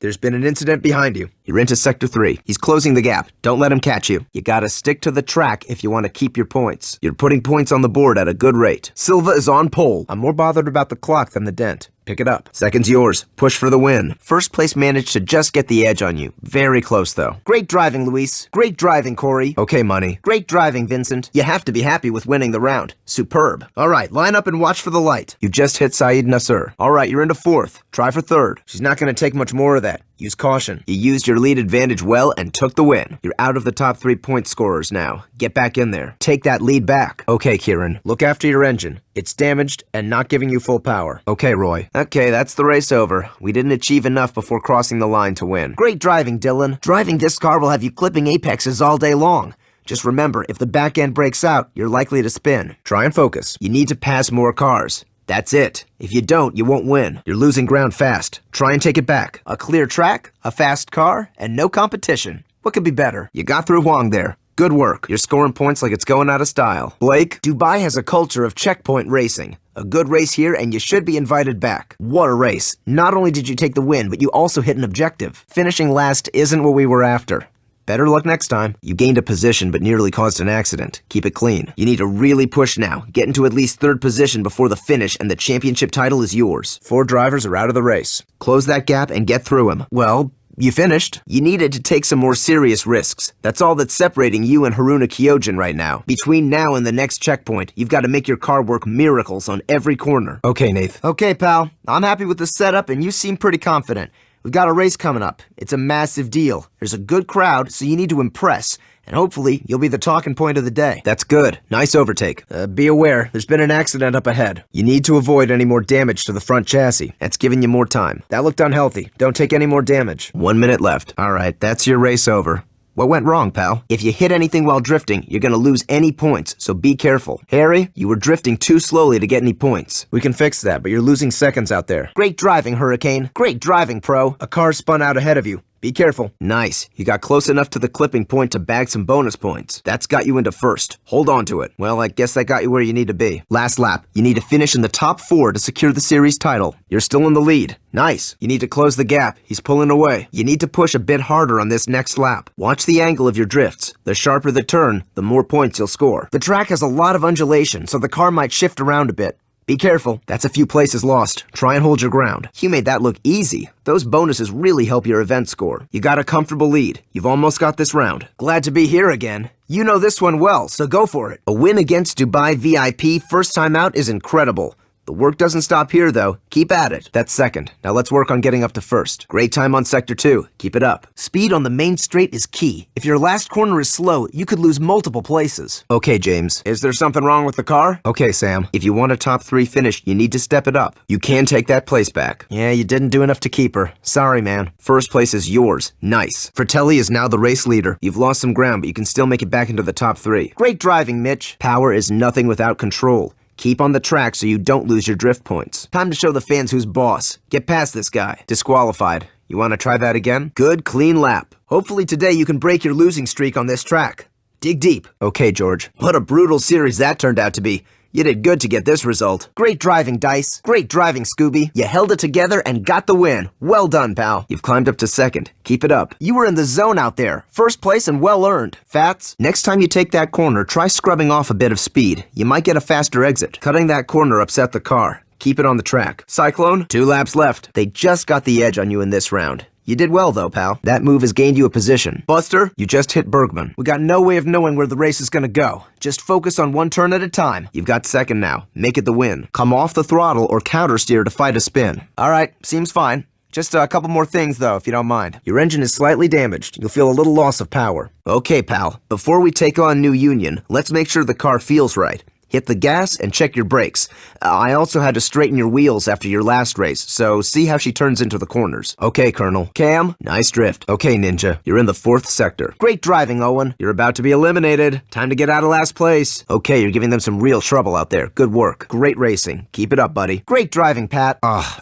There's been an incident behind you. You're into Sector 3. He's closing the gap. Don't let him catch you. You gotta stick to the track if you want to keep your points. You're putting points on the board at a good rate. Silva is on pole. I'm more bothered about the clock than the dent. Pick it up. Second's yours. Push for the win. First place managed to just get the edge on you. Very close, though. Great driving, Luis. Great driving, Corey. Okay, Money. Great driving, Vincent. You have to be happy with winning the round. Superb. All right, line up and watch for the light. You just hit Saeed Nasser. All right, you're into fourth. Try for third. She's not going to take much more of that. Use caution. You used your lead advantage well and took the win. You're out of the top 3 point scorers now. Get back in there. Take that lead back. Okay, Kieran. Look after your engine. It's damaged and not giving you full power. Okay, Roy. Okay, that's the race over. We didn't achieve enough before crossing the line to win. Great driving, Dylan. Driving this car will have you clipping apexes all day long. Just remember, if the back end breaks out, you're likely to spin. Try and focus. You need to pass more cars. That's it. If you don't, you won't win. You're losing ground fast. Try and take it back. A clear track, a fast car, and no competition. What could be better? You got through Huang there. Good work. You're scoring points like it's going out of style. Blake, Dubai has a culture of checkpoint racing. A good race here, and you should be invited back. What a race. Not only did you take the win, but you also hit an objective. Finishing last isn't what we were after. Better luck next time. You gained a position but nearly caused an accident. Keep it clean. You need to really push now. Get into at least third position before the finish and the championship title is yours. 4 drivers are out of the race. Close that gap and get through him. Well, You finished. You needed to take some more serious risks. That's all that's separating you and Haruna Kyojin right now. Between now and the next checkpoint, you've got to make your car work miracles on every corner. Okay, Nath. Okay, pal. I'm happy with the setup, and you seem pretty confident. We've got a race coming up. It's a massive deal. There's a good crowd, so you need to impress. And hopefully, you'll be the talking point of the day. That's good. Nice overtake. Be aware, there's been an accident up ahead. You need to avoid any more damage to the front chassis. That's giving you more time. That looked unhealthy. Don't take any more damage. 1 minute left. All right, that's your race over. What went wrong, pal? If you hit anything while drifting, you're gonna lose any points, so be careful. Harry, you were drifting too slowly to get any points. We can fix that, but you're losing seconds out there. Great driving, Hurricane. Great driving, Pro. A car spun out ahead of you. Be careful. Nice. You got close enough to the clipping point to bag some bonus points. That's got you into first. Hold on to it. Well, I guess that got you where you need to be. Last lap. You need to finish in the top 4 to secure the series title. You're still in the lead. Nice. You need to close the gap. He's pulling away. You need to push a bit harder on this next lap. Watch the angle of your drifts. The sharper the turn, the more points you'll score. The track has a lot of undulation, so the car might shift around a bit. Be careful. That's a few places lost. Try and hold your ground. You made that look easy. Those bonuses really help your event score. You got a comfortable lead. You've almost got this round. Glad to be here again. You know this one well, so go for it. A win against Dubai VIP first time out is incredible. The work doesn't stop here, though. Keep at it. That's second. Now let's work on getting up to first. Great time on Sector 2. Keep it up. Speed on the main straight is key. If your last corner is slow, you could lose multiple places. Okay, James. Is there something wrong with the car? Okay, Sam. If you want a top 3 finish, you need to step it up. You can take that place back. Yeah, you didn't do enough to keep her. Sorry, man. First place is yours. Nice. Fratelli is now the race leader. You've lost some ground, but you can still make it back into the top 3. Great driving, Mitch. Power is nothing without control. Keep on the track so you don't lose your drift points. Time to show the fans who's boss. Get past this guy. Disqualified. You want to try that again? Good, clean lap. Hopefully today you can break your losing streak on this track. Dig deep. Okay, George. What a brutal series that turned out to be. You did good to get this result. Great driving, Dice. Great driving, Scooby. You held it together and got the win. Well done, pal. You've climbed up to second. Keep it up. You were in the zone out there. First place and well earned. Fats, next time you take that corner, try scrubbing off a bit of speed. You might get a faster exit. Cutting that corner upset the car. Keep it on the track. Cyclone, 2 laps left. They just got the edge on you in this round. You did well, though, pal. That move has gained you a position. Buster, you just hit Bergman. We got no way of knowing where the race is gonna go. Just focus on one turn at a time. You've got second now. Make it the win. Come off the throttle or counter steer to fight a spin. All right, seems fine. Just a couple more things, though, if you don't mind. Your engine is slightly damaged. You'll feel a little loss of power. Okay, pal. Before we take on New Union, let's make sure the car feels right. Hit the gas and check your brakes. I also had to straighten your wheels after your last race, so see how she turns into the corners. Okay, Colonel. Cam, nice drift. Okay, Ninja, you're in the 4th sector. Great driving, Owen. You're about to be eliminated. Time to get out of last place. Okay, you're giving them some real trouble out there. Good work. Great racing. Keep it up, buddy. Great driving, Pat.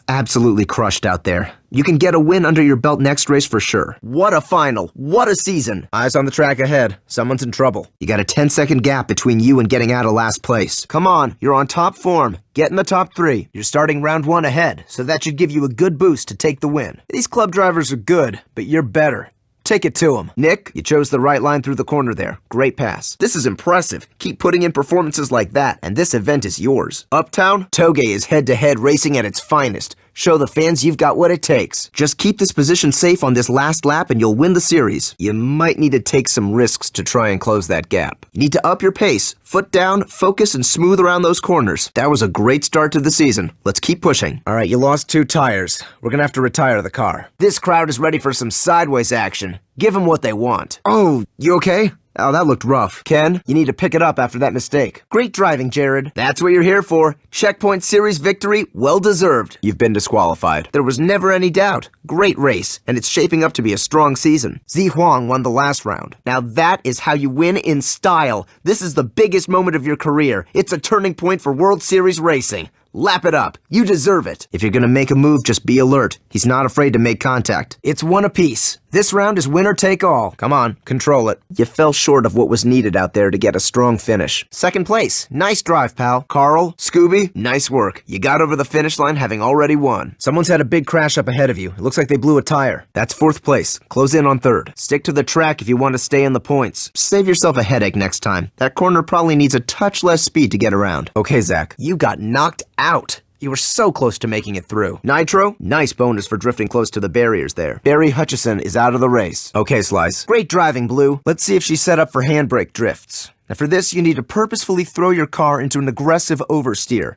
Absolutely crushed out there. You can get a win under your belt next race for sure. What a final. What a season. Eyes on the track ahead. Someone's in trouble. You got a 10-second gap between you and getting out of last place. Come on, you're on top form. Get in the top 3. You're starting round 1 ahead, so that should give you a good boost to take the win. These club drivers are good, but you're better. Take it to him. Nick, you chose the right line through the corner there. Great pass. This is impressive. Keep putting in performances like that, and this event is yours. Uptown, Toge is head-to-head racing at its finest. Show the fans you've got what it takes. Just keep this position safe on this last lap and you'll win the series. You might need to take some risks to try and close that gap. You need to up your pace, foot down, focus, and smooth around those corners. That was a great start to the season. Let's keep pushing. All right, you lost 2 tires. We're gonna have to retire the car. This crowd is ready for some sideways action. Give them what they want. Oh, you okay? Oh, that looked rough. Ken, you need to pick it up after that mistake. Great driving, Jared. That's what you're here for. Checkpoint Series victory, well deserved. You've been disqualified. There was never any doubt. Great race, and it's shaping up to be a strong season. Zi Huang won the last round. Now that is how you win in style. This is the biggest moment of your career. It's a turning point for World Series racing. Lap it up. You deserve it. If you're gonna make a move, just be alert. He's not afraid to make contact. It's one apiece. This round is winner take all. Come on, control it. You fell short of what was needed out there to get a strong finish. Second place. Nice drive, pal. Carl, Scooby, nice work. You got over the finish line having already won. Someone's had a big crash up ahead of you. It looks like they blew a tire. That's 4th place. Close in on 3rd. Stick to the track if you want to stay in the points. Save yourself a headache next time. That corner probably needs a touch less speed to get around. Okay, Zach, you got knocked out. You were so close to making it through. Nitro, nice bonus for drifting close to the barriers there. Barry Hutchison is out of the race. Okay, Slice. Great driving, Blue. Let's see if she's set up for handbrake drifts. Now for this, you need to purposefully throw your car into an aggressive oversteer.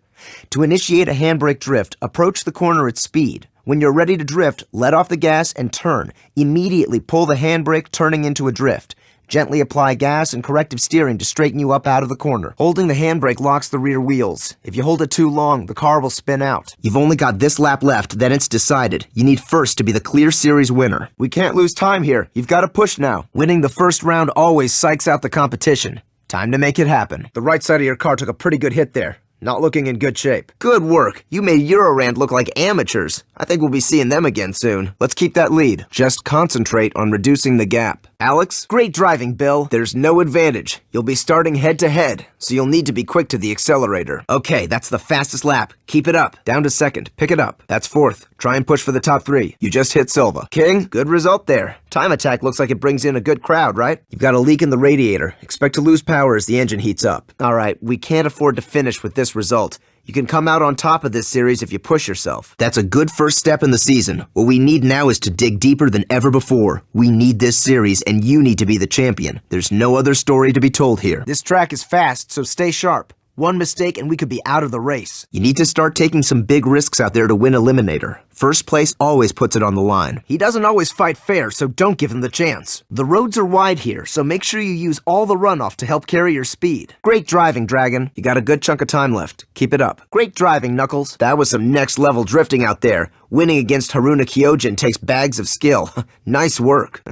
To initiate a handbrake drift, approach the corner at speed. When you're ready to drift, let off the gas and turn. Immediately pull the handbrake, turning into a drift. Gently apply gas and corrective steering to straighten you up out of the corner. Holding the handbrake locks the rear wheels. If you hold it too long, the car will spin out. You've only got this lap left, then it's decided. You need first to be the clear series winner. We can't lose time here. You've got to push now. Winning the first round always psychs out the competition. Time to make it happen. The right side of your car took a pretty good hit there. Not looking in good shape. Good work. You made Eurorand look like amateurs. I think we'll be seeing them again soon. Let's keep that lead. Just concentrate on reducing the gap. Alex, great driving, Bill. There's no advantage. You'll be starting head-to-head, so you'll need to be quick to the accelerator. Okay, that's the fastest lap. Keep it up. Down to second. Pick it up. That's fourth. Try and push for the top 3. You just hit Silva. King, good result there. Time attack looks like it brings in a good crowd, right? You've got a leak in the radiator. Expect to lose power as the engine heats up. Alright, we can't afford to finish with this result. You can come out on top of this series if you push yourself. That's a good first step in the season. What we need now is to dig deeper than ever before. We need this series, and you need to be the champion. There's no other story to be told here. This track is fast, so stay sharp. One mistake and we could be out of the race. You need to start taking some big risks out there to win Eliminator. First place always puts it on the line. He doesn't always fight fair, so don't give him the chance. The roads are wide here, so make sure you use all the runoff to help carry your speed. Great driving, Dragon. You got a good chunk of time left. Keep it up. Great driving, Knuckles. That was some next level drifting out there. Winning against Haruna Kyojin takes bags of skill. Nice work.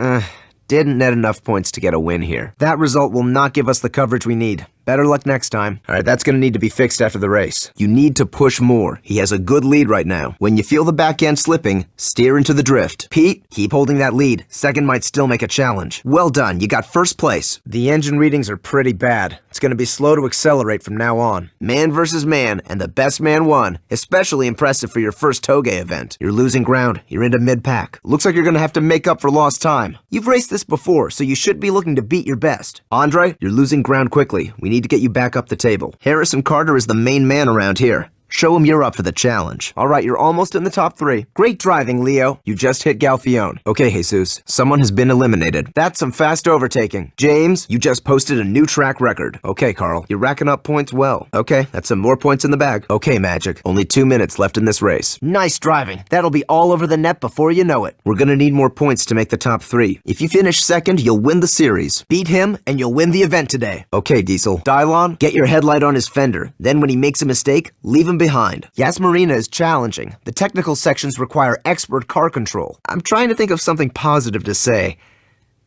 Didn't net enough points to get a win here. That result will not give us the coverage we need. Better luck next time. Alright, that's gonna need to be fixed after the race. You need to push more. He has a good lead right now. When you feel the back end slipping, steer into the drift. Pete, keep holding that lead. Second might still make a challenge. Well done, you got first place. The engine readings are pretty bad. It's gonna be slow to accelerate from now on. Man versus man, and the best man won. Especially impressive for your first Toge event. You're losing ground. You're into mid-pack. Looks like you're gonna have to make up for lost time. You've raced this before, so you should be looking to beat your best. Andre, you're losing ground quickly. We need to get you back up the table. Harrison Carter is the main man around here. Show him you're up for the challenge. Alright, you're almost in the top 3. Great driving, Leo. You just hit Galfione. Okay, Jesus. Someone has been eliminated. That's some fast overtaking. James, you just posted a new track record. Okay, Carl. You're racking up points well. Okay, that's some more points in the bag. Okay, Magic. Only 2 minutes left in this race. Nice driving. That'll be all over the net before you know it. We're gonna need more points to make the top 3. If you finish second, you'll win the series. Beat him, and you'll win the event today. Okay, Diesel. Dylon, get your headlight on his fender. Then when he makes a mistake, leave him behind. Yasmarina is challenging. The technical sections require expert car control. I'm trying to think of something positive to say.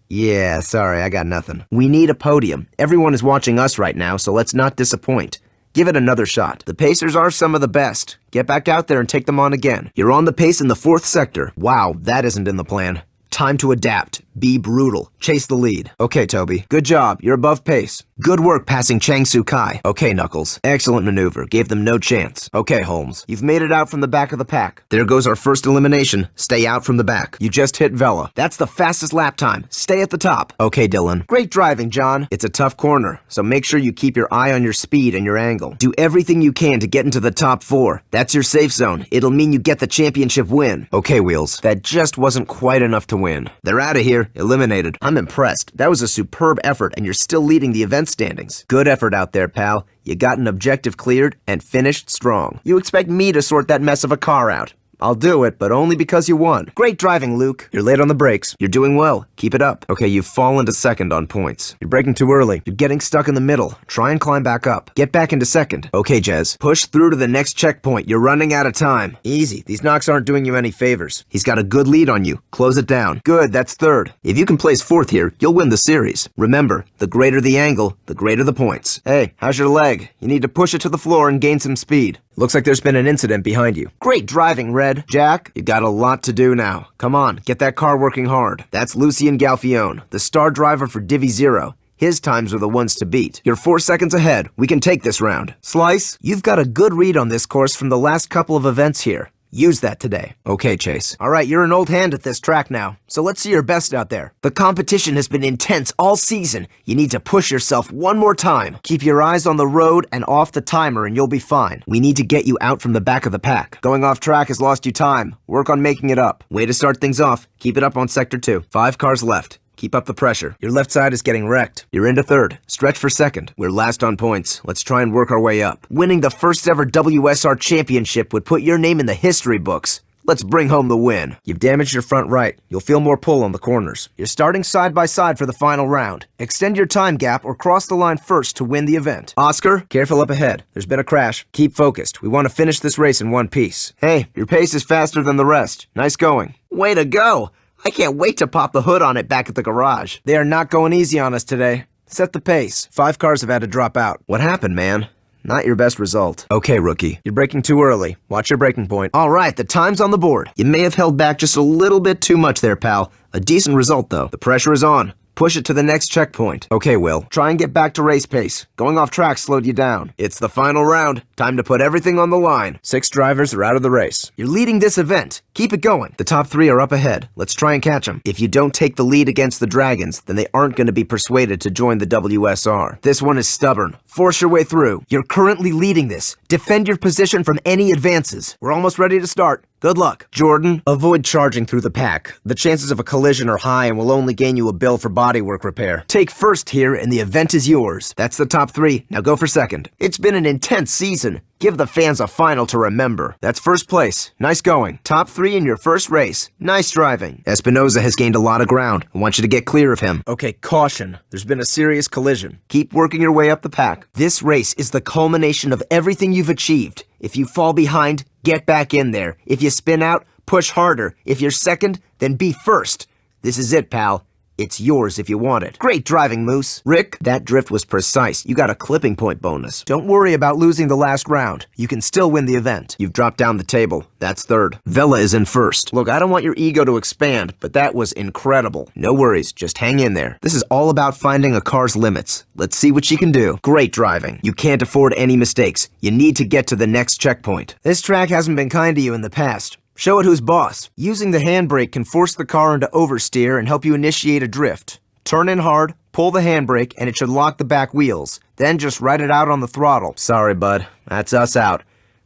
Yeah, sorry, I got nothing. We need a podium. Everyone is watching us right now, so let's not disappoint. Give it another shot. The Pacers are some of the best. Get back out there and take them on again. You're on the pace in the 4th sector. Wow, that isn't in the plan. Time to adapt. Be brutal. Chase the lead. Okay, Toby. Good job. You're above pace. Good work passing Changsu Kai. Okay, Knuckles. Excellent maneuver. Gave them no chance. Okay, Holmes. You've made it out from the back of the pack. There goes our first elimination. Stay out from the back. You just hit Vela. That's the fastest lap time. Stay at the top. Okay, Dylan. Great driving, John. It's a tough corner, so make sure you keep your eye on your speed and your angle. Do everything you can to get into the top 4. That's your safe zone. It'll mean you get the championship win. Okay, Wheels. That just wasn't quite enough to win. They're out of here. Eliminated. I'm impressed. That was a superb effort, and you're still leading the event standings. Good effort out there, pal. You got an objective cleared and finished strong. You expect me to sort that mess of a car out. I'll do it, but only because you won. Great driving, Luke. You're late on the brakes. You're doing well. Keep it up. Okay, you've fallen to second on points. You're braking too early. You're getting stuck in the middle. Try and climb back up. Get back into second. Okay, Jez. Push through to the next checkpoint. You're running out of time. Easy. These knocks aren't doing you any favors. He's got a good lead on you. Close it down. Good, that's third. If you can place 4th here, you'll win the series. Remember, the greater the angle, the greater the points. Hey, how's your leg? You need to push it to the floor and gain some speed. Looks like there's been an incident behind you. Great driving, Red. Jack, you got a lot to do now. Come on, get that car working hard. That's Lucien Galfione, the star driver for Divi 0. His times are the ones to beat. You're 4 seconds ahead. We can take this round. Slice, you've got a good read on this course from the last couple of events here. Use that today. Okay, Chase. All right, you're an old hand at this track now, so let's see your best out there. The competition has been intense all season. You need to push yourself one more time. Keep your eyes on the road and off the timer and you'll be fine. We need to get you out from the back of the pack. Going off track has lost you time. Work on making it up. Way to start things off. Keep it up on Sector 2. 5 cars left. Keep up the pressure. Your left side is getting wrecked. You're into third. Stretch for second. We're last on points. Let's try and work our way up. Winning the first ever WSR championship would put your name in the history books. Let's bring home the win. You've damaged your front right. You'll feel more pull on the corners. You're starting side by side for the final round. Extend your time gap or cross the line first to win the event. Oscar, careful up ahead. There's been a crash. Keep focused. We want to finish this race in one piece. Hey, your pace is faster than the rest. Nice going. Way to go! I can't wait to pop the hood on it back at the garage. They are not going easy on us today. Set the pace. 5 cars have had to drop out. What happened, man? Not your best result. Okay, rookie. You're braking too early. Watch your braking point. All right, the time's on the board. You may have held back just a little bit too much there, pal. A decent result, though. The pressure is on. Push it to the next checkpoint. Okay, Will. Try and get back to race pace. Going off track slowed you down. It's the final round. Time to put everything on the line. 6 drivers are out of the race. You're leading this event. Keep it going. The top 3 are up ahead. Let's try and catch them. If you don't take the lead against the Dragons, then they aren't going to be persuaded to join the WSR. This one is stubborn. Force your way through. You're currently leading this. Defend your position from any advances. We're almost ready to start. Good luck. Jordan, avoid charging through the pack. The chances of a collision are high and will only gain you a bill for bodywork repair. Take first here and the event is yours. That's the top 3. Now go for second. It's been an intense season. Give the fans a final to remember. That's first place. Nice going. Top 3 in your first race. Nice driving. Espinoza has gained a lot of ground. I want you to get clear of him. Okay, caution. There's been a serious collision. Keep working your way up the pack. This race is the culmination of everything you've achieved. If you fall behind, get back in there. If you spin out, push harder. If you're second, then be first. This is it, pal. It's yours if you want it. Great driving, Moose. Rick, that drift was precise. You got a clipping point bonus. Don't worry about losing the last round. You can still win the event. You've dropped down the table. That's third. Vela is in first. Look, I don't want your ego to expand, but that was incredible. No worries, just hang in there. This is all about finding a car's limits. Let's see what she can do. Great driving. You can't afford any mistakes. You need to get to the next checkpoint. This track hasn't been kind to you in the past. Show it who's boss. Using the handbrake can force the car into oversteer and help you initiate a drift. Turn in hard, pull the handbrake, and it should lock the back wheels. Then just ride it out on the throttle. Sorry, bud. That's us out.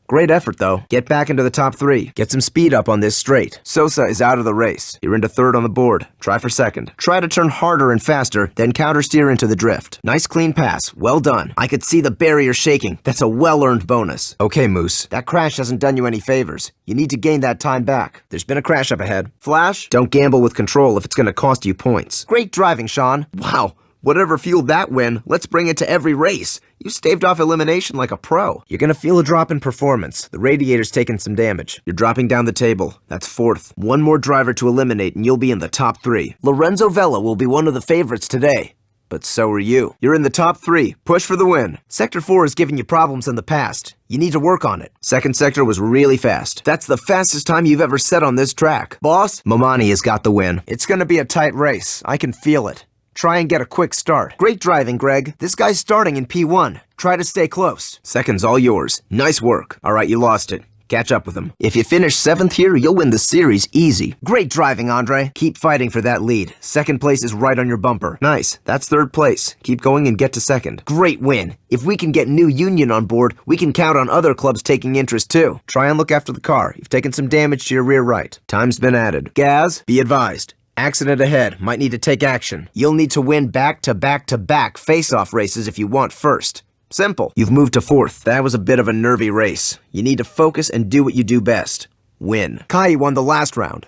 Great effort, though. Get back into the top 3. Get some speed up on this straight. Sosa is out of the race. You're into third on the board. Try for second. Try to turn harder and faster, then countersteer into the drift. Nice clean pass. Well done. I could see the barrier shaking. That's a well-earned bonus. Okay, Moose. That crash hasn't done you any favors. You need to gain that time back. There's been a crash up ahead. Flash, don't gamble with control if it's going to cost you points. Great driving, Sean. Wow. Whatever fueled that win, let's bring it to every race. You staved off elimination like a pro. You're gonna feel a drop in performance. The radiator's taken some damage. You're dropping down the table. That's fourth. One more driver to eliminate and you'll be in the top 3. Lorenzo Vela will be one of the favorites today. But so are you. You're in the top 3. Push for the win. Sector 4 has given you problems in the past. You need to work on it. Second sector was really fast. That's the fastest time you've ever set on this track. Boss, Momani has got the win. It's gonna be a tight race. I can feel it. Try and get a quick start. Great driving, Greg. This guy's starting in P1. Try to stay close. Second's all yours. Nice work. All right, you lost it. Catch up with him. If you finish 7th here, you'll win the series easy. Great driving, Andre. Keep fighting for that lead. Second place is right on your bumper. Nice. That's third place. Keep going and get to second. Great win. If we can get New Union on board, we can count on other clubs taking interest too. Try and look after the car. You've taken some damage to your rear right. Time's been added. Gaz, be advised. Accident ahead. Might need to take action. You'll need to win back-to-back-to-back face-off races if you want first. Simple. You've moved to 4th. That was a bit of a nervy race. You need to focus and do what you do best. Win. Kai won the last round.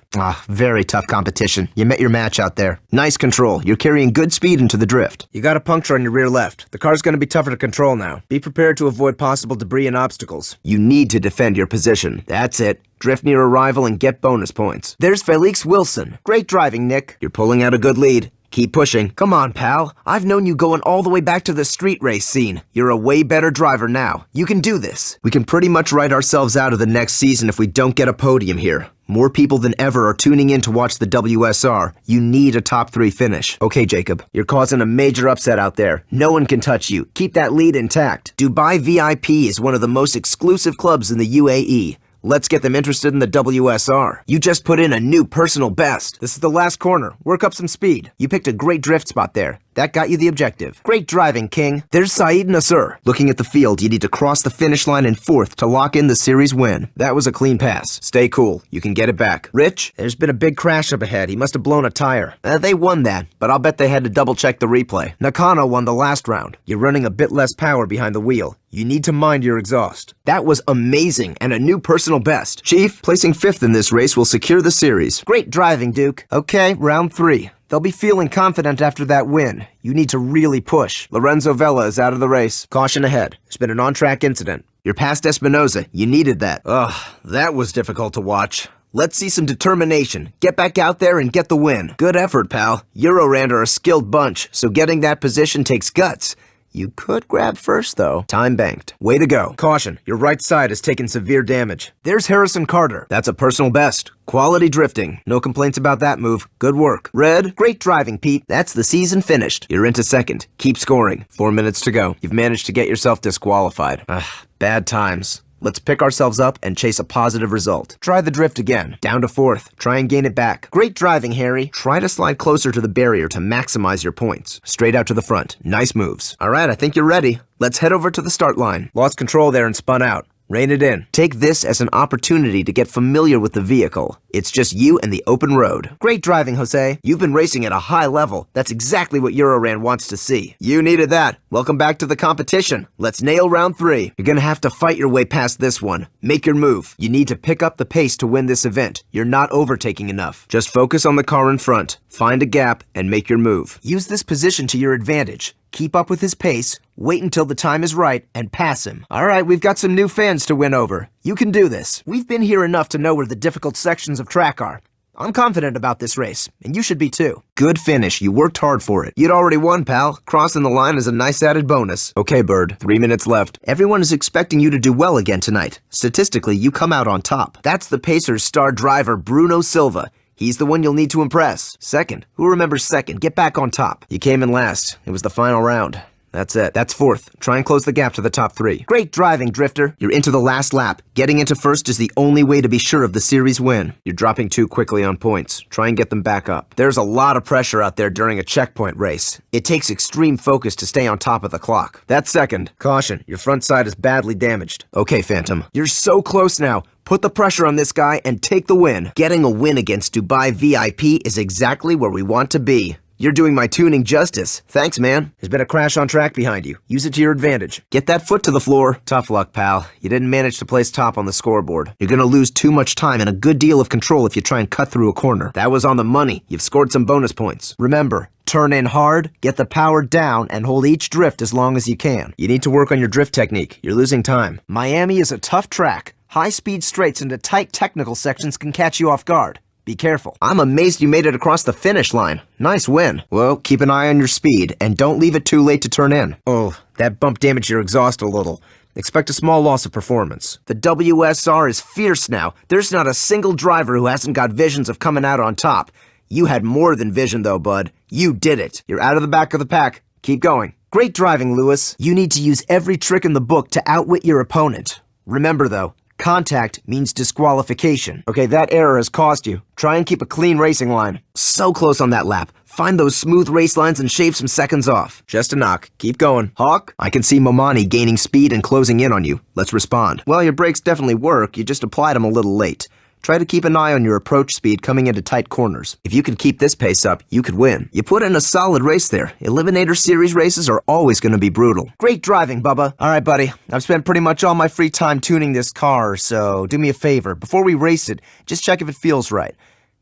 Very tough competition. You met your match out there. Nice control. You're carrying good speed into the drift. You got a puncture on your rear left. The car's gonna be tougher to control now. Be prepared to avoid possible debris and obstacles. You need to defend your position. That's it. Drift near arrival and get bonus points. There's Felix Wilson. Great driving, Nick. You're pulling out a good lead. Keep pushing. Come on, pal. I've known you going all the way back to the street race scene. You're a way better driver now. You can do this. We can pretty much write ourselves out of the next season if we don't get a podium here. More people than ever are tuning in to watch the WSR. You need a top 3 finish. Okay, Jacob, you're causing a major upset out there. No one can touch you. Keep that lead intact. Dubai VIP is one of the most exclusive clubs in the UAE. Let's get them interested in the WSR. You just put in a new personal best. This is the last corner. Work up some speed. You picked a great drift spot there. That got you the objective. Great driving, King. There's Saeed Nasser. Looking at the field, you need to cross the finish line in 4th to lock in the series win. That was a clean pass. Stay cool. You can get it back. Rich, there's been a big crash up ahead. He must have blown a tire. They won that, but I'll bet they had to double-check the replay. Nakano won the last round. You're running a bit less power behind the wheel. You need to mind your exhaust. That was amazing and a new personal best. Chief, placing 5th in this race will secure the series. Great driving, Duke. Okay, round 3. They'll be feeling confident after that win. You need to really push. Lorenzo Vela is out of the race. Caution ahead. There's been an on-track incident. You're past Espinoza. You needed that. Ugh, that was difficult to watch. Let's see some determination. Get back out there and get the win. Good effort, pal. Eurorand are a skilled bunch, so getting that position takes guts. You could grab first, though. Time banked. Way to go. Caution, your right side has taken severe damage. There's Harrison Carter. That's a personal best. Quality drifting. No complaints about that move. Good work. Red, great driving, Pete. That's the season finished. You're into 2nd. Keep scoring. 4 minutes to go. You've managed to get yourself disqualified. Bad times. Let's pick ourselves up and chase a positive result. Try the drift again. Down to 4th. Try and gain it back. Great driving, Harry. Try to slide closer to the barrier to maximize your points. Straight out to the front. Nice moves. All right, I think you're ready. Let's head over to the start line. Lost control there and spun out. Rein it in. Take this as an opportunity to get familiar with the vehicle. It's just you and the open road. Great driving, Jose. You've been racing at a high level. That's exactly what Eurorand wants to see. You needed that. Welcome back to the competition. Let's nail round 3. You're gonna have to fight your way past this one. Make your move. You need to pick up the pace to win this event. You're not overtaking enough. Just focus on the car in front. Find a gap and make your move. Use this position to your advantage. Keep up with his pace, wait until the time is right, and pass him. All right, we've got some new fans to win over. You can do this. We've been here enough to know where the difficult sections of track are. I'm confident about this race, and you should be too. Good finish. You worked hard for it. You'd already won, pal. Crossing the line is a nice added bonus. Okay, Bird. 3 minutes left. Everyone is expecting you to do well again tonight. Statistically, you come out on top. That's the Pacers' star driver, Bruno Silva. He's the one you'll need to impress. 2nd. Who remembers 2nd? Get back on top. You came in last. It was the final round. That's it. That's 4th. Try and close the gap to the top 3. Great driving, Drifter. You're into the last lap. Getting into 1st is the only way to be sure of the series win. You're dropping too quickly on points. Try and get them back up. There's a lot of pressure out there during a checkpoint race. It takes extreme focus to stay on top of the clock. That's 2nd. Caution, your front side is badly damaged. Okay, Phantom. You're so close now. Put the pressure on this guy and take the win. Getting a win against Dubai VIP is exactly where we want to be. You're doing my tuning justice. Thanks, man. There's been a crash on track behind you. Use it to your advantage. Get that foot to the floor. Tough luck, pal. You didn't manage to place top on the scoreboard. You're gonna lose too much time and a good deal of control if you try and cut through a corner. That was on the money. You've scored some bonus points. Remember, turn in hard, get the power down, and hold each drift as long as you can. You need to work on your drift technique. You're losing time. Miami is a tough track. High-speed straights into tight technical sections can catch you off guard. Be careful. I'm amazed you made it across the finish line. Nice win. Well, keep an eye on your speed, and don't leave it too late to turn in. Oh, that bump damaged your exhaust a little. Expect a small loss of performance. The WSR is fierce now. There's not a single driver who hasn't got visions of coming out on top. You had more than vision, though, bud. You did it. You're out of the back of the pack. Keep going. Great driving, Lewis. You need to use every trick in the book to outwit your opponent. Remember, though, contact means disqualification. Okay, that error has cost you. Try and keep a clean racing line. So close on that lap. Find those smooth race lines and shave some seconds off. Just a knock. Keep going. Hawk, I can see Momani gaining speed and closing in on you. Let's respond. Well, your brakes definitely work. You just applied them a little late. Try to keep an eye on your approach speed coming into tight corners. If you can keep this pace up, you could win. You put in a solid race there. Eliminator Series races are always going to be brutal. Great driving, Bubba. All right, buddy. I've spent pretty much all my free time tuning this car, so do me a favor. Before we race it, just check if it feels right.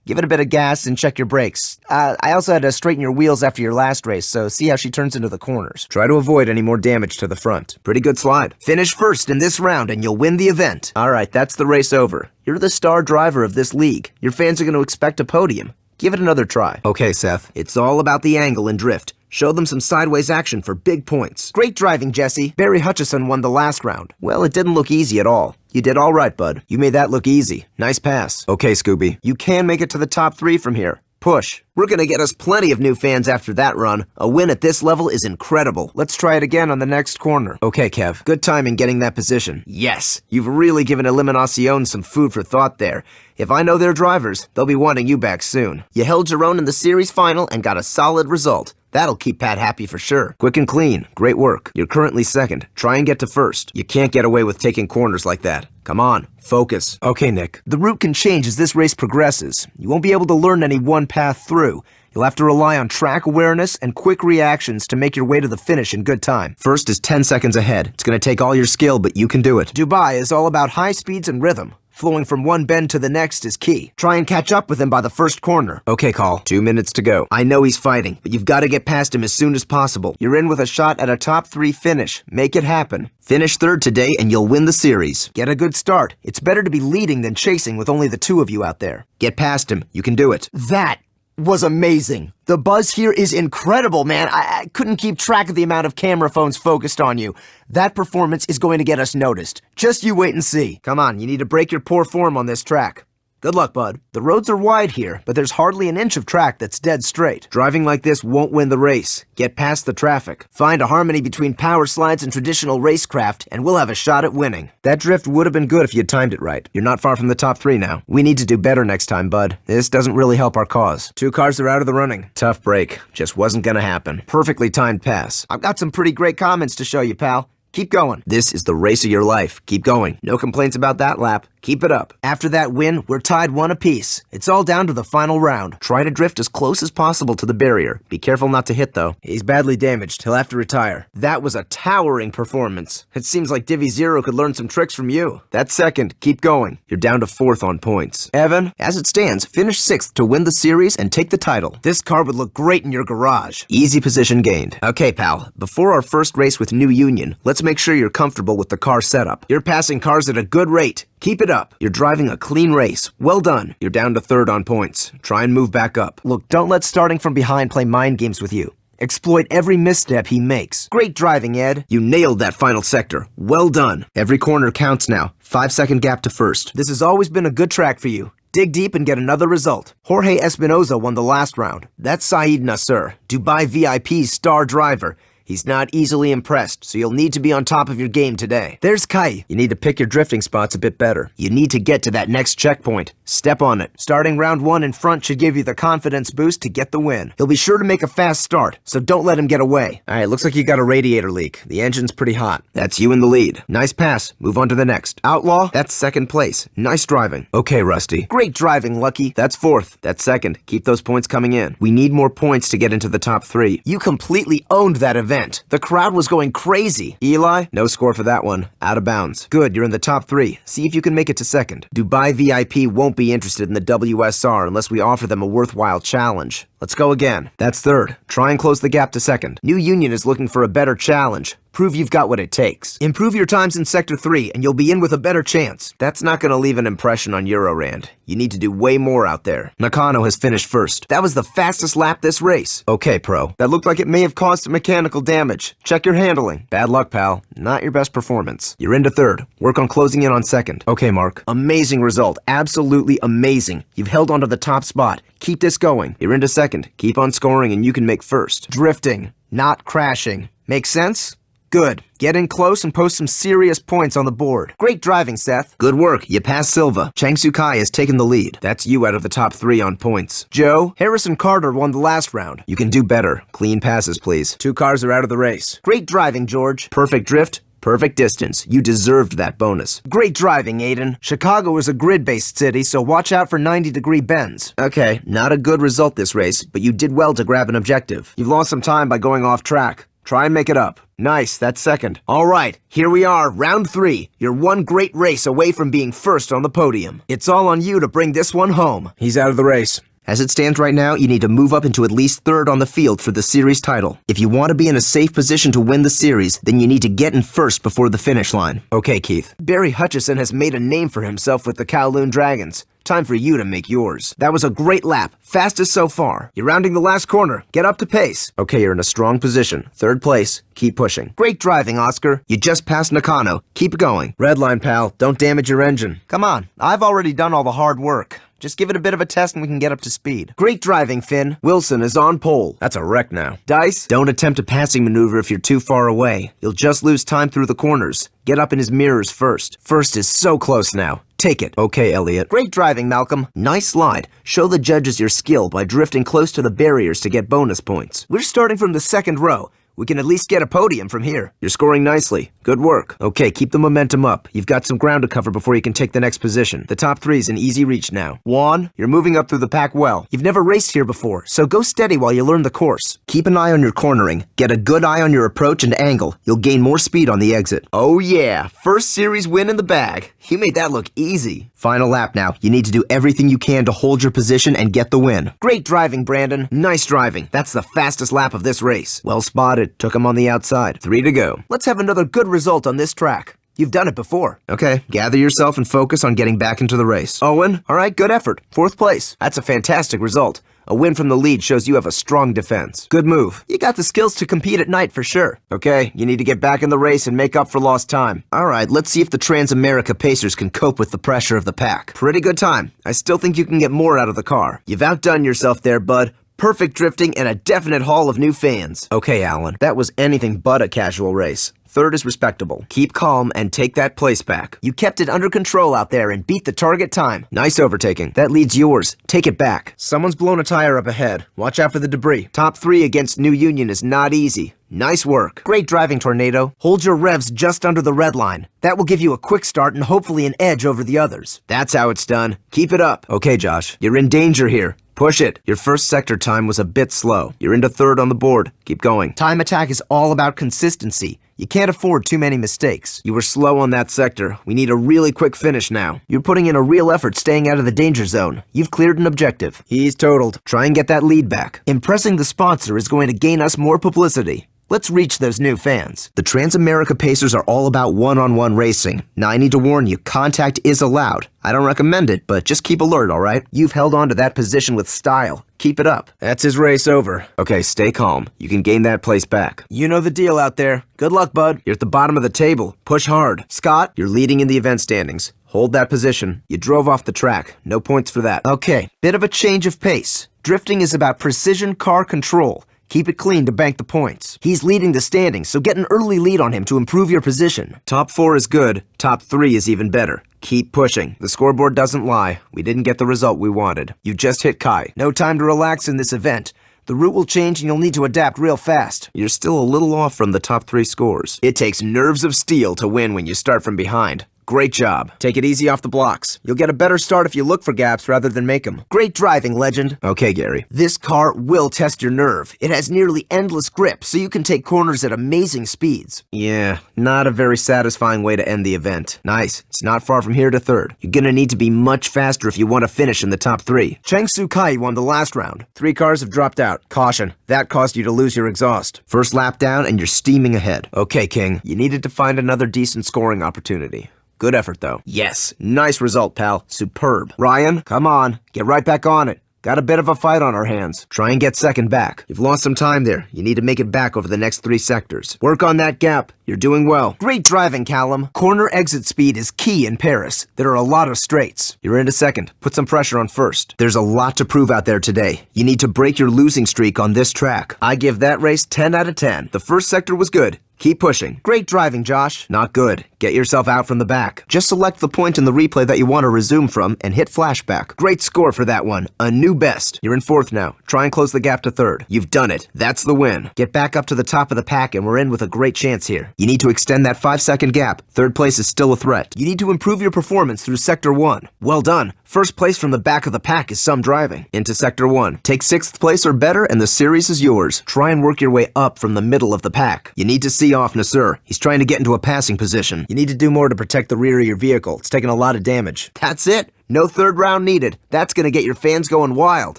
Give it a bit of gas and check your brakes. I also had to straighten your wheels after your last race, so see how she turns into the corners. Try to avoid any more damage to the front. Pretty good slide. Finish first in this round and you'll win the event. All right, that's the race over. You're the star driver of this league. Your fans are going to expect a podium. Give it another try. Okay, Seth. It's all about the angle and drift. Show them some sideways action for big points. Great driving, Jesse. Barry Hutchison won the last round. Well, it didn't look easy at all. You did all right, bud. You made that look easy. Nice pass. Okay, Scooby. You can make it to the top 3 from here. Push. We're gonna get us plenty of new fans after that run. A win at this level is incredible. Let's try it again on the next corner. Okay, Kev. Good timing getting that position. Yes, you've really given Eliminacion some food for thought there. If I know their drivers, they'll be wanting you back soon. You held your own in the series final and got a solid result. That'll keep Pat happy for sure. Quick and clean. Great work. You're currently second. Try and get to first. You can't get away with taking corners like that. Come on. Focus. Okay, Nick. The route can change as this race progresses. You won't be able to learn any one path through. You'll have to rely on track awareness and quick reactions to make your way to the finish in good time. First is 10 seconds ahead. It's going to take all your skill, but you can do it. Dubai is all about high speeds and rhythm. Flowing from one bend to the next is key. Try and catch up with him by the first corner. Okay, Call. 2 minutes to go. I know he's fighting, but you've got to get past him as soon as possible. You're in with a shot at a top 3 finish. Make it happen. Finish third today and you'll win the series. Get a good start. It's better to be leading than chasing with only the two of you out there. Get past him. You can do it. That was amazing. The buzz here is incredible, man. I couldn't keep track of the amount of camera phones focused on you. That performance is going to get us noticed. Just you wait and see. Come on, you need to break your poor form on this track. Good luck, bud. The roads are wide here, but there's hardly an inch of track that's dead straight. Driving like this won't win the race. Get past the traffic. Find a harmony between power slides and traditional racecraft, and we'll have a shot at winning. That drift would have been good if you'd timed it right. You're not far from the top 3 now. We need to do better next time, bud. This doesn't really help our cause. 2 cars are out of the running. Tough break. Just wasn't gonna happen. Perfectly timed pass. I've got some pretty great comments to show you, pal. Keep going. This is the race of your life. Keep going. No complaints about that lap. Keep it up. After that win, we're tied 1 apiece. It's all down to the final round. Try to drift as close as possible to the barrier. Be careful not to hit, though. He's badly damaged. He'll have to retire. That was a towering performance. It seems like Divi Zero could learn some tricks from you. That's second. Keep going. You're down to 4th on points. Evan, as it stands, finish 6th to win the series and take the title. This car would look great in your garage. Easy position gained. Okay, pal. Before our first race with New Union, let's make sure you're comfortable with the car setup. You're passing cars at a good rate. Keep it up. You're driving a clean race. Well done. You're down to 3rd on points. Try and move back up. Look, don't let starting from behind play mind games with you. Exploit every misstep he makes. Great driving, Ed. You nailed that final sector. Well done. Every corner counts now. 5-second gap to first. This has always been a good track for you. Dig deep and get another result. Jorge Espinoza won the last round. That's Saeed Nasser, Dubai VIP's star driver. He's not easily impressed, so you'll need to be on top of your game today. There's Kai. You need to pick your drifting spots a bit better. You need to get to that next checkpoint. Step on it. Starting round 1 in front should give you the confidence boost to get the win. He'll be sure to make a fast start, so don't let him get away. Alright, looks like you got a radiator leak. The engine's pretty hot. That's you in the lead. Nice pass. Move on to the next. Outlaw, that's 2nd place. Nice driving. Okay, Rusty. Great driving, Lucky. That's 4th. That's 2nd. Keep those points coming in. We need more points to get into the top 3. You completely owned that event. The crowd was going crazy. Eli, no score for that one. Out of bounds. Good, you're in the top 3. See if you can make it to 2nd. Dubai VIP won't be interested in the WSR unless we offer them a worthwhile challenge. Let's go again. That's 3rd. Try and close the gap to 2nd. New Union is looking for a better challenge. Prove you've got what it takes. Improve your times in Sector 3 and you'll be in with a better chance. That's not gonna leave an impression on Eurorand. You need to do way more out there. Nakano has finished 1st. That was the fastest lap this race. Okay, Pro. That looked like it may have caused some mechanical damage. Check your handling. Bad luck, pal. Not your best performance. You're into 3rd. Work on closing in on 2nd. Okay, Mark. Amazing result. Absolutely amazing. You've held onto the top spot. Keep this going. You're into 2nd. Keep on scoring and you can make 1st. Drifting, not crashing. Make sense? Good. Get in close and post some serious points on the board. Great driving, Seth. Good work. You passed Silva. Changsu Kai has taken the lead. That's you out of the top 3 on points. Joe, Harrison Carter won the last round. You can do better. Clean passes, please. 2 cars are out of the race. Great driving, George. Perfect drift. Perfect distance. You deserved that bonus. Great driving, Aiden. Chicago is a grid-based city, so watch out for 90-degree bends. Okay, not a good result this race, but you did well to grab an objective. You've lost some time by going off track. Try and make it up. Nice, that's 2nd. All right, here we are, round 3. You're one great race away from being 1st on the podium. It's all on you to bring this one home. He's out of the race. As it stands right now, you need to move up into at least 3rd on the field for the series title. If you want to be in a safe position to win the series, then you need to get in 1st before the finish line. Okay, Keith. Barry Hutchison has made a name for himself with the Kowloon Dragons. Time for you to make yours. That was a great lap, fastest so far. You're rounding the last corner. Get up to pace. Okay, you're in a strong position. Third place. Keep pushing. Great driving, Oscar. You just passed Nakano. Keep going. Red line, pal. Don't damage your engine. Come on. I've already done all the hard work. Just give it a bit of a test and we can get up to speed. Great driving, Finn. Wilson is on pole. That's a wreck now. Dice, don't attempt a passing maneuver if you're too far away. You'll just lose time through the corners. Get up in his mirrors first. First is so close now. Take it. Okay, Elliot. Great driving, Malcolm. Nice slide. Show the judges your skill by drifting close to the barriers to get bonus points. We're starting from the second row. We can at least get a podium from here. You're scoring nicely. Good work. Okay, keep the momentum up. You've got some ground to cover before you can take the next position. The top three is in easy reach now. Juan, you're moving up through the pack well. You've never raced here before, so go steady while you learn the course. Keep an eye on your cornering. Get a good eye on your approach and angle. You'll gain more speed on the exit. Oh yeah, first series win in the bag. You made that look easy. Final lap now. You need to do everything you can to hold your position and get the win. Great driving, Brandon. Nice driving. That's the fastest lap of this race. Well spotted. Took him on the outside. 3 to go. Let's have another good result on this track. You've done it before. Okay, gather yourself and focus on getting back into the race. Owen, all right, good effort. 4th place. That's a fantastic result. A win from the lead shows you have a strong defense. Good move. You got the skills to compete at night for sure. Okay, you need to get back in the race and make up for lost time. All right, let's see if the Trans-America Pacers can cope with the pressure of the pack. Pretty good time. I still think you can get more out of the car. You've outdone yourself there, bud. Perfect drifting and a definite haul of new fans. Okay, Alan, that was anything but a casual race. 3rd is respectable. Keep calm and take that place back. You kept it under control out there and beat the target time. Nice overtaking. That lead's yours. Take it back. Someone's blown a tire up ahead. Watch out for the debris. Top 3 against New Union is not easy. Nice work. Great driving, Tornado. Hold your revs just under the red line. That will give you a quick start and hopefully an edge over the others. That's how it's done. Keep it up. Okay, Josh. You're in danger here. Push it. Your first sector time was a bit slow. You're into 3rd on the board. Keep going. Time attack is all about consistency. You can't afford too many mistakes. You were slow on that sector. We need a really quick finish now. You're putting in a real effort staying out of the danger zone. You've cleared an objective. He's totaled. Try and get that lead back. Impressing the sponsor is going to gain us more publicity. Let's reach those new fans. The Trans-America Pacers are all about one-on-one racing. Now I need to warn you, contact is allowed. I don't recommend it, but just keep alert, alright? You've held on to that position with style. Keep it up. That's his race over. Okay, stay calm. You can gain that place back. You know the deal out there. Good luck, bud. You're at the bottom of the table. Push hard. Scott, you're leading in the event standings. Hold that position. You drove off the track. No points for that. Okay, bit of a change of pace. Drifting is about precision car control. Keep it clean to bank the points. He's leading the standings, so get an early lead on him to improve your position. Top 4 is good. Top 3 is even better. Keep pushing. The scoreboard doesn't lie. We didn't get the result we wanted. You just hit Kai. No time to relax in this event. The route will change and you'll need to adapt real fast. You're still a little off from the top 3 scores. It takes nerves of steel to win when you start from behind. Great job. Take it easy off the blocks. You'll get a better start if you look for gaps rather than make them. Great driving, legend. Okay, Gary. This car will test your nerve. It has nearly endless grip, so you can take corners at amazing speeds. Yeah, not a very satisfying way to end the event. Nice. It's not far from here to 3rd. You're gonna need to be much faster if you want to finish in the top 3. Cheng Su Kai won the last round. 3 cars have dropped out. Caution. That caused you to lose your exhaust. First lap down and you're steaming ahead. Okay, King. You needed to find another decent scoring opportunity. Good effort, though. Yes, nice result, pal. Superb. Ryan, come on. Get right back on it. Got a bit of a fight on our hands. Try and get second back. You've lost some time there. You need to make it back over the next 3 sectors. Work on that gap. You're doing well. Great driving, Callum. Corner exit speed is key in Paris. There are a lot of straights. You're into 2nd. Put some pressure on 1st. There's a lot to prove out there today. You need to break your losing streak on this track. I give that race 10 out of 10. The first sector was good. Keep pushing. Great driving, Josh. Not good. Get yourself out from the back. Just select the point in the replay that you want to resume from and hit flashback. Great score for that one. A new best. You're in 4th now. Try and close the gap to 3rd. You've done it. That's the win. Get back up to the top of the pack and we're in with a great chance here. You need to extend that 5-second gap. 3rd place is still a threat. You need to improve your performance through Sector 1. Well done. 1st place from the back of the pack is some driving. Into Sector 1. Take 6th place or better and the series is yours. Try and work your way up from the middle of the pack. You need to see off Nasser. He's trying to get into a passing position. You need to do more to protect the rear of your vehicle. It's taking a lot of damage. That's it. No third round needed. That's gonna get your fans going wild.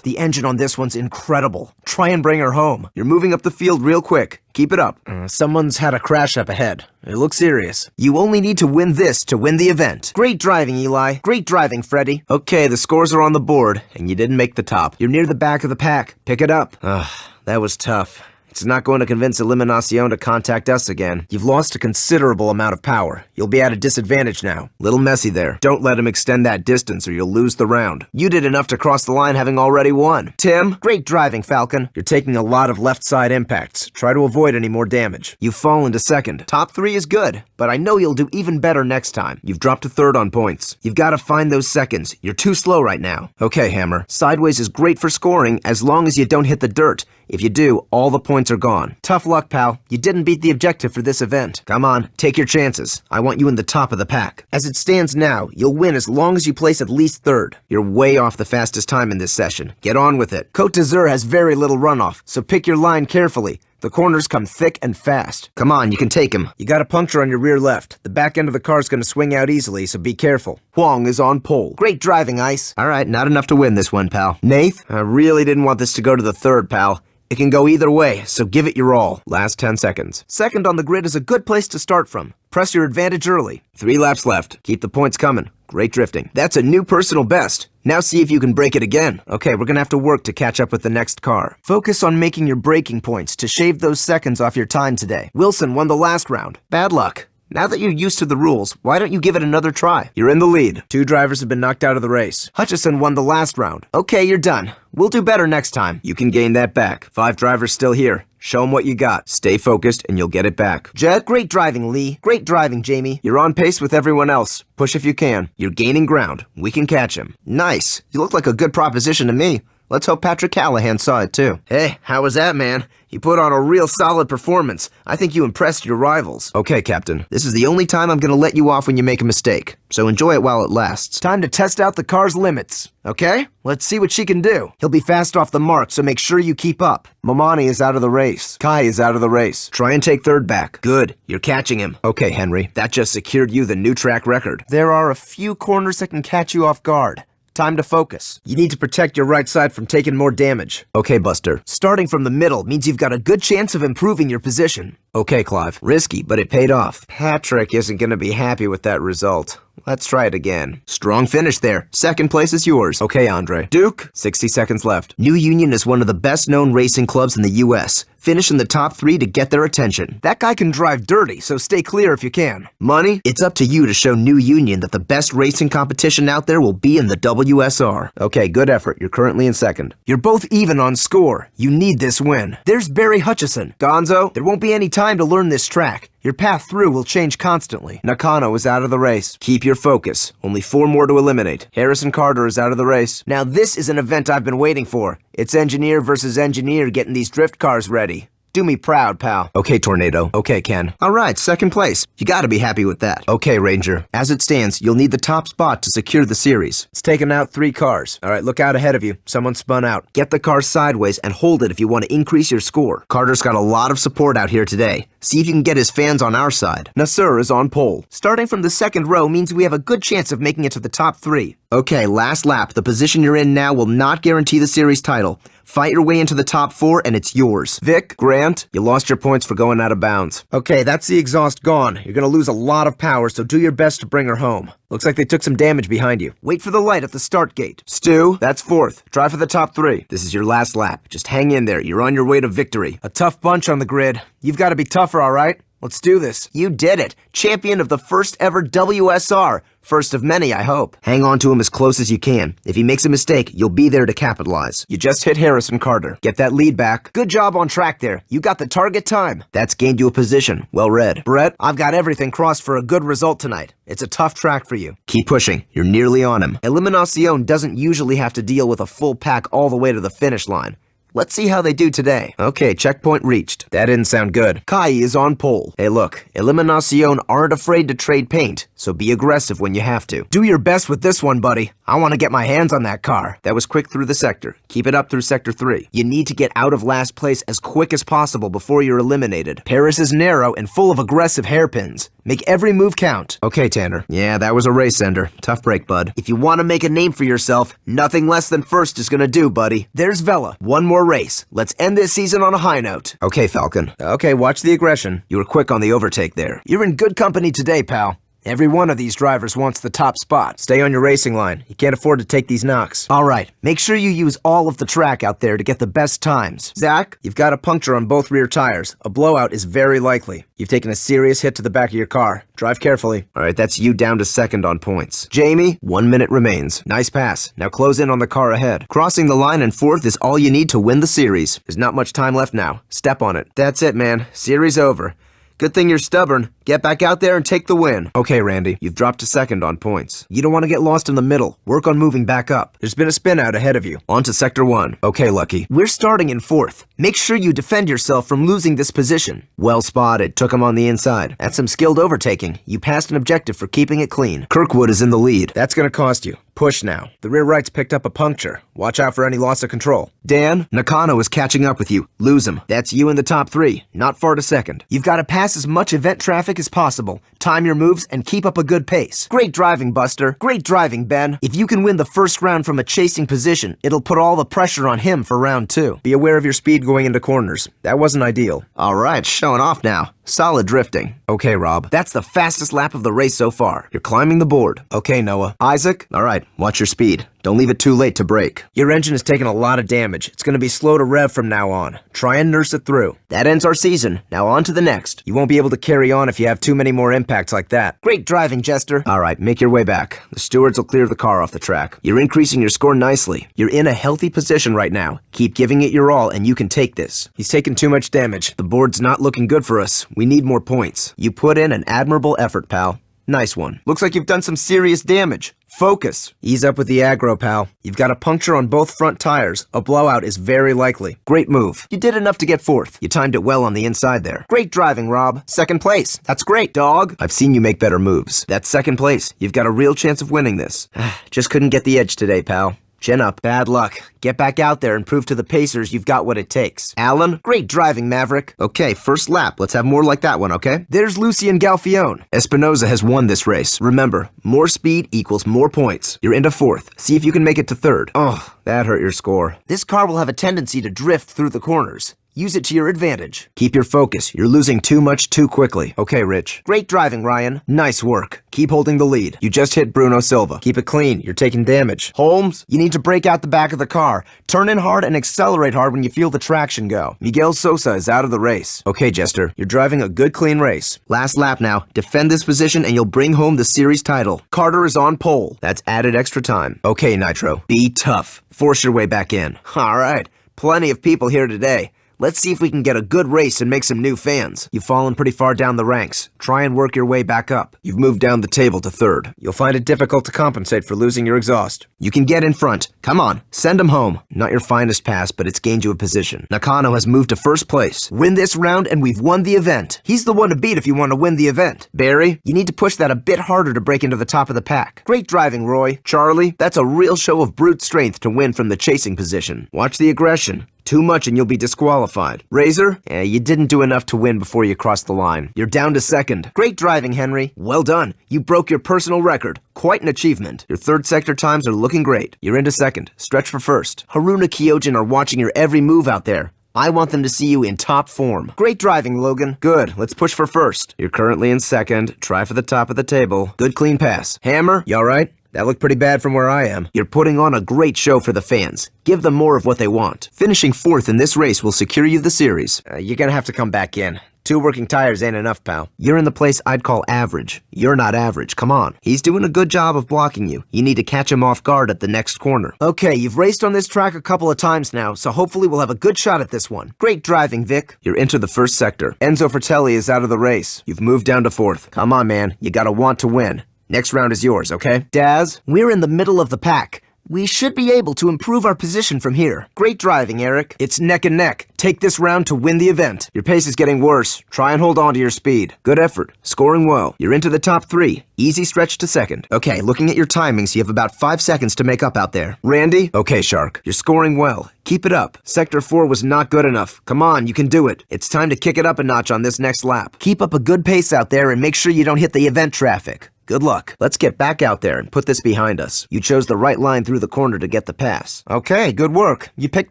The engine on this one's incredible. Try and bring her home. You're moving up the field real quick. Keep it up. Someone's had a crash up ahead. It looks serious. You only need to win this to win the event. Great driving, Eli. Great driving, Freddie. Okay, the scores are on the board, and you didn't make the top. You're near the back of the pack. Pick it up. Ugh, that was tough. It's not going to convince Eliminacion to contact us again. You've lost a considerable amount of power. You'll be at a disadvantage now. Little messy there. Don't let him extend that distance or you'll lose the round. You did enough to cross the line having already won. Tim, great driving, Falcon. You're taking a lot of left side impacts. Try to avoid any more damage. You've fallen to second. Top 3 is good, but I know you'll do even better next time. You've dropped to third on points. You've got to find those seconds. You're too slow right now. Okay, Hammer. Sideways is great for scoring as long as you don't hit the dirt. If you do, all the points are gone. Tough luck, pal. You didn't beat the objective for this event. Come on, take your chances. I want you in the top of the pack. As it stands now, you'll win as long as you place at least third. You're way off the fastest time in this session. Get on with it. Côte d'Azur has very little runoff, so pick your line carefully. The corners come thick and fast. Come on, you can take him. You got a puncture on your rear left. The back end of the car's gonna swing out easily, so be careful. Huang is on pole. Great driving, Ice. All right, not enough to win this one, pal. Nath, I really didn't want this to go to the third, pal. It can go either way, so give it your all. Last 10 seconds. Second on the grid is a good place to start from. Press your advantage early. 3 laps left. Keep the points coming. Great drifting. That's a new personal best. Now see if you can break it again. Okay, we're gonna have to work to catch up with the next car. Focus on making your braking points to shave those seconds off your time today. Wilson won the last round. Bad luck. Now that you're used to the rules, why don't you give it another try? You're in the lead. 2 drivers have been knocked out of the race. Hutchison won the last round. Okay, you're done. We'll do better next time. You can gain that back. 5 drivers still here. Show them what you got. Stay focused and you'll get it back. Jet, great driving, Lee. Great driving, Jamie. You're on pace with everyone else. Push if you can. You're gaining ground. We can catch him. Nice. You look like a good proposition to me. Let's hope Patrick Callahan saw it too. Hey, how was that, man? You put on a real solid performance. I think you impressed your rivals. Okay, Captain. This is the only time I'm gonna let you off when you make a mistake. So enjoy it while it lasts. Time to test out the car's limits. Okay? Let's see what she can do. He'll be fast off the mark, so make sure you keep up. Momani is out of the race. Kai is out of the race. Try and take third back. Good. You're catching him. Okay, Henry. That just secured you the new track record. There are a few corners that can catch you off guard. Time to focus. You need to protect your right side from taking more damage. Okay, Buster. Starting from the middle means you've got a good chance of improving your position. Okay, Clive. Risky, but it paid off. Patrick isn't going to be happy with that result. Let's try it again. Strong finish there. Second place is yours. Okay, Andre. Duke, 60 seconds left. New Union is one of the best-known racing clubs in the U.S. Finish in the top 3 to get their attention. That guy can drive dirty, so stay clear if you can. Money, it's up to you to show New Union that the best racing competition out there will be in the WSR. Okay, good effort. You're currently in second. You're both even on score. You need this win. There's Barry Hutchison. Gonzo, there won't be any time to learn this track. Your path through will change constantly. Nakano is out of the race. Keep your focus. Only 4 more to eliminate. Harrison Carter is out of the race. Now this is an event I've been waiting for. It's engineer versus engineer getting these drift cars ready. Do me proud, pal. Okay, Tornado. Okay, Ken. All right, second place. You gotta be happy with that. Okay, Ranger. As it stands, you'll need the top spot to secure the series. It's taken out 3 cars. All right, look out ahead of you. Someone spun out. Get the car sideways and hold it if you want to increase your score. Carter's got a lot of support out here today. See if you can get his fans on our side. Nasser is on pole. Starting from the second row means we have a good chance of making it to the top 3. Okay, last lap. The position you're in now will not guarantee the series title. Fight your way into the top 4 and it's yours. Vic, Grant, you lost your points for going out of bounds. Okay, that's the exhaust gone. You're gonna lose a lot of power, so do your best to bring her home. Looks like they took some damage behind you. Wait for the light at the start gate. Stu, that's 4th. Try for the top 3. This is your last lap. Just hang in there. You're on your way to victory. A tough bunch on the grid. You've got to be tougher, all right? Let's do this. You did it. Champion of the first ever WSR. First of many, I hope. Hang on to him as close as you can. If he makes a mistake, you'll be there to capitalize. You just hit Harrison Carter. Get that lead back. Good job on track there. You got the target time. That's gained you a position. Well read. Brett, I've got everything crossed for a good result tonight. It's a tough track for you. Keep pushing. You're nearly on him. Eliminacion doesn't usually have to deal with a full pack all the way to the finish line. Let's see how they do today. Okay, checkpoint reached. That didn't sound good. Kai is on pole. Hey look, Eliminacion aren't afraid to trade paint, so be aggressive when you have to. Do your best with this one, buddy. I want to get my hands on that car. That was quick through the sector. Keep it up through Sector 3. You need to get out of last place as quick as possible before you're eliminated. Paris is narrow and full of aggressive hairpins. Make every move count. Okay, Tanner. Yeah, that was a race ender. Tough break, bud. If you want to make a name for yourself, nothing less than first is gonna do, buddy. There's Vela. One more race. Let's end this season on a high note. Okay, Falcon. Okay, watch the aggression. You were quick on the overtake there. You're in good company today, pal. Every one of these drivers wants the top spot. Stay on your racing line. You can't afford to take these knocks. All right, make sure you use all of the track out there to get the best times. Zach, you've got a puncture on both rear tires. A blowout is very likely. You've taken a serious hit to the back of your car. Drive carefully. All right, that's you down to second on points. Jamie, 1 minute remains. Nice pass. Now close in on the car ahead. Crossing the line in fourth is all you need to win the series. There's not much time left now. Step on it. That's it, man. Series over. Good thing you're stubborn. Get back out there and take the win. Okay, Randy, you've dropped to second on points. You don't want to get lost in the middle. Work on moving back up. There's been a spin out ahead of you. On to Sector 1. Okay, Lucky. We're starting in fourth. Make sure you defend yourself from losing this position. Well spotted. Took him on the inside. That's some skilled overtaking. You passed an objective for keeping it clean. Kirkwood is in the lead. That's going to cost you. Push now. The rear right's picked up a puncture. Watch out for any loss of control. Dan, Nakano is catching up with you. Lose him. That's you in the top 3. Not far to second. You've got to pass as much event traffic as possible. Time your moves and keep up a good pace. Great driving, Buster. Great driving, Ben. If you can win the first round from a chasing position, it'll put all the pressure on him for round 2. Be aware of your speed going into corners. That wasn't ideal. All right, showing off now. Solid drifting. Okay, Rob. That's the fastest lap of the race so far. You're climbing the board. Okay, Noah. Isaac? All right, watch your speed. Don't leave it too late to brake. Your engine has taken a lot of damage. It's going to be slow to rev from now on. Try and nurse it through. That ends our season. Now on to the next. You won't be able to carry on if you have too many more impacts like that. Great driving, Jester. All right, make your way back. The stewards will clear the car off the track. You're increasing your score nicely. You're in a healthy position right now. Keep giving it your all and you can take this. He's taken too much damage. The board's not looking good for us. We need more points. You put in an admirable effort, pal. Nice one. Looks like you've done some serious damage. Focus. Ease up with the aggro, pal. You've got a puncture on both front tires. A blowout is very likely. Great move. You did enough to get fourth. You timed it well on the inside there. Great driving, Rob. Second place. That's great, dog. I've seen you make better moves. That's second place. You've got a real chance of winning this. Just couldn't get the edge today, pal. Chin up. Bad luck. Get back out there and prove to the Pacers you've got what it takes. Alan, great driving, Maverick. Okay, first lap. Let's have more like that one, okay? There's Lucien Galfione. Espinoza has won this race. Remember, more speed equals more points. You're into fourth. See if you can make it to third. Oh, that hurt your score. This car will have a tendency to drift through the corners. Use it to your advantage. Keep your focus. You're losing too much too quickly. Okay, Rich. Great driving, Ryan. Nice work. Keep holding the lead. You just hit Bruno Silva. Keep it clean. You're taking damage. Holmes, you need to break out the back of the car. Turn in hard and accelerate hard when you feel the traction go. Miguel Sosa is out of the race. Okay, Jester. You're driving a good, clean race. Last lap now. Defend this position and you'll bring home the series title. Carter is on pole. That's added extra time. Okay, Nitro. Be tough. Force your way back in. All right. Plenty of people here today. Let's see if we can get a good race and make some new fans. You've fallen pretty far down the ranks. Try and work your way back up. You've moved down the table to third. You'll find it difficult to compensate for losing your exhaust. You can get in front. Come on, send him home. Not your finest pass, but it's gained you a position. Nakano has moved to first place. Win this round and we've won the event. He's the one to beat if you want to win the event. Barry, you need to push that a bit harder to break into the top of the pack. Great driving, Roy. Charlie, that's a real show of brute strength to win from the chasing position. Watch the aggression. Too much and you'll be disqualified. Razor? You didn't do enough to win before you crossed the line. You're down to second. Great driving, Henry. Well done. You broke your personal record. Quite an achievement. Your third sector times are looking great. You're into second. Stretch for first. Haruna Kyojin are watching your every move out there. I want them to see you in top form. Great driving, Logan. Good. Let's push for first. You're currently in second. Try for the top of the table. Good clean pass. Hammer, you all right? That looked pretty bad from where I am. You're putting on a great show for the fans. Give them more of what they want. Finishing fourth in this race will secure you the series. You're gonna have to come back in. 2 working tires ain't enough, pal. You're in the place I'd call average. You're not average, come on. He's doing a good job of blocking you. You need to catch him off guard at the next corner. Okay, you've raced on this track a couple of times now, so hopefully we'll have a good shot at this one. Great driving, Vic. You're into the first sector. Enzo Fratelli is out of the race. You've moved down to fourth. Come on, man. You gotta want to win. Next round is yours, okay? Daz, we're in the middle of the pack. We should be able to improve our position from here. Great driving, Eric. It's neck and neck. Take this round to win the event. Your pace is getting worse. Try and hold on to your speed. Good effort. Scoring well. You're into the top 3. Easy stretch to second. Okay, looking at your timings, you have about 5 seconds to make up out there. Randy? Okay, Shark. You're scoring well. Keep it up. Sector 4 was not good enough. Come on, you can do it. It's time to kick it up a notch on this next lap. Keep up a good pace out there and make sure you don't hit the event traffic. Good luck. Let's get back out there and put this behind us. You chose the right line through the corner to get the pass. Okay, good work. You picked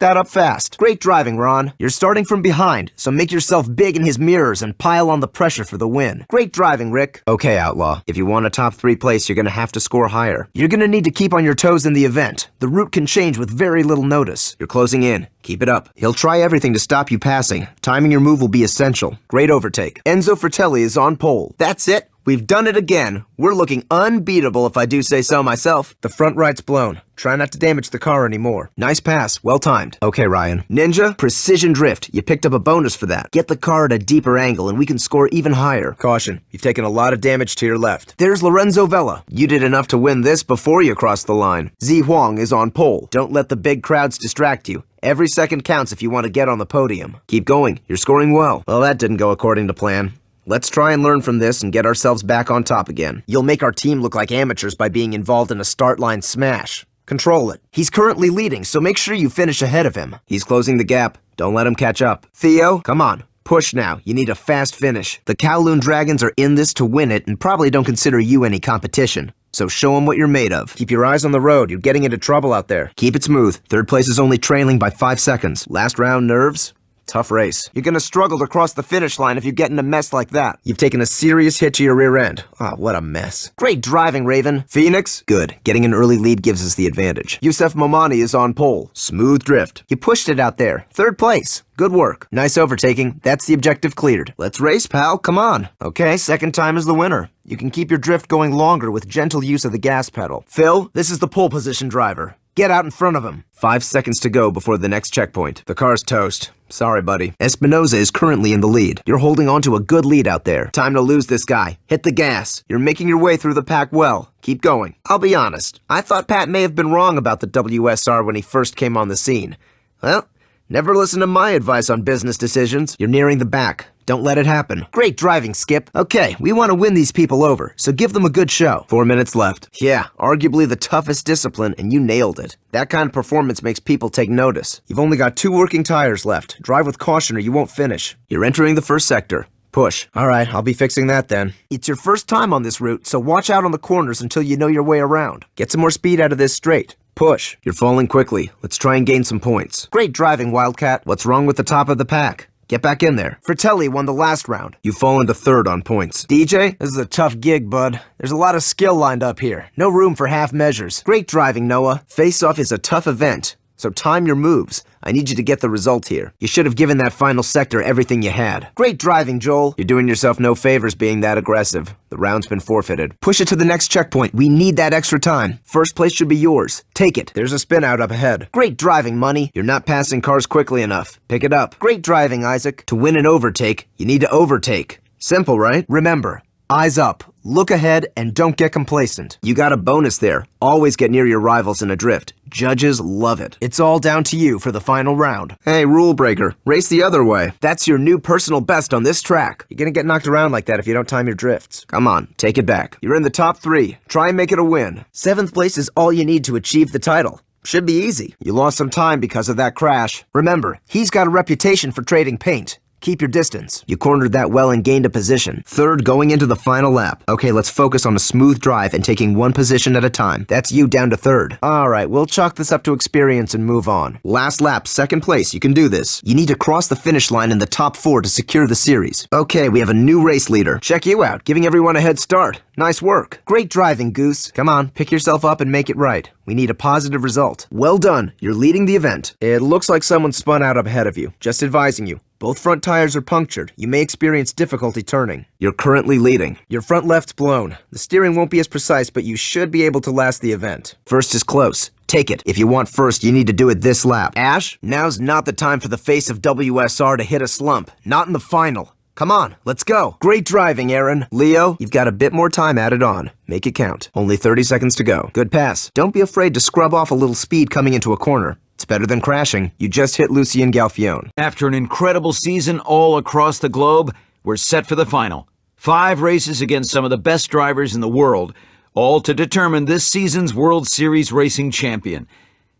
that up fast. Great driving, Ron. You're starting from behind, so make yourself big in his mirrors and pile on the pressure for the win. Great driving, Rick. Okay, Outlaw. If you want a top 3 place, you're gonna have to score higher. You're gonna need to keep on your toes in the event. The route can change with very little notice. You're closing in. Keep it up. He'll try everything to stop you passing. Timing your move will be essential. Great overtake. Enzo Fratelli is on pole. That's it. We've done it again. We're looking unbeatable if I do say so myself. The front right's blown. Try not to damage the car anymore. Nice pass. Well timed. Okay, Ryan. Ninja, precision drift. You picked up a bonus for that. Get the car at a deeper angle and we can score even higher. Caution. You've taken a lot of damage to your left. There's Lorenzo Vella. You did enough to win this before you crossed the line. Zi Huang is on pole. Don't let the big crowds distract you. Every second counts if you want to get on the podium. Keep going. You're scoring well. Well, that didn't go according to plan. Let's try and learn from this and get ourselves back on top again. You'll make our team look like amateurs by being involved in a start line smash. Control it. He's currently leading, so make sure you finish ahead of him. He's closing the gap. Don't let him catch up. Theo, come on. Push now. You need a fast finish. The Kowloon Dragons are in this to win it and probably don't consider you any competition. So show them what you're made of. Keep your eyes on the road. You're getting into trouble out there. Keep it smooth. Third place is only trailing by 5 seconds. Last round, nerves? Tough race. You're gonna struggle to cross the finish line if you get in a mess like that. You've taken a serious hit to your rear end. Ah, what a mess. Great driving, Raven. Phoenix? Good. Getting an early lead gives us the advantage. Yusef Momani is on pole. Smooth drift. You pushed it out there. Third place. Good work. Nice overtaking. That's the objective cleared. Let's race, pal. Come on. Okay, second time is the winner. You can keep your drift going longer with gentle use of the gas pedal. Phil, this is the pole position driver. Get out in front of him. 5 seconds to go before the next checkpoint. The car's toast. Sorry, buddy. Espinoza is currently in the lead. You're holding on to a good lead out there. Time to lose this guy. Hit the gas. You're making your way through the pack well. Keep going. I'll be honest. I thought Pat may have been wrong about the WSR when he first came on the scene. Well, never listen to my advice on business decisions. You're nearing the back. Don't let it happen. Great driving, Skip. Okay, we want to win these people over, so give them a good show. 4 minutes left. Yeah, arguably the toughest discipline, and you nailed it. That kind of performance makes people take notice. You've only got 2 working tires left. Drive with caution or you won't finish. You're entering the first sector. Push. All right, I'll be fixing that then. It's your first time on this route, so watch out on the corners until you know your way around. Get some more speed out of this straight. Push. You're falling quickly. Let's try and gain some points. Great driving, Wildcat. What's wrong with the top of the pack? Get back in there. Fratelli won the last round. You've fallen to third on points. DJ, this is a tough gig, bud. There's a lot of skill lined up here. No room for half measures. Great driving, Noah. Face-off is a tough event, so time your moves. I need you to get the result here. You should have given that final sector everything you had. Great driving, Joel. You're doing yourself no favors being that aggressive. The round's been forfeited. Push it to the next checkpoint. We need that extra time. First place should be yours. Take it. There's a spin out up ahead. Great driving, Money. You're not passing cars quickly enough. Pick it up. Great driving, Isaac. To win an overtake, you need to overtake. Simple, right? Remember, eyes up. Look ahead and don't get complacent. You got a bonus there. Always get near your rivals in a drift. Judges love it. It's all down to you for the final round. Hey, rule breaker. Race the other way. That's your new personal best on this track. You're gonna get knocked around like that if you don't time your drifts. Come on, take it back. You're in the top 3. Try and make it a win. 7th place is all you need to achieve the title. Should be easy. You lost some time because of that crash. Remember, he's got a reputation for trading paint. Keep your distance. You cornered that well and gained a position. Third, going into the final lap. Okay, let's focus on a smooth drive and taking one position at a time. That's you down to third. Alright, we'll chalk this up to experience and move on. Last lap, 2nd place. You can do this. You need to cross the finish line in the top 4 to secure the series. Okay, we have a new race leader. Check you out, giving everyone a head start. Nice work. Great driving, Goose. Come on, pick yourself up and make it right. We need a positive result. Well done. You're leading the event. It looks like someone spun out up ahead of you. Just advising you. Both front tires are punctured. You may experience difficulty turning. You're currently leading. Your front left's blown. The steering won't be as precise, but you should be able to last the event. First is close. Take it. If you want first, you need to do it this lap. Ash, now's not the time for the face of WSR to hit a slump. Not in the final. Come on, let's go. Great driving, Aaron. Leo, you've got a bit more time added on. Make it count. Only 30 seconds to go. Good pass. Don't be afraid to scrub off a little speed coming into a corner. It's better than crashing. You just hit Lucien Galfione. After an incredible season all across the globe, we're set for the final. 5 races against some of the best drivers in the world, all to determine this season's World Series racing champion.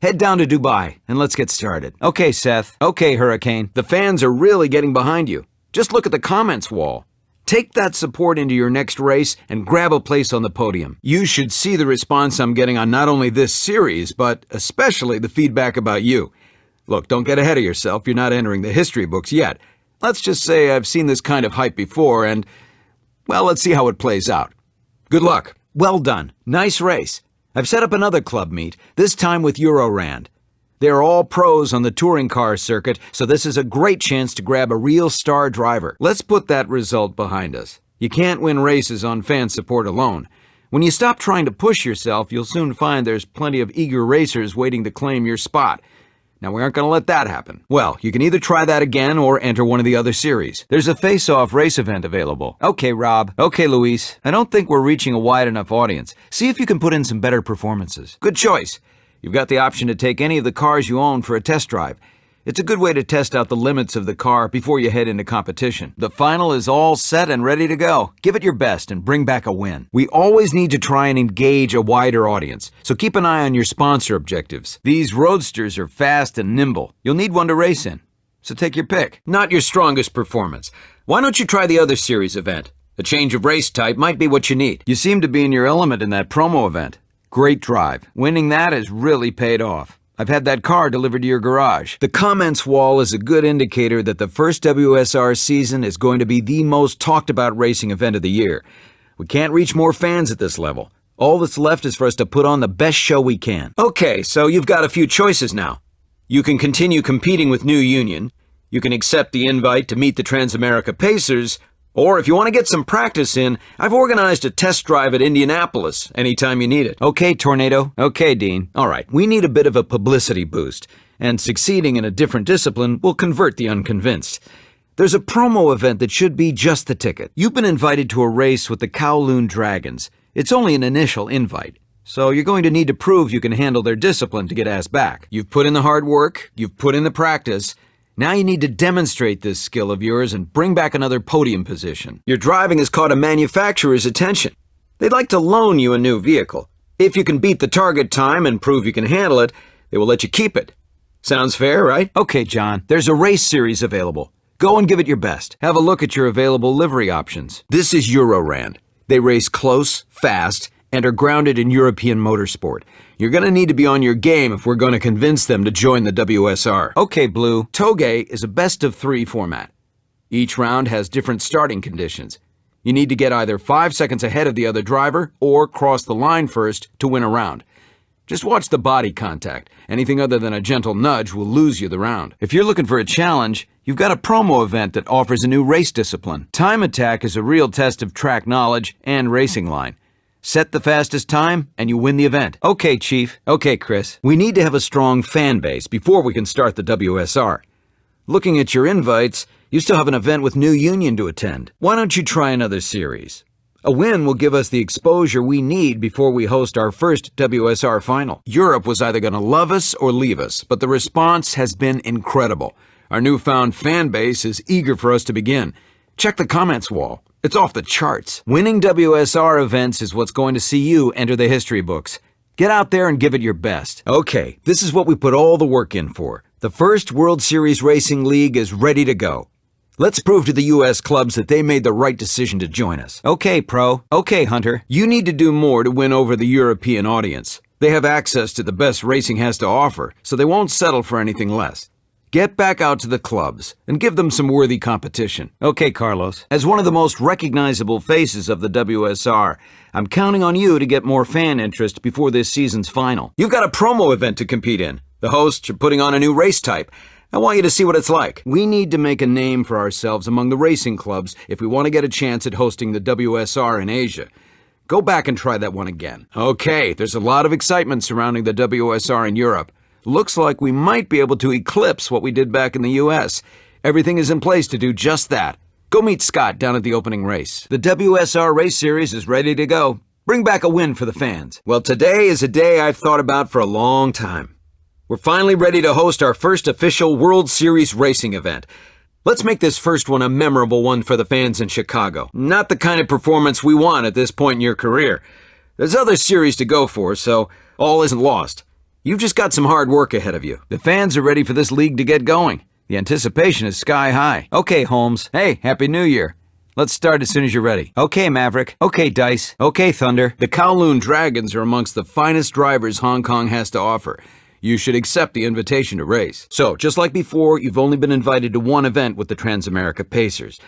Head down to Dubai and let's get started. Okay, Seth. Okay, Hurricane. The fans are really getting behind you. Just look at the comments wall. Take that support into your next race and grab a place on the podium. You should see the response I'm getting on not only this series, but especially the feedback about you. Look, don't get ahead of yourself. You're not entering the history books yet. Let's just say I've seen this kind of hype before and, well, let's see how it plays out. Good luck. Well done. Nice race. I've set up another club meet, this time with Eurorand. They're all pros on the touring car circuit, so this is a great chance to grab a real star driver. Let's put that result behind us. You can't win races on fan support alone. When you stop trying to push yourself, you'll soon find there's plenty of eager racers waiting to claim your spot. Now, we aren't going to let that happen. Well, you can either try that again or enter one of the other series. There's a face-off race event available. Okay, Rob. Okay, Luis. I don't think we're reaching a wide enough audience. See if you can put in some better performances. Good choice. You've got the option to take any of the cars you own for a test drive. It's a good way to test out the limits of the car before you head into competition. The final is all set and ready to go. Give it your best and bring back a win. We always need to try and engage a wider audience, so keep an eye on your sponsor objectives. These roadsters are fast and nimble. You'll need one to race in, so take your pick. Not your strongest performance. Why don't you try the other series event? A change of race type might be what you need. You seem to be in your element in that promo event. Great drive. Winning that has really paid off. I've had that car delivered to your garage. The comments wall is a good indicator that the first WSR season is going to be the most talked about racing event of the year. We can't reach more fans at this level. All that's left is for us to put on the best show we can. Okay, so you've got a few choices now. You can continue competing with New Union. You can accept the invite to meet the Transamerica Pacers. Or if you want to get some practice in, I've organized a test drive at Indianapolis anytime you need it. Okay, Tornado. Okay, Dean. All right, we need a bit of a publicity boost, and succeeding in a different discipline will convert the unconvinced. There's a promo event that should be just the ticket. You've been invited to a race with the Kowloon Dragons. It's only an initial invite, so you're going to need to prove you can handle their discipline to get asked back. You've put in the hard work, you've put in the practice. Now you need to demonstrate this skill of yours and bring back another podium position. Your driving has caught a manufacturer's attention. They'd like to loan you a new vehicle. If you can beat the target time and prove you can handle it, they will let you keep it. Sounds fair, right? Okay, John, there's a race series available. Go and give it your best. Have a look at your available livery options. This is Eurorand. They race close, fast, and are grounded in European motorsport. You're going to need to be on your game if we're going to convince them to join the WSR. Okay, Blue. Toge is a best-of-3 format. Each round has different starting conditions. You need to get either 5 seconds ahead of the other driver or cross the line first to win a round. Just watch the body contact. Anything other than a gentle nudge will lose you the round. If you're looking for a challenge, you've got a promo event that offers a new race discipline. Time attack is a real test of track knowledge and racing line. Set the fastest time, and you win the event. Okay, Chief. Okay, Chris. We need to have a strong fan base before we can start the WSR. Looking at your invites, you still have an event with New Union to attend. Why don't you try another series? A win will give us the exposure we need before we host our first WSR final. Europe was either going to love us or leave us, but the response has been incredible. Our newfound fan base is eager for us to begin. Check the comments wall. It's off the charts. Winning WSR events is what's going to see you enter the history books. Get out there and give it your best. Okay, this is what we put all the work in for. The first World Series Racing League is ready to go. Let's prove to the U.S. clubs that they made the right decision to join us. Okay, Pro. Okay, Hunter. You need to do more to win over the European audience. They have access to the best racing has to offer, so they won't settle for anything less. Get back out to the clubs and give them some worthy competition. Okay, Carlos. As one of the most recognizable faces of the WSR, I'm counting on you to get more fan interest before this season's final. You've got a promo event to compete in. The hosts are putting on a new race type. I want you to see what it's like. We need to make a name for ourselves among the racing clubs if we want to get a chance at hosting the WSR in Asia. Go back and try that one again. Okay, there's a lot of excitement surrounding the WSR in Europe. Looks like we might be able to eclipse what we did back in the U.S. Everything is in place to do just that. Go meet Scott down at the opening race. The WSR Race Series is ready to go. Bring back a win for the fans. Well, today is a day I've thought about for a long time. We're finally ready to host our first official World Series racing event. Let's make this first one a memorable one for the fans in Chicago. Not the kind of performance we want at this point in your career. There's other series to go for, so all isn't lost. You've just got some hard work ahead of you. The fans are ready for this league to get going. The anticipation is sky high. Okay, Holmes. Hey, Happy New Year. Let's start as soon as you're ready. Okay, Maverick. Okay, Dice. Okay, Thunder. The Kowloon Dragons are amongst the finest drivers Hong Kong has to offer. You should accept the invitation to race. So, just like before, you've only been invited to one event with the Transamerica Pacers.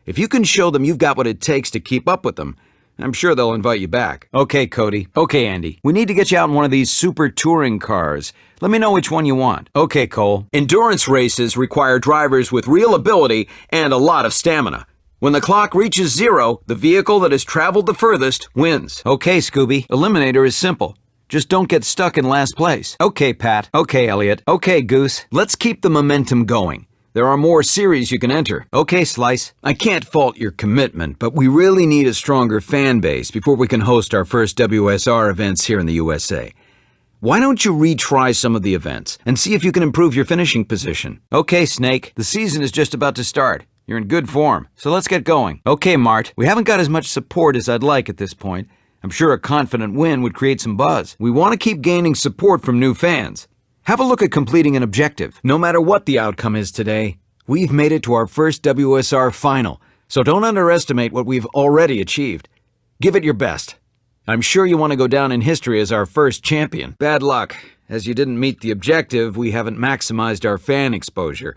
If you can show them you've got what it takes to keep up with them, I'm sure they'll invite you back. Okay, Cody. Okay, Andy. We need to get you out in one of these super touring cars. Let me know which one you want. Okay, Cole. Endurance races require drivers with real ability and a lot of stamina. When the clock reaches 0, the vehicle that has traveled the furthest wins. Okay, Scooby. Eliminator is simple. Just don't get stuck in last place. Okay, Pat. Okay, Elliot. Okay, Goose. Let's keep the momentum going. There are more series you can enter. Okay, Slice. I can't fault your commitment, but we really need a stronger fan base before we can host our first WSR events here in the USA. Why don't you retry some of the events and see if you can improve your finishing position? Okay, Snake. The season is just about to start. You're in good form, so let's get going. Okay, Mart. We haven't got as much support as I'd like at this point. I'm sure a confident win would create some buzz. We want to keep gaining support from new fans. Have a look at completing an objective. No matter what the outcome is today, we've made it to our first WSR final, so don't underestimate what we've already achieved. Give it your best. I'm sure you want to go down in history as our first champion. Bad luck. As you didn't meet the objective, we haven't maximized our fan exposure.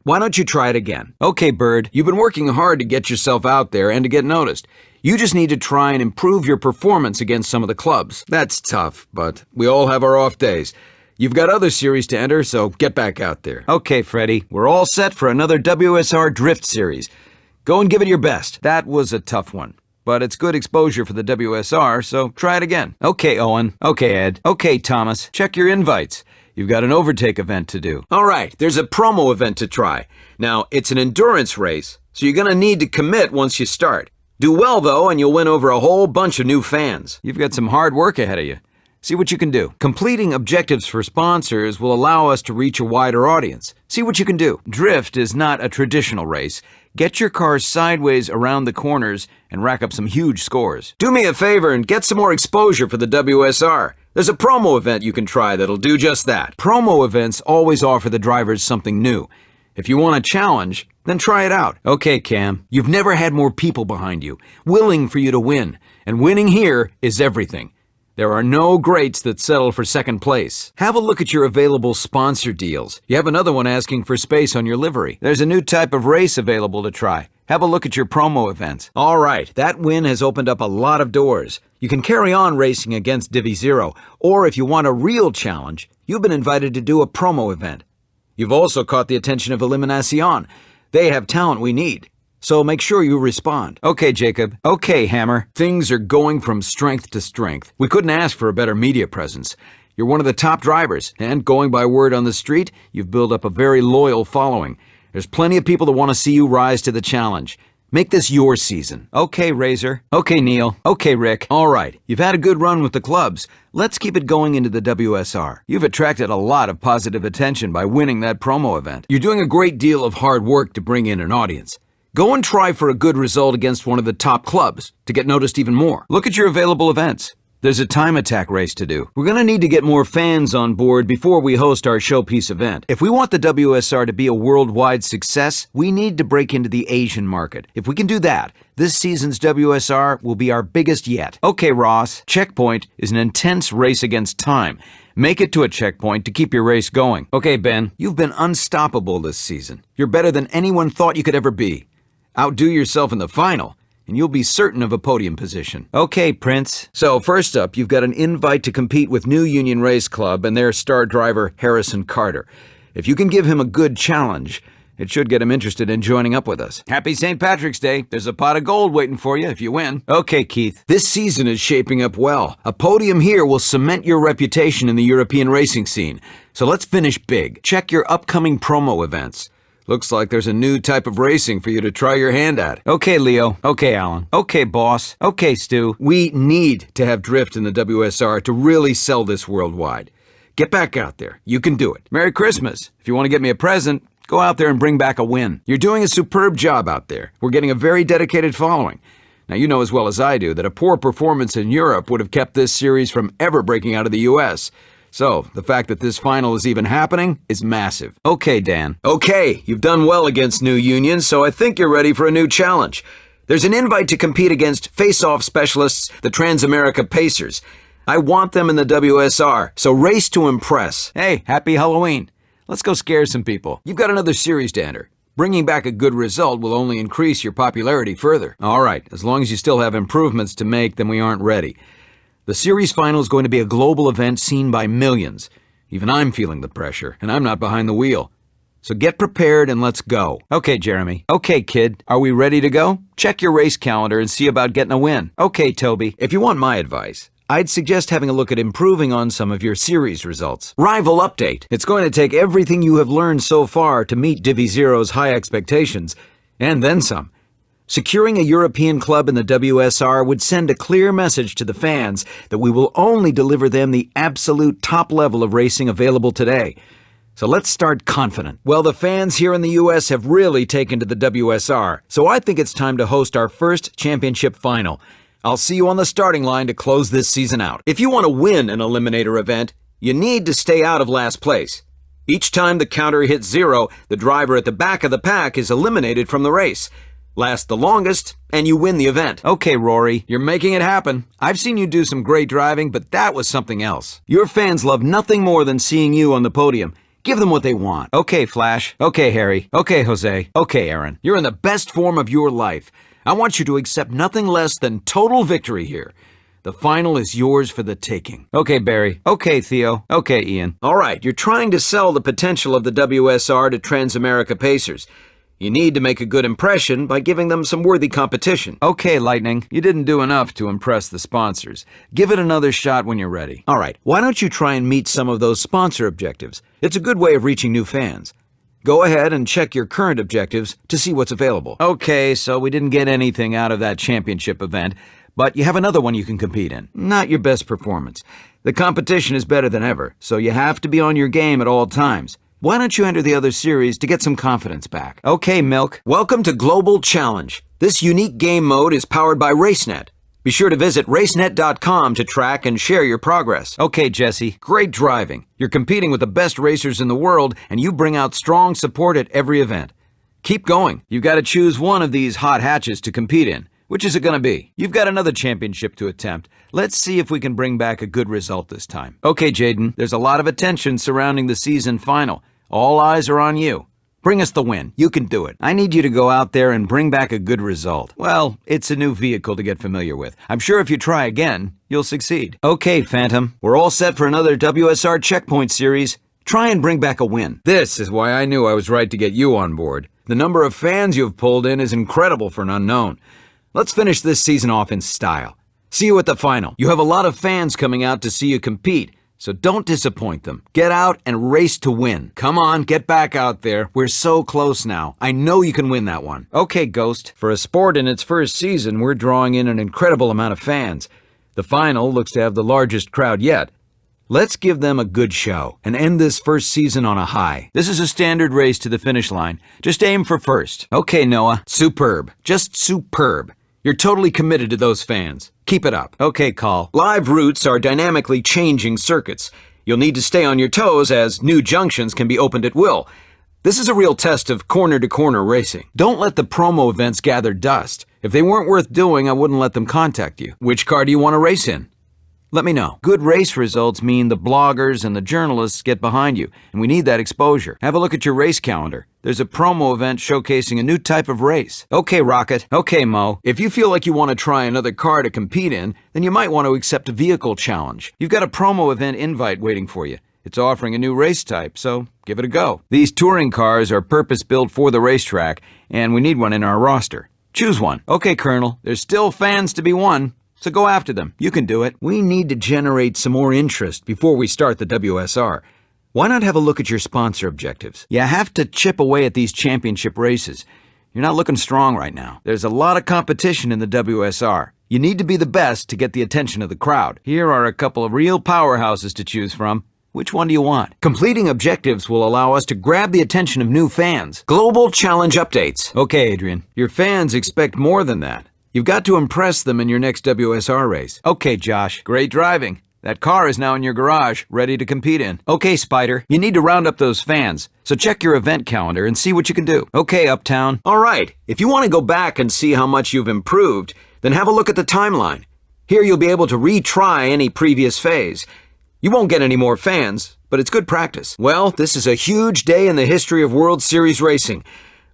Why don't you try it again? Okay, Bird. You've been working hard to get yourself out there and to get noticed. You just need to try and improve your performance against some of the clubs. That's tough, but we all have our off days. You've got other series to enter, so get back out there. Okay, Freddie. We're all set for another WSR Drift Series. Go and give it your best. That was a tough one, but it's good exposure for the WSR, so try it again. Okay, Owen. Okay, Ed. Okay, Thomas. Check your invites. You've got an overtake event to do. All right, there's a promo event to try. Now, it's an endurance race, so you're going to need to commit once you start. Do well, though, and you'll win over a whole bunch of new fans. You've got some hard work ahead of you. See what you can do. Completing objectives for sponsors will allow us to reach a wider audience. See what you can do. Drift is not a traditional race. Get your cars sideways around the corners and rack up some huge scores. Do me a favor and get some more exposure for the WSR. There's a promo event you can try that'll do just that. Promo events always offer the drivers something new. If you want a challenge, then try it out. Okay, Cam, you've never had more people behind you, willing for you to win. And winning here is everything. There are no greats that settle for second place. Have a look at your available sponsor deals. You have another one asking for space on your livery. There's a new type of race available to try. Have a look at your promo events. All right, that win has opened up a lot of doors. You can carry on racing against Divi Zero, or if you want a real challenge, you've been invited to do a promo event. You've also caught the attention of Eliminacion. They have talent we need. So make sure you respond. Okay, Jacob. Okay, Hammer. Things are going from strength to strength. We couldn't ask for a better media presence. You're one of the top drivers, and going by word on the street, you've built up a very loyal following. There's plenty of people that want to see you rise to the challenge. Make this your season. Okay, Razor. Okay, Neil. Okay, Rick. All right, you've had a good run with the clubs. Let's keep it going into the WSR. You've attracted a lot of positive attention by winning that promo event. You're doing a great deal of hard work to bring in an audience. Go and try for a good result against one of the top clubs to get noticed even more. Look at your available events. There's a time attack race to do. We're going to need to get more fans on board before we host our showpiece event. If we want the WSR to be a worldwide success, we need to break into the Asian market. If we can do that, this season's WSR will be our biggest yet. Okay, Ross, Checkpoint is an intense race against time. Make it to a checkpoint to keep your race going. Okay, Ben, you've been unstoppable this season. You're better than anyone thought you could ever be. Outdo yourself in the final, and you'll be certain of a podium position. Okay, Prince. So first up, you've got an invite to compete with New Union Race Club and their star driver, Harrison Carter. If you can give him a good challenge, it should get him interested in joining up with us. Happy St. Patrick's Day. There's a pot of gold waiting for you if you win. Okay, Keith. This season is shaping up well. A podium here will cement your reputation in the European racing scene. So let's finish big. Check your upcoming promo events. Looks like there's a new type of racing for you to try your hand at. Okay, Leo. Okay, Alan. Okay, boss. Okay, Stu. We need to have drift in the WSR to really sell this worldwide. Get back out there. You can do it. Merry Christmas. If you want to get me a present, go out there and bring back a win. You're doing a superb job out there. We're getting a very dedicated following. Now, you know as well as I do that a poor performance in Europe would have kept this series from ever breaking out of the U.S., so, the fact that this final is even happening is massive. Okay, Dan. Okay, you've done well against New Union, so I think you're ready for a new challenge. There's an invite to compete against face-off specialists, the Transamerica Pacers. I want them in the WSR, so race to impress. Hey, happy Halloween. Let's go scare some people. You've got another series to enter. Bringing back a good result will only increase your popularity further. All right, as long as you still have improvements to make, then we aren't ready. The series final is going to be a global event seen by millions. Even I'm feeling the pressure, and I'm not behind the wheel. So get prepared and let's go. Okay, Jeremy. Okay, kid. Are we ready to go? Check your race calendar and see about getting a win. Okay, Toby. If you want my advice, I'd suggest having a look at improving on some of your series results. Rival update. It's going to take everything you have learned so far to meet Divi Zero's high expectations, and then some. Securing a European club in the WSR would send a clear message to the fans that we will only deliver them the absolute top level of racing available today. So let's start confident. Well, the fans here in the U.S. have really taken to the WSR, so I think it's time to host our first championship final. I'll see you on the starting line to close this season out. If you want to win an eliminator event, you need to stay out of last place. Each time the counter hits 0, the driver at the back of the pack is eliminated from the race. Last the longest, and you win the event. Okay, Rory. You're making it happen. I've seen you do some great driving, but that was something else. Your fans love nothing more than seeing you on the podium. Give them what they want. Okay, Flash. Okay, Harry. Okay, Jose. Okay, Aaron. You're in the best form of your life. I want you to accept nothing less than total victory here. The final is yours for the taking. Okay, Barry. Okay, Theo. Okay, Ian. All right, you're trying to sell the potential of the WSR to Transamerica Pacers. You need to make a good impression by giving them some worthy competition. Okay, Lightning. You didn't do enough to impress the sponsors. Give it another shot when you're ready. All right, why don't you try and meet some of those sponsor objectives? It's a good way of reaching new fans. Go ahead and check your current objectives to see what's available. Okay, so we didn't get anything out of that championship event, but you have another one you can compete in. Not your best performance. The competition is better than ever, so you have to be on your game at all times. Why don't you enter the other series to get some confidence back? Okay, Milk. Welcome to Global Challenge. This unique game mode is powered by RaceNet. Be sure to visit racenet.com to track and share your progress. Okay, Jesse. Great driving. You're competing with the best racers in the world, and you bring out strong support at every event. Keep going. You've got to choose one of these hot hatches to compete in. Which is it going to be? You've got another championship to attempt. Let's see if we can bring back a good result this time. Okay, Jaden. There's a lot of attention surrounding the season final. All eyes are on you. Bring us the win. You can do it. I need you to go out there and bring back a good result. Well, it's a new vehicle to get familiar with. I'm sure if you try again, you'll succeed. Okay, Phantom. We're all set for another WSR checkpoint series. Try and bring back a win. This is why I knew I was right to get you on board. The number of fans you've pulled in is incredible for an unknown. Let's finish this season off in style. See you at the final. You have a lot of fans coming out to see you compete. So don't disappoint them. Get out and race to win. Come on, get back out there. We're so close now. I know you can win that one. Okay, Ghost. For a sport in its first season, we're drawing in an incredible amount of fans. The final looks to have the largest crowd yet. Let's give them a good show and end this first season on a high. This is a standard race to the finish line. Just aim for first. Okay, Noah. Superb. Just superb. You're totally committed to those fans. Keep it up. Okay, Call. Live routes are dynamically changing circuits. You'll need to stay on your toes as new junctions can be opened at will. This is a real test of corner-to-corner racing. Don't let the promo events gather dust. If they weren't worth doing, I wouldn't let them contact you. Which car do you want to race in? Let me know. Good race results mean the bloggers and the journalists get behind you, and we need that exposure. Have a look at your race calendar. There's a promo event showcasing a new type of race. Okay, Rocket. Okay, Mo. If you feel like you want to try another car to compete in, then you might want to accept a vehicle challenge. You've got a promo event invite waiting for you. It's offering a new race type, so give it a go. These touring cars are purpose-built for the racetrack, and we need one in our roster. Choose one. Okay, Colonel. There's still fans to be won. So go after them. You can do it. We need to generate some more interest before we start the WSR. Why not have a look at your sponsor objectives? You have to chip away at these championship races. You're not looking strong right now. There's a lot of competition in the WSR. You need to be the best to get the attention of the crowd. Here are a couple of real powerhouses to choose from. Which one do you want? Completing objectives will allow us to grab the attention of new fans. Global Challenge updates. Okay, Adrian, your fans expect more than that. You've got to impress them in your next WSR race. Okay, Josh, great driving. That car is now in your garage, ready to compete in. Okay, Spider, you need to round up those fans, so check your event calendar and see what you can do. Okay, Uptown. All right, if you want to go back and see how much you've improved, then have a look at the timeline. Here you'll be able to retry any previous phase. You won't get any more fans, but it's good practice. Well, this is a huge day in the history of World Series racing.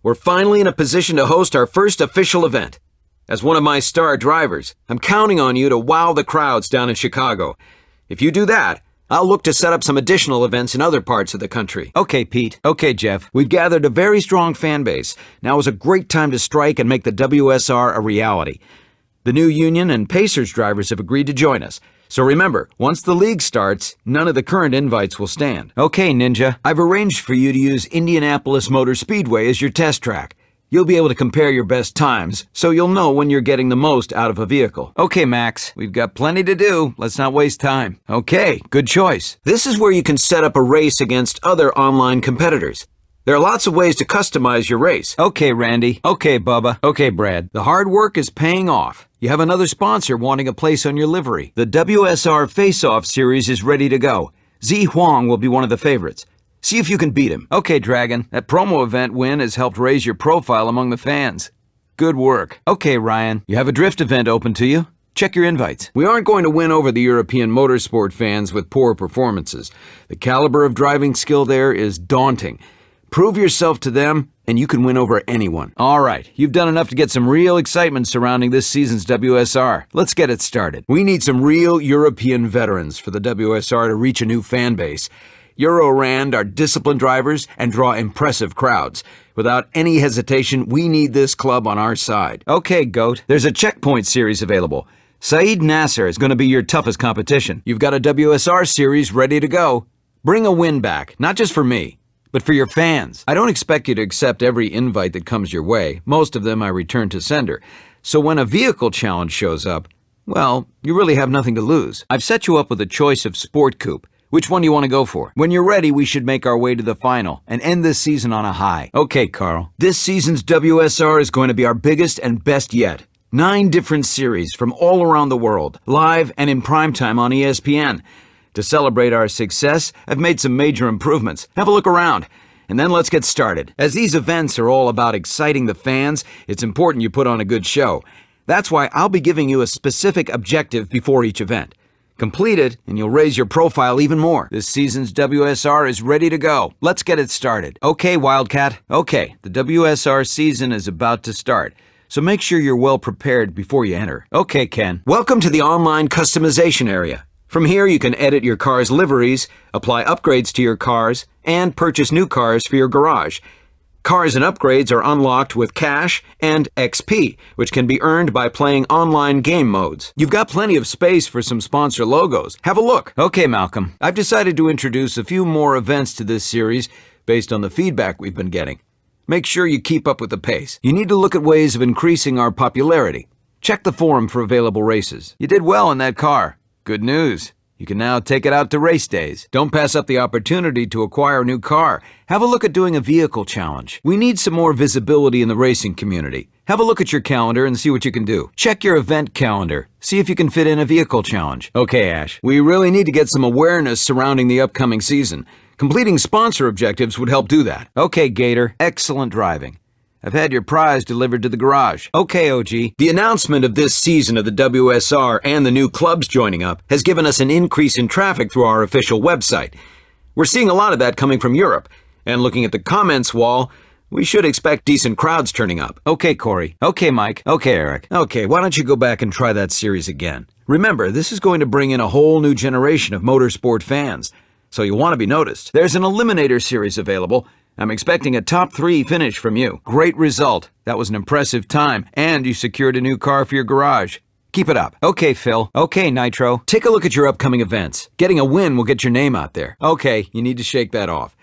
We're finally in a position to host our first official event. As one of my star drivers, I'm counting on you to wow the crowds down in Chicago. If you do that, I'll look to set up some additional events in other parts of the country. Okay, Pete. Okay, Jeff. We've gathered a very strong fan base. Now is a great time to strike and make the WSR a reality. The new Union and Pacers drivers have agreed to join us. So remember, once the league starts, none of the current invites will stand. Okay, Ninja. I've arranged for you to use Indianapolis Motor Speedway as your test track. You'll be able to compare your best times, so you'll know when you're getting the most out of a vehicle. Okay, Max, we've got plenty to do. Let's not waste time. Okay, good choice. This is where you can set up a race against other online competitors. There are lots of ways to customize your race. Okay, Randy. Okay, Bubba. Okay, Brad. The hard work is paying off. You have another sponsor wanting a place on your livery. The WSR Face-Off series is ready to go. Z Huang will be one of the favorites. See if you can beat him. Okay, Dragon. That promo event win has helped raise your profile among the fans. Good work. Okay, Ryan. You have a drift event open to you. Check your invites. We aren't going to win over the European motorsport fans with poor performances. The caliber of driving skill there is daunting. Prove yourself to them, and you can win over anyone. All right. You've done enough to get some real excitement surrounding this season's WSR. Let's get it started. We need some real European veterans for the WSR to reach a new fan base. Eurorand are disciplined drivers and draw impressive crowds. Without any hesitation, we need this club on our side. Okay, Goat. There's a checkpoint series available. Saeed Nasser is going to be your toughest competition. You've got a WSR series ready to go. Bring a win back, not just for me, but for your fans. I don't expect you to accept every invite that comes your way. Most of them I return to sender. So when a vehicle challenge shows up, well, you really have nothing to lose. I've set you up with a choice of Sport Coupe. Which one do you want to go for? When you're ready, we should make our way to the final and end this season on a high. Okay, Carl. This season's WSR is going to be our biggest and best yet. 9 different series from all around the world, live and in primetime on ESPN. To celebrate our success, I've made some major improvements. Have a look around, and then let's get started. As these events are all about exciting the fans, it's important you put on a good show. That's why I'll be giving you a specific objective before each event. Complete it, and you'll raise your profile even more. This season's WSR is ready to go. Let's get it started. Okay, Wildcat. Okay, the WSR season is about to start, so make sure you're well prepared before you enter. Okay, Ken. Welcome to the online customization area. From here, you can edit your car's liveries, apply upgrades to your cars, and purchase new cars for your garage. Cars and upgrades are unlocked with cash and XP, which can be earned by playing online game modes. You've got plenty of space for some sponsor logos. Have a look. Okay, Malcolm. I've decided to introduce a few more events to this series based on the feedback we've been getting. Make sure you keep up with the pace. You need to look at ways of increasing our popularity. Check the forum for available races. You did well in that car. Good news. You can now take it out to race days. Don't pass up the opportunity to acquire a new car. Have a look at doing a vehicle challenge. We need some more visibility in the racing community. Have a look at your calendar and see what you can do. Check your event calendar. See if you can fit in a vehicle challenge. Okay, Ash. We really need to get some awareness surrounding the upcoming season. Completing sponsor objectives would help do that. Okay, Gator. Excellent driving. I've had your prize delivered to the garage. Okay, OG. The announcement of this season of the WSR and the new clubs joining up has given us an increase in traffic through our official website. We're seeing a lot of that coming from Europe, and looking at the comments wall, we should expect decent crowds turning up. Okay, Corey. Okay, Mike. Okay, Eric. Okay, why don't you go back and try that series again? Remember, this is going to bring in a whole new generation of motorsport fans, so you want to be noticed. There's an Eliminator series available. I'm expecting a top 3 finish from you. Great result. That was an impressive time, and you secured a new car for your garage. Keep it up. Okay, Phil. Okay, Nitro. Take a look at your upcoming events. Getting a win will get your name out there. Okay, you need to shake that off.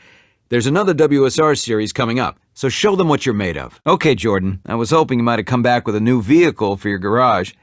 There's another WSR series coming up, so show them what you're made of. Okay, Jordan. I was hoping you might have come back with a new vehicle for your garage.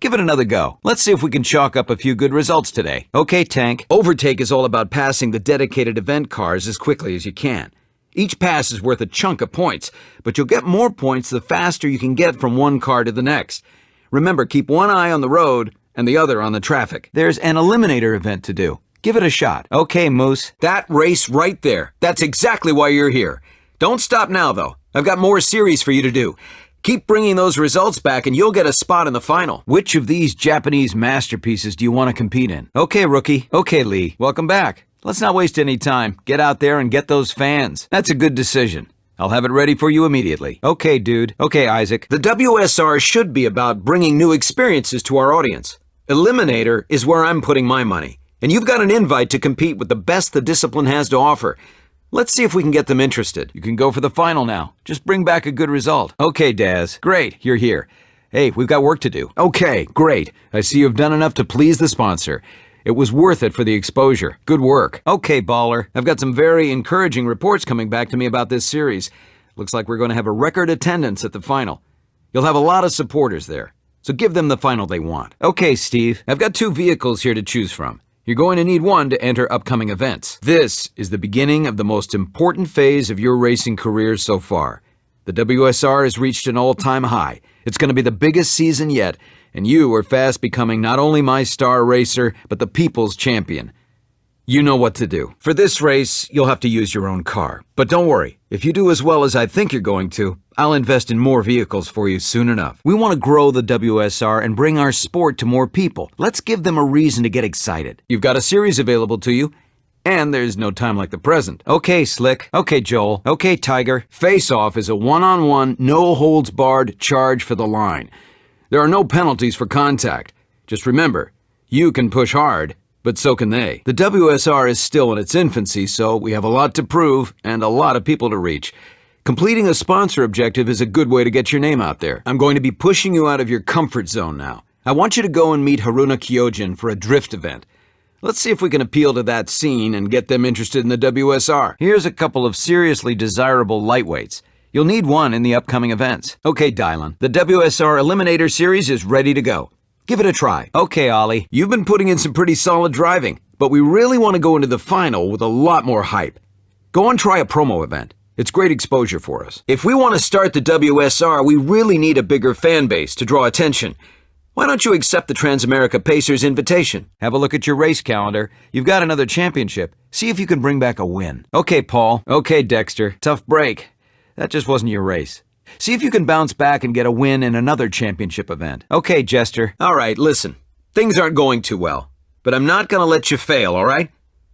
Give it another go. Let's see if we can chalk up a few good results today. Okay, Tank. Overtake is all about passing the dedicated event cars as quickly as you can. Each pass is worth a chunk of points, but you'll get more points the faster you can get from one car to the next. Remember, keep one eye on the road and the other on the traffic. There's an eliminator event to do. Give it a shot. Okay, Moose. That race right there. That's exactly why you're here. Don't stop now, though. I've got more series for you to do. Keep bringing those results back and you'll get a spot in the final. Which of these Japanese masterpieces do you want to compete in? Okay, Rookie. Okay, Lee. Welcome back. Let's not waste any time. Get out there and get those fans. That's a good decision. I'll have it ready for you immediately. Okay, dude. Okay, Isaac. The WSR should be about bringing new experiences to our audience. Eliminator is where I'm putting my money. And you've got an invite to compete with the best the discipline has to offer. Let's see if we can get them interested. You can go for the final now. Just bring back a good result. Okay, Daz. Great, you're here. Hey, we've got work to do. Okay, great. I see you've done enough to please the sponsor. It was worth it for the exposure. Good work. Okay, Baller. I've got some very encouraging reports coming back to me about this series. Looks like we're going to have a record attendance at the final. You'll have a lot of supporters there, so give them the final they want. Okay, Steve. I've got 2 vehicles here to choose from. You're going to need one to enter upcoming events. This is the beginning of the most important phase of your racing career so far. The WSR has reached an all-time high. It's going to be the biggest season yet, and you are fast becoming not only my star racer, but the people's champion. You know what to do. For this race, you'll have to use your own car. But don't worry, if you do as well as I think you're going to, I'll invest in more vehicles for you soon enough. We want to grow the WSR and bring our sport to more people. Let's give them a reason to get excited. You've got a series available to you, and there's no time like the present. Okay, Slick. Okay, Joel. Okay, Tiger. Face-Off is a one-on-one, no-holds-barred charge for the line. There are no penalties for contact. Just remember, you can push hard, but so can they. The WSR is still in its infancy, so we have a lot to prove and a lot of people to reach. Completing a sponsor objective is a good way to get your name out there. I'm going to be pushing you out of your comfort zone now. I want you to go and meet Haruna Kyojin for a drift event. Let's see if we can appeal to that scene and get them interested in the WSR. Here's a couple of seriously desirable lightweights. You'll need one in the upcoming events. Okay, Dylan. The WSR Eliminator Series is ready to go. Give it a try. Okay, Ollie. You've been putting in some pretty solid driving, but we really want to go into the final with a lot more hype. Go and try a promo event. It's great exposure for us. If we want to start the WSR, we really need a bigger fan base to draw attention. Why don't you accept the Transamerica Pacers invitation? Have a look at your race calendar. You've got another championship. See if you can bring back a win. Okay, Paul. Okay, Dexter. Tough break. That just wasn't your race. See if you can bounce back and get a win in another championship event. Okay, Jester. All right, listen. Things aren't going too well, but I'm not going to let you fail, all right?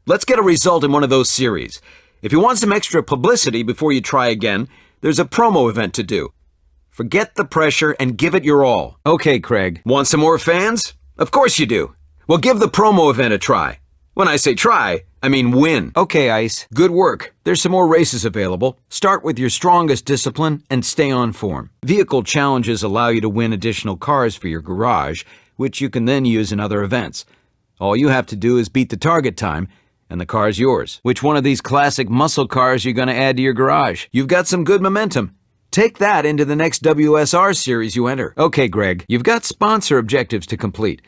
Let's get a result in one of those series. If you want some extra publicity before you try again, there's a promo event to do. Forget the pressure and give it your all. Okay, Craig. Want some more fans? Of course you do. Well, give the promo event a try. When I say try, I mean win. Okay, Ice. Good work. There's some more races available. Start with your strongest discipline and stay on form. Vehicle challenges allow you to win additional cars for your garage, which you can then use in other events. All you have to do is beat the target time, and the car's yours. Which one of these classic muscle cars are you going to add to your garage? You've got some good momentum. Take that into the next WSR series you enter. Okay, Greg. You've got sponsor objectives to complete.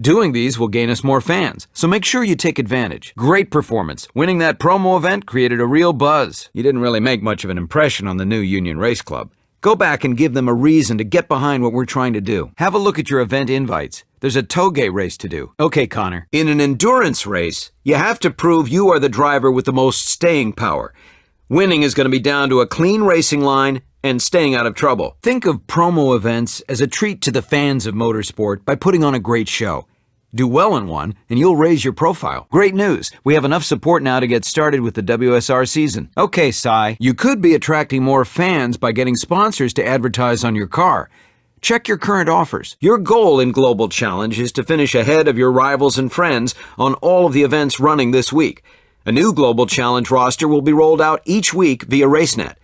Doing these will gain us more fans, so make sure you take advantage. Great performance. Winning that promo event created a real buzz. You didn't really make much of an impression on the new Union Race Club. Go back and give them a reason to get behind what we're trying to do. Have a look at your event invites. There's a toge race to do. Okay, Connor. In an endurance race, you have to prove you are the driver with the most staying power. Winning is going to be down to a clean racing line and staying out of trouble. Think of promo events as a treat to the fans of motorsport by putting on a great show. Do well in one, and you'll raise your profile. Great news! We have enough support now to get started with the WSR season. Okay, Cy. You could be attracting more fans by getting sponsors to advertise on your car. Check your current offers. Your goal in Global Challenge is to finish ahead of your rivals and friends on all of the events running this week. A new Global Challenge roster will be rolled out each week via RaceNet.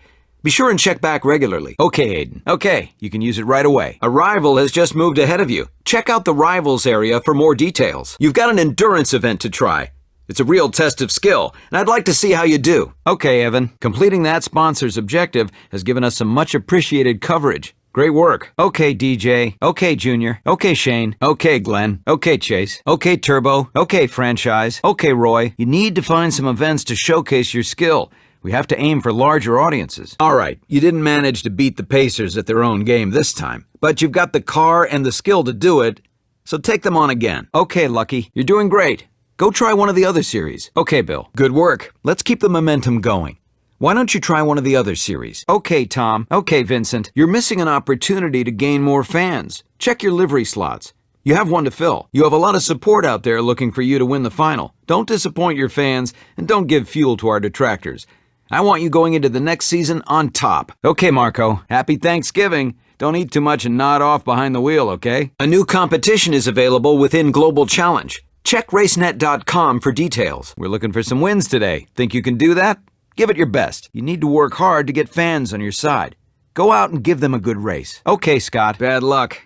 Be sure and check back regularly. Okay, Aiden. Okay, you can use it right away. A rival has just moved ahead of you. Check out the rivals area for more details. You've got an endurance event to try. It's a real test of skill, and I'd like to see how you do. Okay, Evan. Completing that sponsor's objective has given us some much appreciated coverage. Great work. Okay, DJ. Okay, Junior. Okay, Shane. Okay, Glenn. Okay, Chase. Okay, Turbo. Okay, Franchise. Okay, Roy. You need to find some events to showcase your skill. We have to aim for larger audiences. All right, you didn't manage to beat the Pacers at their own game this time, but you've got the car and the skill to do it, so take them on again. Okay, Lucky. You're doing great. Go try one of the other series. Okay, Bill. Good work. Let's keep the momentum going. Why don't you try one of the other series? Okay, Tom. Okay, Vincent. You're missing an opportunity to gain more fans. Check your livery slots. You have one to fill. You have a lot of support out there looking for you to win the final. Don't disappoint your fans, and don't give fuel to our detractors. I want you going into the next season on top. Okay, Marco. Happy Thanksgiving. Don't eat too much and nod off behind the wheel, okay? A new competition is available within Global Challenge. Check racenet.com for details. We're looking for some wins today. Think you can do that? Give it your best. You need to work hard to get fans on your side. Go out and give them a good race. Okay, Scott. Bad luck.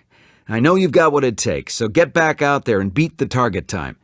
I know you've got what it takes, so get back out there and beat the target time.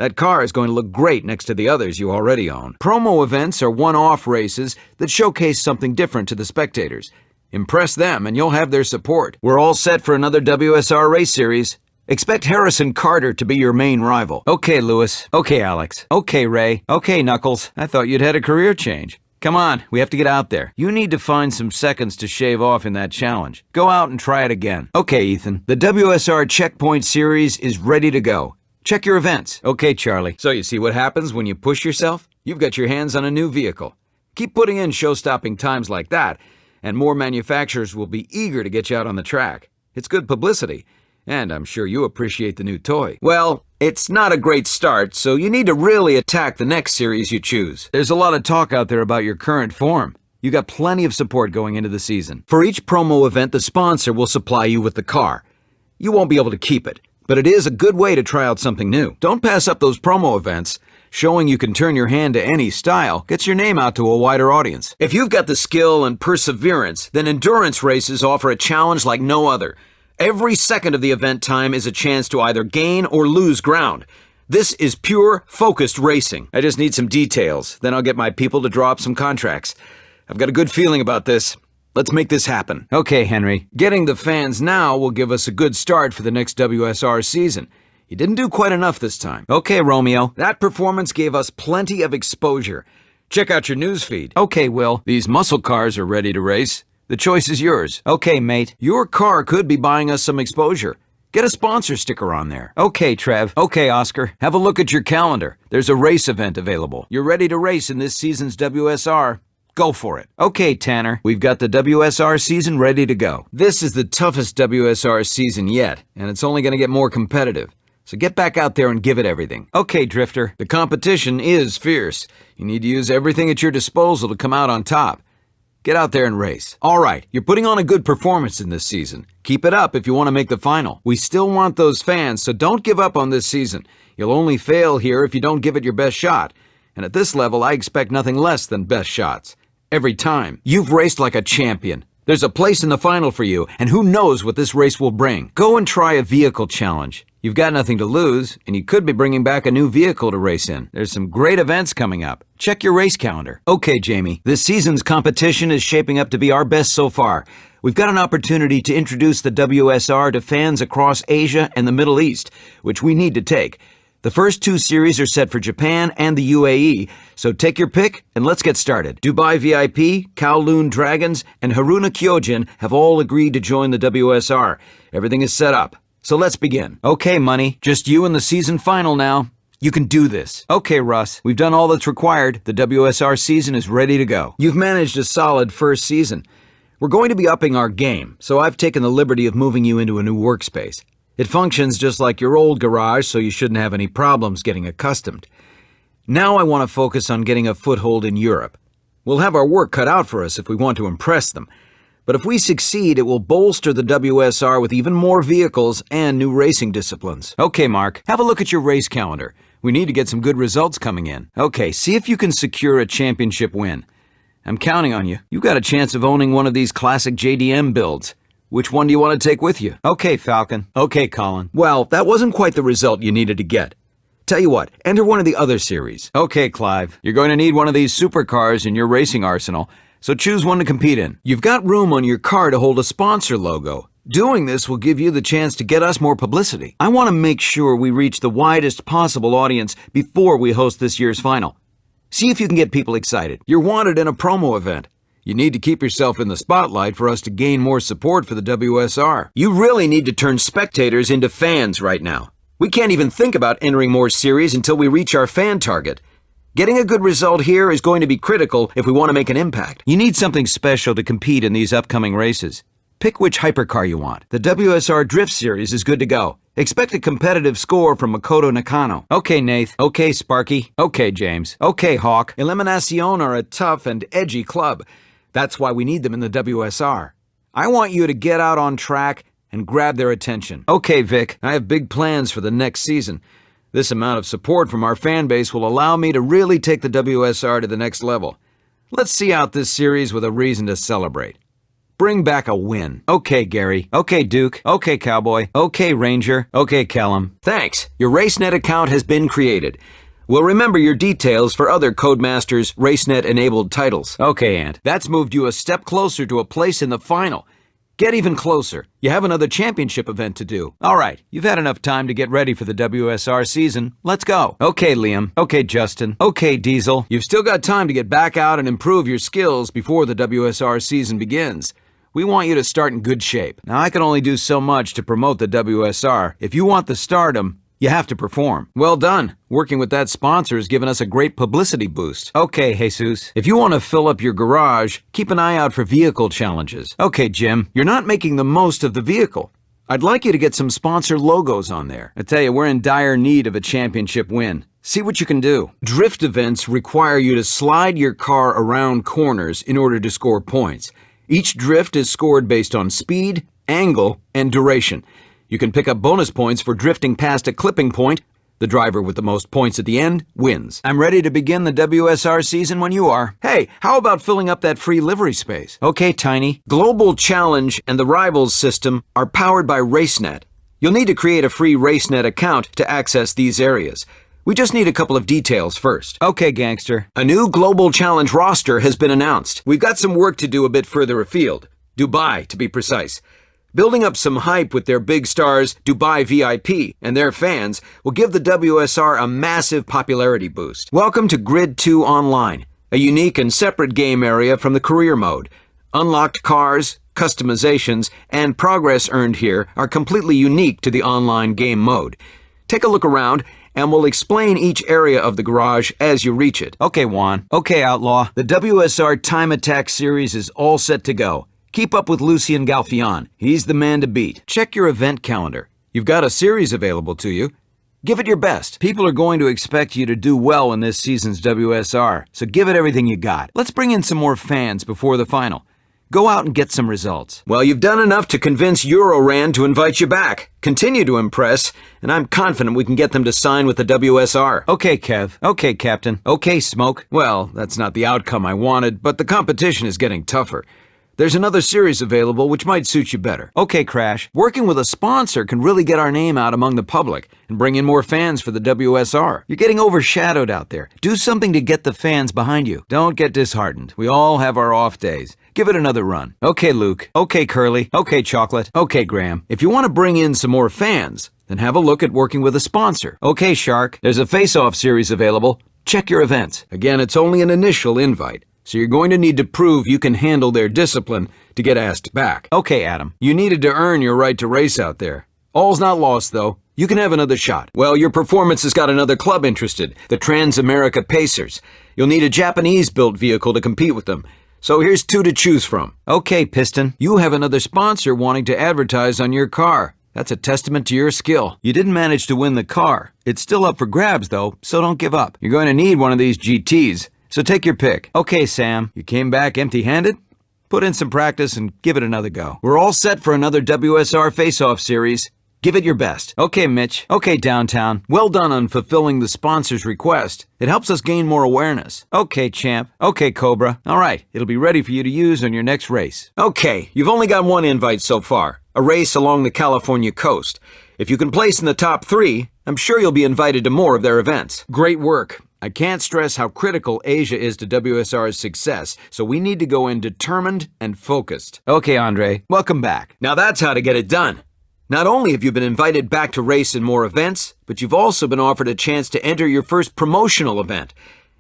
That car is going to look great next to the others you already own. Promo events are one-off races that showcase something different to the spectators. Impress them and you'll have their support. We're all set for another WSR race series. Expect Harrison Carter to be your main rival. Okay, Lewis. Okay, Alex. Okay, Ray. Okay, Knuckles. I thought you'd had a career change. Come on, we have to get out there. You need to find some seconds to shave off in that challenge. Go out and try it again. Okay, Ethan. The WSR Checkpoint Series is ready to go. Check your events. Okay, Charlie. So you see what happens when you push yourself? You've got your hands on a new vehicle. Keep putting in show-stopping times like that, and more manufacturers will be eager to get you out on the track. It's good publicity. And I'm sure you appreciate the new toy. Well, it's not a great start, so you need to really attack the next series you choose. There's a lot of talk out there about your current form. You got plenty of support going into the season. For each promo event, the sponsor will supply you with the car. You won't be able to keep it, but it is a good way to try out something new. Don't pass up those promo events. Showing you can turn your hand to any style gets your name out to a wider audience. If you've got the skill and perseverance, then endurance races offer a challenge like no other. Every second of the event time is a chance to either gain or lose ground. This is pure, focused racing. I just need some details, then I'll get my people to draw up some contracts. I've got a good feeling about this. Let's make this happen. Okay, Henry. Getting the fans now will give us a good start for the next WSR season. You didn't do quite enough this time. Okay, Romeo. That performance gave us plenty of exposure. Check out your newsfeed. Okay, Will. These muscle cars are ready to race. The choice is yours. Okay, mate. Your car could be buying us some exposure. Get a sponsor sticker on there. Okay, Trev. Okay, Oscar. Have a look at your calendar. There's a race event available. You're ready to race in this season's WSR. Go for it. Okay, Tanner. We've got the WSR season ready to go. This is the toughest WSR season yet, and it's only going to get more competitive. So get back out there and give it everything. Okay, Drifter. The competition is fierce. You need to use everything at your disposal to come out on top. Get out there and race. All right, you're putting on a good performance in this season. Keep it up if you want to make the final. We still want those fans, so don't give up on this season. You'll only fail here if you don't give it your best shot. And at this level, I expect nothing less than best shots. Every time. You've raced like a champion. There's a place in the final for you, and who knows what this race will bring. Go and try a vehicle challenge. You've got nothing to lose, and you could be bringing back a new vehicle to race in. There's some great events coming up. Check your race calendar. Okay, Jamie, this season's competition is shaping up to be our best so far. We've got an opportunity to introduce the WSR to fans across Asia and the Middle East, which we need to take. The first two series are set for Japan and the UAE, so take your pick and let's get started. Dubai VIP, Kowloon Dragons, and Haruna Kyojin have all agreed to join the WSR. Everything is set up. So let's begin. Okay, Money. Just you and the season final now. You can do this. Okay, Russ. We've done all that's required. The WSR season is ready to go. You've managed a solid first season. We're going to be upping our game, so I've taken the liberty of moving you into a new workspace. It functions just like your old garage, so you shouldn't have any problems getting accustomed. Now I want to focus on getting a foothold in Europe. We'll have our work cut out for us if we want to impress them. But if we succeed, it will bolster the WSR with even more vehicles and new racing disciplines. Okay, Mark. Have a look at your race calendar. We need to get some good results coming in. Okay, see if you can secure a championship win. I'm counting on you. You got a chance of owning one of these classic JDM builds. Which one do you want to take with you? Okay, Falcon. Okay, Colin. Well, that wasn't quite the result you needed to get. Tell you what, enter one of the other series. Okay, Clive. You're going to need one of these supercars in your racing arsenal, so choose one to compete in. You've got room on your car to hold a sponsor logo. Doing this will give you the chance to get us more publicity. I want to make sure we reach the widest possible audience before we host this year's final. See if you can get people excited. You're wanted in a promo event. You need to keep yourself in the spotlight for us to gain more support for the WSR. You really need to turn spectators into fans right now. We can't even think about entering more series until we reach our fan target. Getting a good result here is going to be critical if we want to make an impact. You need something special to compete in these upcoming races. Pick which hypercar you want. The WSR Drift Series is good to go. Expect a competitive score from Makoto Nakano. Okay, Nath. Okay, Sparky. Okay, James. Okay, Hawk. Eliminacion are a tough and edgy club. That's why we need them in the WSR. I want you to get out on track and grab their attention. Okay, Vic. I have big plans for the next season. This amount of support from our fan base will allow me to really take the WSR to the next level. Let's see out this series with a reason to celebrate. Bring back a win. Okay, Gary. Okay, Duke. Okay, Cowboy. Okay, Ranger. Okay, Callum. Thanks. Your RaceNet account has been created. We'll remember your details for other Codemasters RaceNet-enabled titles. Okay, Ant. That's moved you a step closer to a place in the final. Get even closer. You have another championship event to do. All right, you've had enough time to get ready for the WSR season. Let's go. Okay, Liam. Okay, Justin. Okay, Diesel. You've still got time to get back out and improve your skills before the WSR season begins. We want you to start in good shape. Now, I can only do so much to promote the WSR. If you want the stardom, you have to perform. Well done. Working with that sponsor has given us a great publicity boost. Okay, Jesus. If you want to fill up your garage, keep an eye out for vehicle challenges. Okay, Jim. You're not making the most of the vehicle. I'd like you to get some sponsor logos on there. I tell you, we're in dire need of a championship win. See what you can do. Drift events require you to slide your car around corners in order to score points. Each drift is scored based on speed, angle, and duration. You can pick up bonus points for drifting past a clipping point. The driver with the most points at the end wins. I'm ready to begin the WSR season when you are. Hey, how about filling up that free livery space? Okay, Tiny. Global Challenge and the Rivals system are powered by RaceNet. You'll need to create a free RaceNet account to access these areas. We just need a couple of details first. Okay, Gangster. A new Global Challenge roster has been announced. We've got some work to do a bit further afield. Dubai, to be precise. Building up some hype with their big stars, Dubai VIP, and their fans will give the WSR a massive popularity boost. Welcome to Grid 2 Online, a unique and separate game area from the career mode. Unlocked cars, customizations, and progress earned here are completely unique to the online game mode. Take a look around, and we'll explain each area of the garage as you reach it. Okay, Juan. Okay, Outlaw. The WSR Time Attack series is all set to go. Keep up with Lucien Galfian. He's the man to beat. Check your event calendar. You've got a series available to you. Give it your best. People are going to expect you to do well in this season's WSR, so give it everything you got. Let's bring in some more fans before the final. Go out and get some results. Well, you've done enough to convince Euroran to invite you back. Continue to impress, and I'm confident we can get them to sign with the WSR. Okay, Kev. Okay, Captain. Okay, Smoke. Well, that's not the outcome I wanted, but the competition is getting tougher. There's another series available which might suit you better. Okay, Crash. Working with a sponsor can really get our name out among the public and bring in more fans for the WSR. You're getting overshadowed out there. Do something to get the fans behind you. Don't get disheartened. We all have our off days. Give it another run. Okay, Luke. Okay, Curly. Okay, Chocolate. Okay, Graham. If you want to bring in some more fans, then have a look at working with a sponsor. Okay, Shark. There's a face-off series available. Check your events. Again, it's only an initial invite, so you're going to need to prove you can handle their discipline to get asked back. Okay, Adam. You needed to earn your right to race out there. All's not lost, though. You can have another shot. Well, your performance has got another club interested, the Transamerica Pacers. You'll need a Japanese-built vehicle to compete with them. So here's two to choose from. Okay, Piston. You have another sponsor wanting to advertise on your car. That's a testament to your skill. You didn't manage to win the car. It's still up for grabs, though, so don't give up. You're going to need one of these GTs, so take your pick. Okay, Sam. You came back empty-handed? Put in some practice and give it another go. We're all set for another WSR face-off series. Give it your best. Okay, Mitch. Okay, Downtown. Well done on fulfilling the sponsor's request. It helps us gain more awareness. Okay, Champ. Okay, Cobra. All right, it'll be ready for you to use on your next race. Okay, you've only got one invite so far. A race along the California coast. If you can place in the top 3, I'm sure you'll be invited to more of their events. Great work. I can't stress how critical Asia is to WSR's success, so we need to go in determined and focused. Okay, Andre, welcome back. Now that's how to get it done. Not only have you been invited back to race in more events, but you've also been offered a chance to enter your first promotional event.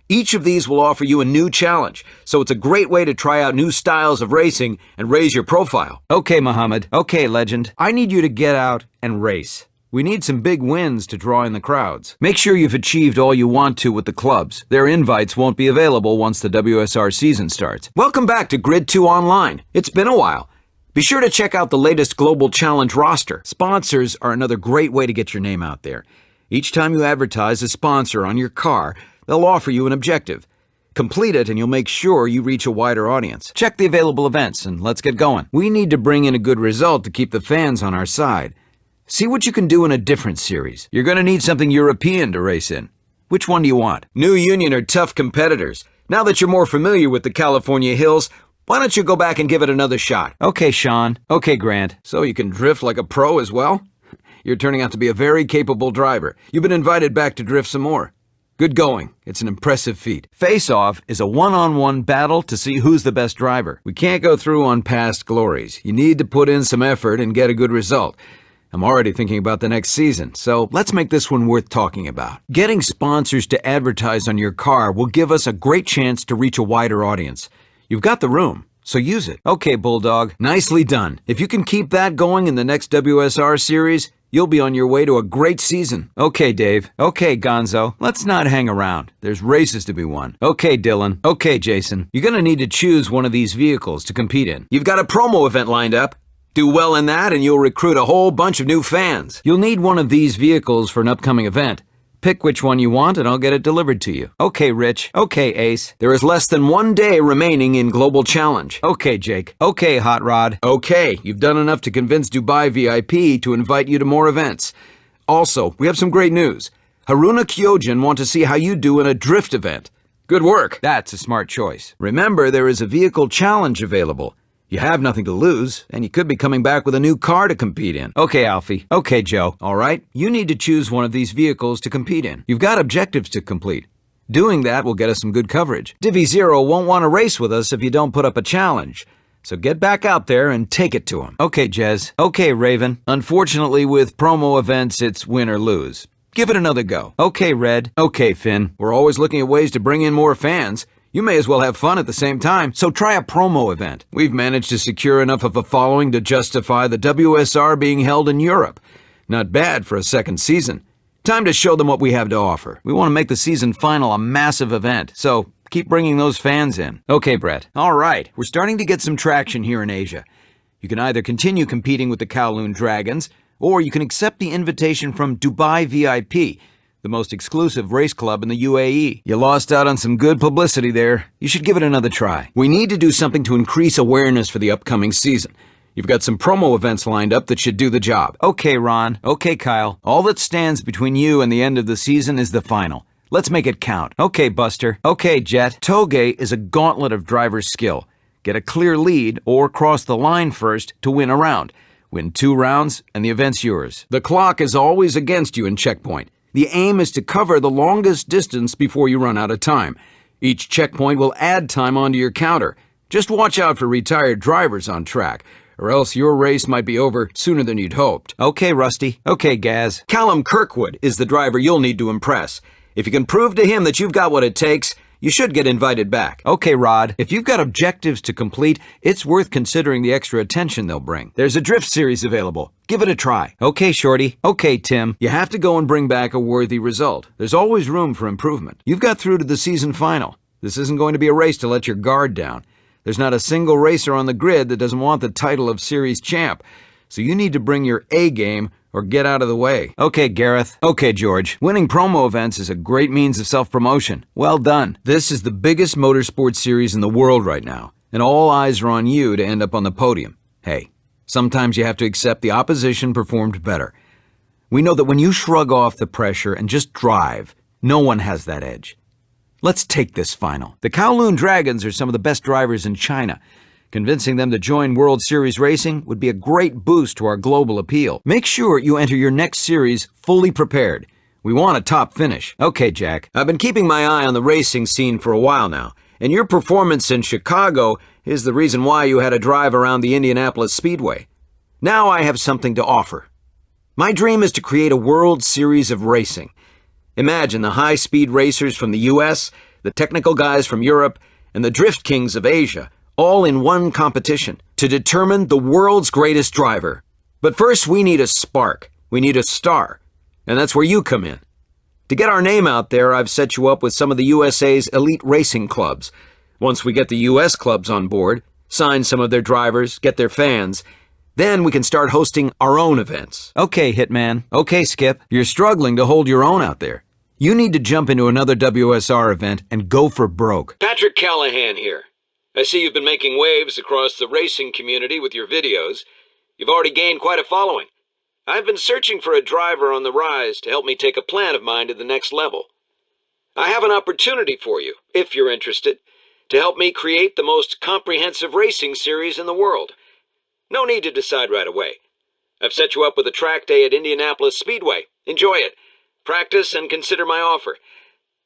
Each of these will offer you a new challenge, so it's a great way to try out new styles of racing and raise your profile. Okay, Muhammad. Okay, Legend. I need you to get out and race. We need some big wins to draw in the crowds. Make sure you've achieved all you want to with the clubs. Their invites won't be available once the WSR season starts. Welcome back to Grid 2 Online. It's been a while. Be sure to check out the latest Global Challenge roster. Sponsors are another great way to get your name out there. Each time you advertise a sponsor on your car, they'll offer you an objective. Complete it and you'll make sure you reach a wider audience. Check the available events and let's get going. We need to bring in a good result to keep the fans on our side. See what you can do in a different series. You're going to need something European to race in. Which one do you want? New Union are tough competitors. Now that you're more familiar with the California hills, why don't you go back and give it another shot? Okay, Sean. Okay, Grant. So you can drift like a pro as well? You're turning out to be a very capable driver. You've been invited back to drift some more. Good going. It's an impressive feat. Face-off is a one-on-one battle to see who's the best driver. We can't go through on past glories. You need to put in some effort and get a good result. I'm already thinking about the next season, so let's make this one worth talking about. Getting sponsors to advertise on your car will give us a great chance to reach a wider audience. You've got the room, so use it. Okay, Bulldog. Nicely done. If you can keep that going in the next WSR series, you'll be on your way to a great season. Okay, Dave. Okay, Gonzo. Let's not hang around. There's races to be won. Okay, Dylan. Okay, Jason. You're gonna need to choose one of these vehicles to compete in. You've got a promo event lined up. Do well in that and you'll recruit a whole bunch of new fans. You'll need one of these vehicles for an upcoming event. Pick which one you want and I'll get it delivered to you. Okay, Rich. Okay, Ace. There is less than 1 day remaining in Global Challenge. Okay, Jake. Okay, Hot Rod. Okay, you've done enough to convince Dubai VIP to invite you to more events. Also, we have some great news. Haruna Kyojin want to see how you do in a drift event. Good work. That's a smart choice. Remember, there is a vehicle challenge available. You have nothing to lose, and you could be coming back with a new car to compete in. Okay, Alfie. Okay, Joe. All right, you need to choose one of these vehicles to compete in. You've got objectives to complete. Doing that will get us some good coverage. Divvy Zero won't want to race with us if you don't put up a challenge. So get back out there and take it to him. Okay, Jez. Okay, Raven. Unfortunately, with promo events, it's win or lose. Give it another go. Okay, Red. Okay, Finn. We're always looking at ways to bring in more fans. You may as well have fun at the same time. So try a promo event. We've managed to secure enough of a following to justify the WSR being held in Europe. Not bad for a second season. Time to show them what we have to offer. We want to make the season final a massive event, so keep bringing those fans in. Okay, Brett. All right, we're starting to get some traction here in Asia. You can either continue competing with the Kowloon Dragons, or you can accept the invitation from Dubai VIP, the most exclusive race club in the UAE. You lost out on some good publicity there. You should give it another try. We need to do something to increase awareness for the upcoming season. You've got some promo events lined up that should do the job. Okay, Ron. Okay, Kyle. All that stands between you and the end of the season is the final. Let's make it count. Okay, Buster. Okay, Jet. Toge is a gauntlet of driver's skill. Get a clear lead or cross the line first to win a round. Win 2 rounds and the event's yours. The clock is always against you in checkpoint. The aim is to cover the longest distance before you run out of time. Each checkpoint will add time onto your counter. Just watch out for retired drivers on track, or else your race might be over sooner than you'd hoped. Okay, Rusty. Okay, Gaz. Callum Kirkwood is the driver you'll need to impress. If you can prove to him that you've got what it takes, you should get invited back. Okay, Rod. If you've got objectives to complete, it's worth considering the extra attention they'll bring. There's a drift series available. Give it a try. Okay, Shorty. Okay, Tim. You have to go and bring back a worthy result. There's always room for improvement. You've got through to the season final. This isn't going to be a race to let your guard down. There's not a single racer on the grid that doesn't want the title of series champ. So you need to bring your A game or get out of the way. Okay, Gareth. Okay, George. Winning promo events is a great means of self-promotion. Well done. This is the biggest motorsport series in the world right now, and all eyes are on you to end up on the podium. Hey, sometimes you have to accept the opposition performed better. We know that when you shrug off the pressure and just drive, no one has that edge. Let's take this final. The Kowloon Dragons are some of the best drivers in China. Convincing them to join World Series racing would be a great boost to our global appeal. Make sure you enter your next series fully prepared. We want a top finish. Okay, Jack. I've been keeping my eye on the racing scene for a while now, and your performance in Chicago is the reason why you had a drive around the Indianapolis Speedway. Now I have something to offer. My dream is to create a World Series of racing. Imagine the high-speed racers from the US, the technical guys from Europe, and the drift kings of Asia, all in one competition to determine the world's greatest driver. But first we need a spark. We need a star. And that's where you come in. To get our name out there, I've set you up with some of the USA's elite racing clubs. Once we get the US clubs on board, sign some of their drivers, get their fans, then we can start hosting our own events. Okay, Hitman. Okay, Skip. You're struggling to hold your own out there. You need to jump into another WSR event and go for broke. Patrick Callahan here. I see you've been making waves across the racing community with your videos. You've already gained quite a following. I've been searching for a driver on the rise to help me take a plan of mine to the next level. I have an opportunity for you, if you're interested, to help me create the most comprehensive racing series in the world. No need to decide right away. I've set you up with a track day at Indianapolis Speedway. Enjoy it. Practice and consider my offer.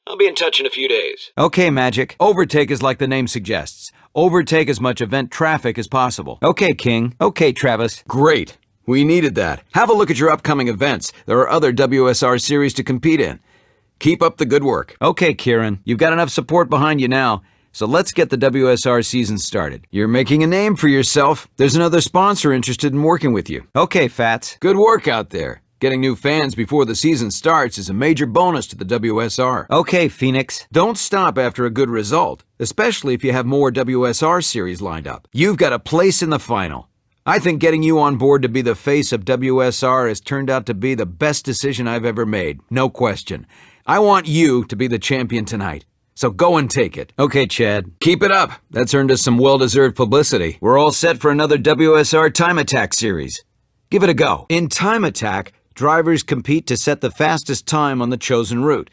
I'll be in touch in a few days. Okay, Magic. Overtake is like the name suggests. Overtake as much event traffic as possible. Okay, King. Okay, Travis. Great. We needed that. Have a look at your upcoming events. There are other WSR series to compete in. Keep up the good work. Okay, Kieran. You've got enough support behind you now. So let's get the WSR season started. You're making a name for yourself. There's another sponsor interested in working with you. Okay, Fats. Good work out there. Getting new fans before the season starts is a major bonus to the WSR. Okay, Phoenix. Don't stop after a good result, especially if you have more WSR series lined up. You've got a place in the final. I think getting you on board to be the face of WSR has turned out to be the best decision I've ever made. No question. I want you to be the champion tonight. So go and take it. Okay, Chad. Keep it up. That's earned us some well-deserved publicity. We're all set for another WSR Time Attack series. Give it a go. In Time Attack, drivers compete to set the fastest time on the chosen route.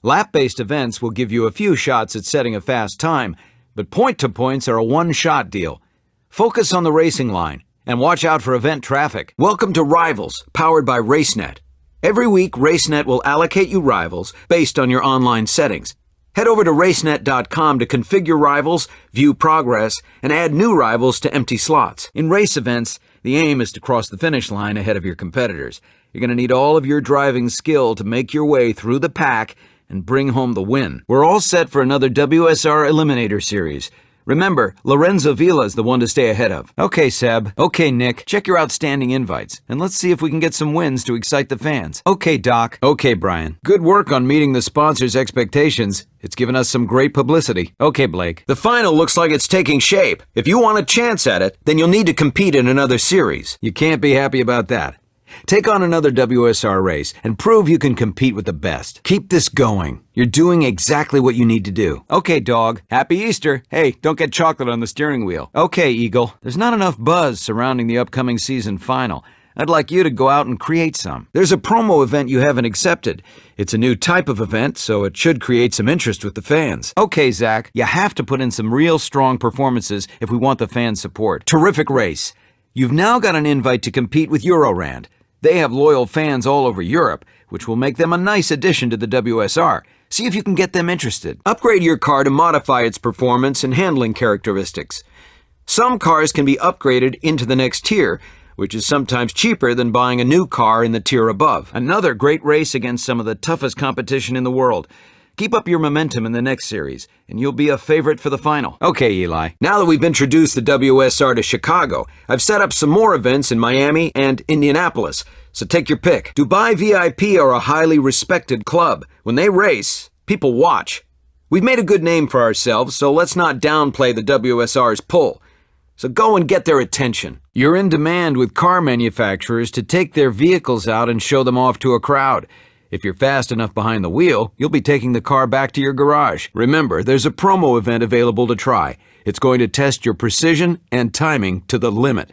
Lap-based events will give you a few shots at setting a fast time, but point-to-points are a one-shot deal. Focus on the racing line and watch out for event traffic. Welcome to Rivals, powered by RaceNet. Every week, RaceNet will allocate you rivals based on your online settings. Head over to racenet.com to configure rivals, view progress, and add new rivals to empty slots. In race events, the aim is to cross the finish line ahead of your competitors. You're going to need all of your driving skill to make your way through the pack and bring home the win. We're all set for another WSR Eliminator series. Remember, Lorenzo Villa is the one to stay ahead of. Okay, Seb. Okay, Nick. Check your outstanding invites, and let's see if we can get some wins to excite the fans. Okay, Doc. Okay, Brian. Good work on meeting the sponsors' expectations. It's given us some great publicity. Okay, Blake. The final looks like it's taking shape. If you want a chance at it, then you'll need to compete in another series. You can't be happy about that. Take on another WSR race and prove you can compete with the best. Keep this going. You're doing exactly what you need to do. Okay, dog. Happy Easter. Hey, don't get chocolate on the steering wheel. Okay, Eagle. There's not enough buzz surrounding the upcoming season final. I'd like you to go out and create some. There's a promo event you haven't accepted. It's a new type of event, so it should create some interest with the fans. Okay, Zach. You have to put in some real strong performances if we want the fans' support. Terrific race. You've now got an invite to compete with Eurorand. They have loyal fans all over Europe, which will make them a nice addition to the WSR. See if you can get them interested. Upgrade your car to modify its performance and handling characteristics. Some cars can be upgraded into the next tier, which is sometimes cheaper than buying a new car in the tier above. Another great race against some of the toughest competition in the world. Keep up your momentum in the next series, and you'll be a favorite for the final. Okay, Eli. Now that we've introduced the WSR to Chicago, I've set up some more events in Miami and Indianapolis, so take your pick. Dubai VIP are a highly respected club. When they race, people watch. We've made a good name for ourselves, so let's not downplay the WSR's pull. So go and get their attention. You're in demand with car manufacturers to take their vehicles out and show them off to a crowd. If you're fast enough behind the wheel, you'll be taking the car back to your garage. Remember, there's a promo event available to try. It's going to test your precision and timing to the limit.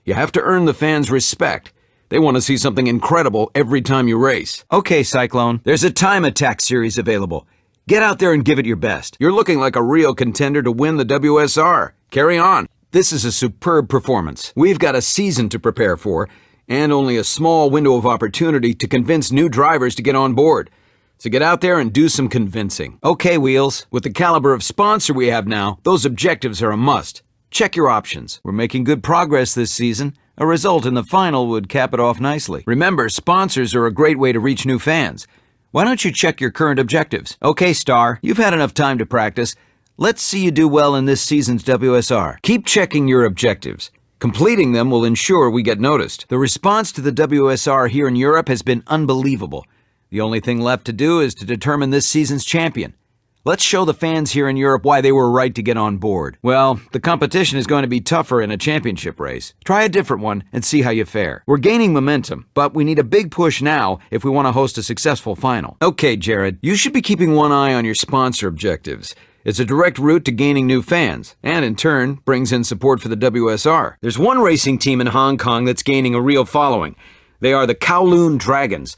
You have to earn the fans' respect. They want to see something incredible every time you race. Okay, Cyclone. There's a time attack series available. Get out there and give it your best. You're looking like a real contender to win the WSR. Carry on. This is a superb performance. We've got a season to prepare for, and only a small window of opportunity to convince new drivers to get on board. So get out there and do some convincing. Okay, Wheels. With the caliber of sponsor we have now, those objectives are a must. Check your options. We're making good progress this season. A result in the final would cap it off nicely. Remember, sponsors are a great way to reach new fans. Why don't you check your current objectives? Okay, Star. You've had enough time to practice. Let's see you do well in this season's WSR. Keep checking your objectives. Completing them will ensure we get noticed. The response to the WSR here in Europe has been unbelievable. The only thing left to do is to determine this season's champion. Let's show the fans here in Europe why they were right to get on board. Well, the competition is going to be tougher in a championship race. Try a different one and see how you fare. We're gaining momentum, but we need a big push now if we want to host a successful final. Okay, Jared, you should be keeping one eye on your sponsor objectives. It's a direct route to gaining new fans, and in turn, brings in support for the WSR. There's one racing team in Hong Kong that's gaining a real following. They are the Kowloon Dragons.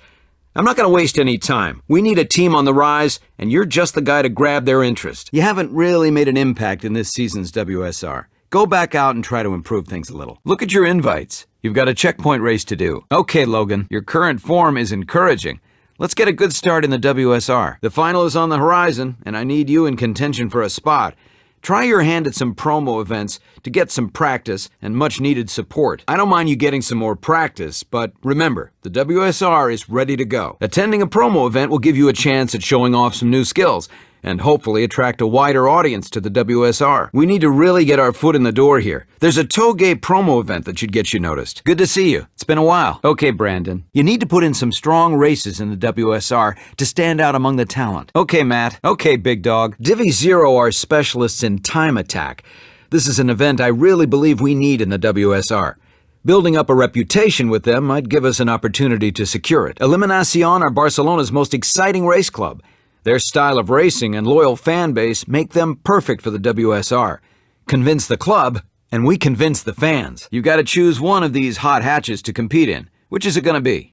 I'm not going to waste any time. We need a team on the rise, and you're just the guy to grab their interest. You haven't really made an impact in this season's WSR. Go back out and try to improve things a little. Look at your invites. You've got a checkpoint race to do. Okay, Logan, your current form is encouraging. Let's get a good start in the WSR. The final is on the horizon, and I need you in contention for a spot. Try your hand at some promo events to get some practice and much-needed support. I don't mind you getting some more practice, but remember, the WSR is ready to go. Attending a promo event will give you a chance at showing off some new skills and hopefully attract a wider audience to the WSR. We need to really get our foot in the door here. There's a Toge promo event that should get you noticed. Good to see you. It's been a while. Okay, Brandon. You need to put in some strong races in the WSR to stand out among the talent. Okay, Matt. Okay, big dog. Divi Zero are specialists in time attack. This is an event I really believe we need in the WSR. Building up a reputation with them might give us an opportunity to secure it. Eliminacion are Barcelona's most exciting race club. Their style of racing and loyal fan base make them perfect for the WSR. Convince the club, and we convince the fans. You've got to choose one of these hot hatches to compete in. Which is it going to be?